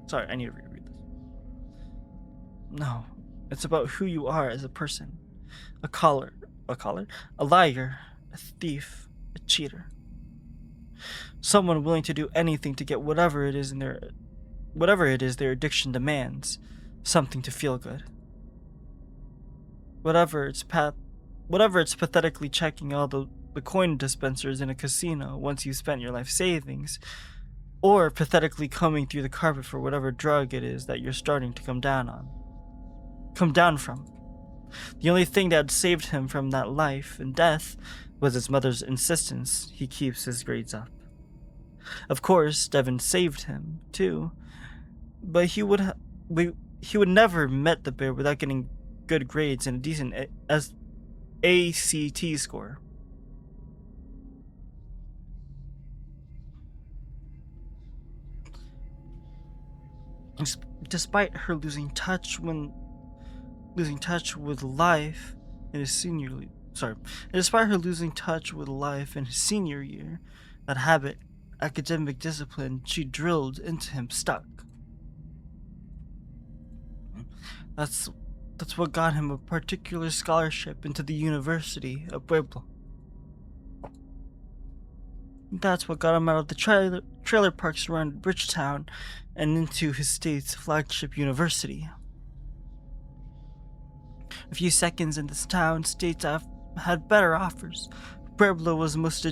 Sorry, I need to reread this. No, it's about who you are as a person. A liar, a thief, a cheater. Someone willing to do anything to get whatever it is their addiction demands, something to feel good. Whatever it's pathetically checking all the coin dispensers in a casino once you've spent your life savings, or pathetically combing through the carpet for whatever drug it is that you're starting to come down from. The only thing that had saved him from that life and death was his mother's insistence he keeps his grades up. Of course, Devon saved him, too, but he would never met the bear without getting good grades and a decent ACT score. Despite her losing touch with life in his senior year, that habit, academic discipline she drilled into him stuck. That's what got him a particular scholarship into the University of Puebla. That's what got him out of the trailer parks around Bridgetown and into his state's flagship university. A few seconds in this town, states had better offers. Puebla was the most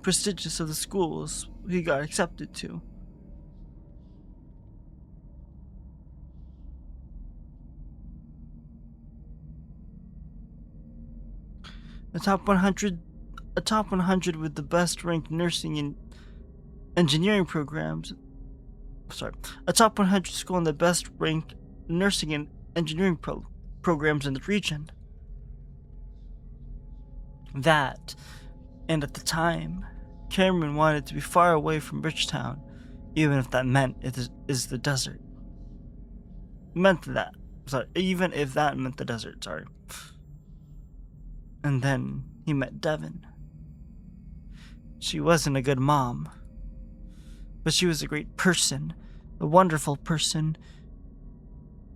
prestigious of the schools he got accepted to. A top 100 with the best ranked nursing and engineering programs. A top 100 school in the best ranked nursing and engineering programs in the region. That, and at the time, Cameron wanted to be far away from Bridgetown, even if that meant it is the desert. Meant that Sorry, even if that meant the desert, sorry. And then he met Devon. She wasn't a good mom, but she was a great person, a wonderful person,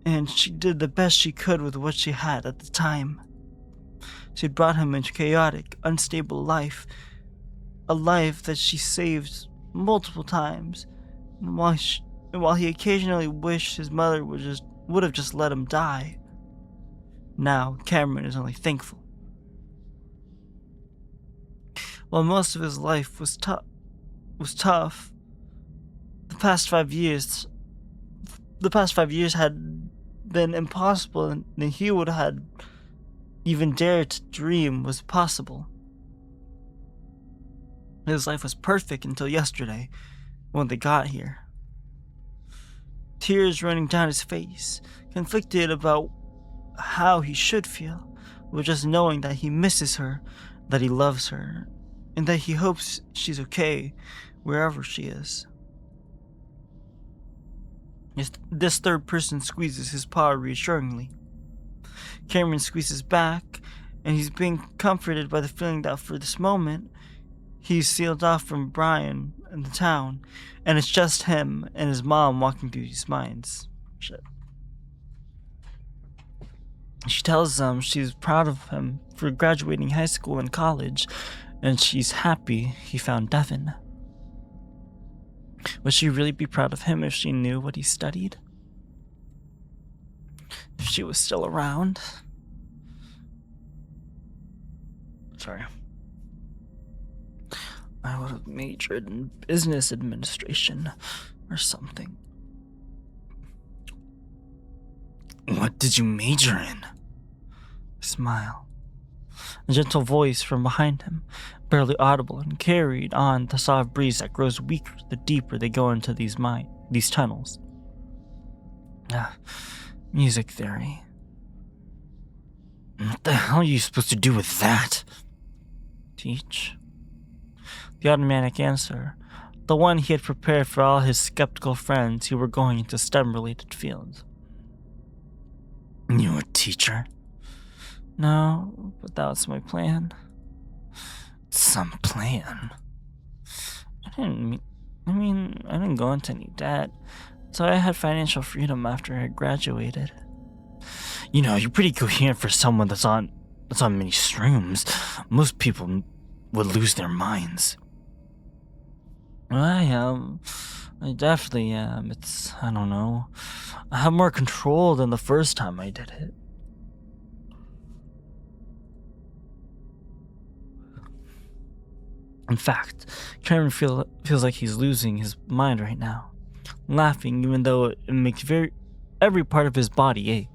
and she did the best she could with what she had at the time. She brought him into a chaotic, unstable life, a life that she saved multiple times, and while he occasionally wished his mother would have just let him die, now Cameron is only thankful. While most of his life was tough, the past 5 years had been impossible than he would have even dared to dream was possible. His life was perfect until yesterday, when they got here. Tears running down his face, conflicted about how he should feel, with just knowing that he misses her, that he loves her, and that he hopes she's okay wherever she is. This third person squeezes his paw reassuringly. Cameron squeezes back, and he's being comforted by the feeling that for this moment, he's sealed off from Brian and the town, and it's just him and his mom walking through his minds. Shit. She tells him she's proud of him for graduating high school and college, and she's happy he found Devon. Would she really be proud of him if she knew what he studied? If she was still around? Sorry. I would have majored in business administration or something. What did you major in? Smile. A gentle voice from behind him, barely audible, and carried on the soft breeze that grows weaker the deeper they go into these tunnels. Music theory. What the hell are you supposed to do with that? Teach. The automatic answer, the one he had prepared for all his skeptical friends who were going into STEM-related fields. You a teacher? No, but that was my plan. Some plan? I didn't go into any debt, so I had financial freedom after I graduated. You know, you're pretty coherent for someone that's on many shrooms. Most people would lose their minds. Well, I am. I definitely am. I don't know. I have more control than the first time I did it. In fact, Cameron feels like he's losing his mind right now, laughing even though it makes every part of his body ache.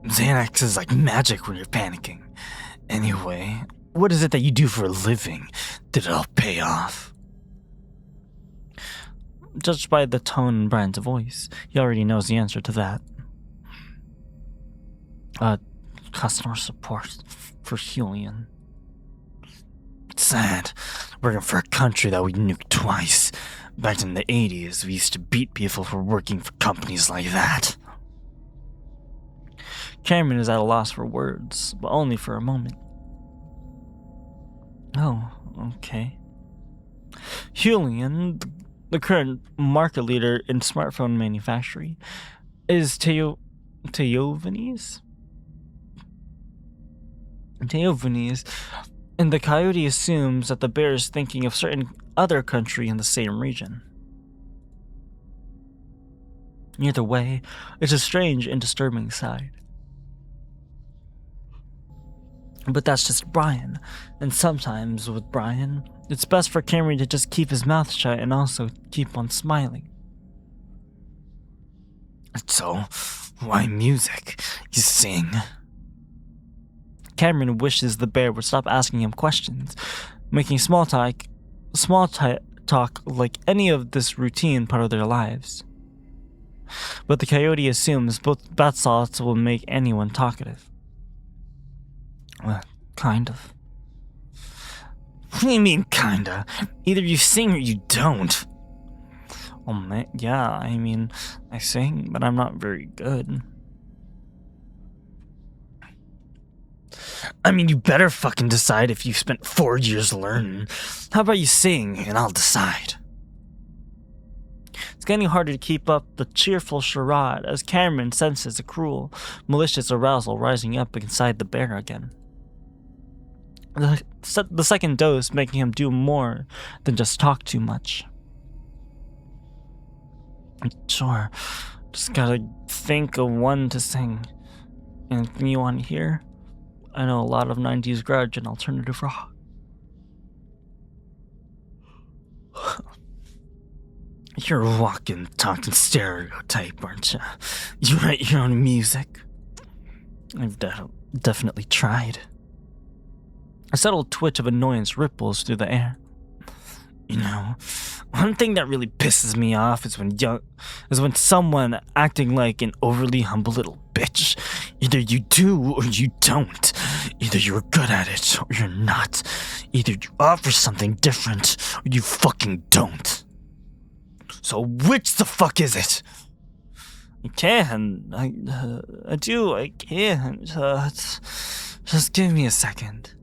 Xanax is like magic when you're panicking. Anyway, what is it that you do for a living? Did it all pay off? Judged by the tone in Brian's voice, he already knows the answer to that. Customer support for Julian. It's sad. Working for a country that we nuked twice. Back in the 80s, we used to beat people for working for companies like that. Cameron is at a loss for words, but only for a moment. Oh, okay. Julian, the current market leader in smartphone manufacturing, is Teovanes, and the coyote assumes that the bear is thinking of certain other country in the same region. Either way, it's a strange and disturbing side. But that's just Brian, and sometimes with Brian, it's best for Cameron to just keep his mouth shut and also keep on smiling. So, why music? You sing? Cameron wishes the bear would stop asking him questions, making small talk like any of this routine part of their lives. But the coyote assumes both bath salts will make anyone talkative. Kind of. What do you mean, kinda? Either you sing or you don't. Oh man, yeah, I mean, I sing, but I'm not very good. I mean, you better fucking decide if you've spent 4 years learning. How about you sing and I'll decide? It's getting harder to keep up the cheerful charade as Cameron senses a cruel, malicious arousal rising up inside the bear again. The second dose making him do more than just talk too much. Sure, just gotta think of one to sing. Anything you want to hear? I know a lot of 90s grudge and alternative rock. You're a walking, talking stereotype, aren't you? You write your own music. I've definitely tried. A subtle twitch of annoyance ripples through the air. You know, one thing that really pisses me off is when someone acting like an overly humble little bitch. Either you do or you don't. Either you're good at it or you're not. Either you offer something different or you fucking don't. So which the fuck is it? I can. I do. I can. Just give me a second.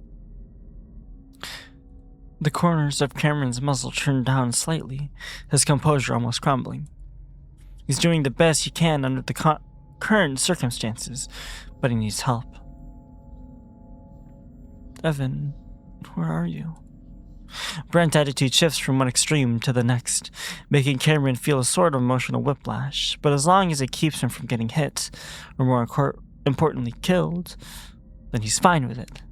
The corners of Cameron's muzzle turned down slightly, his composure almost crumbling. He's doing the best he can under the current circumstances, but he needs help. Devon, where are you? Brent's attitude shifts from one extreme to the next, making Cameron feel a sort of emotional whiplash, but as long as it keeps him from getting hit, or more importantly killed, then he's fine with it.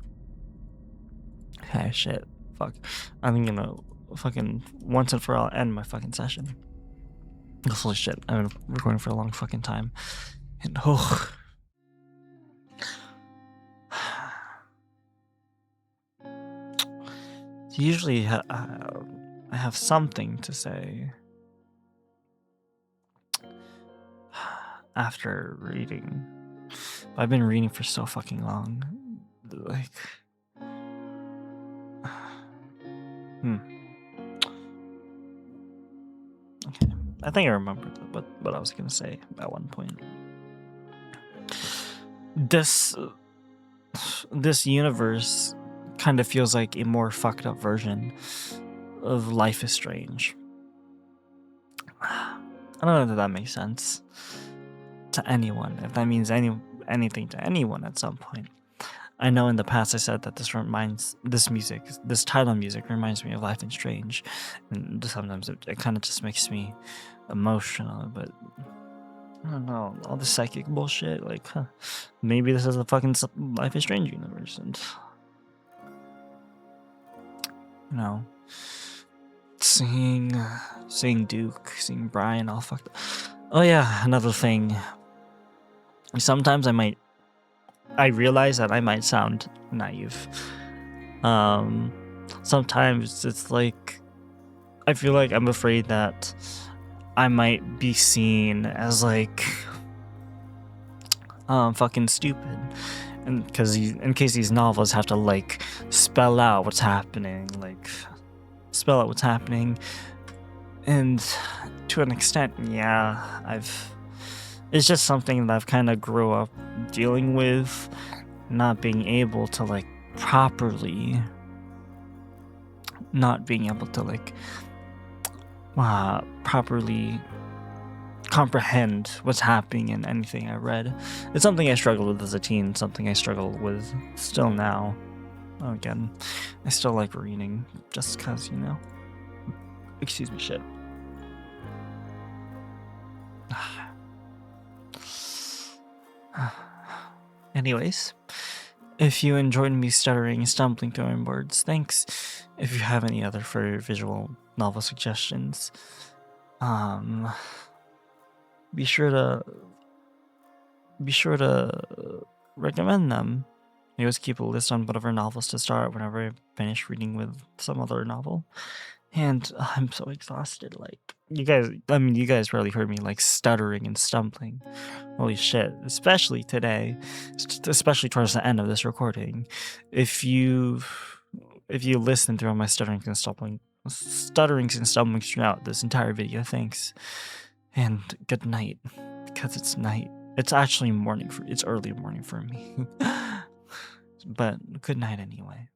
Ah, shit. Fuck. I'm gonna fucking once and for all end my fucking session. Holy shit, I've been recording for a long fucking time. And usually I have something to say after reading. But I've been reading for so fucking long. Like, okay, I think I remembered what I was gonna say at one point. This universe kind of feels like a more fucked up version of Life is Strange. I don't know if that makes sense to anyone, if that means anything to anyone at some point. I know in the past I said that this title music reminds me of Life is Strange, and sometimes it kind of just makes me emotional, but I don't know, all the psychic bullshit, like, maybe this is a fucking Life is Strange universe, and you know, seeing Duke, seeing Brian all fucked up. Oh yeah, another thing. Sometimes I realize that I might sound naive. Sometimes it's like, I feel like I'm afraid that I might be seen as like fucking stupid, and because in case these novels have to like spell out what's happening, and to an extent, yeah, it's just something that I've kind of grew up dealing with, not being able to like properly comprehend what's happening in anything I read. It's something I struggled with as a teen, something I struggle with still now. Again, I still like reading just because, you know. Excuse me, shit. Anyways, if you enjoyed me stuttering and stumbling through my words, thanks. If you have any other further visual novel suggestions, be sure to recommend them. I always keep a list on whatever novels to start whenever I finish reading with some other novel. And I'm so exhausted. Like, you guys rarely heard me like stuttering and stumbling. Holy shit. Especially today. Especially towards the end of this recording. If you listen through all my stuttering and stumbling stutterings and stumbling throughout this entire video. Thanks. And good night. Because it's night. It's actually morning it's early morning for me. But good night anyway.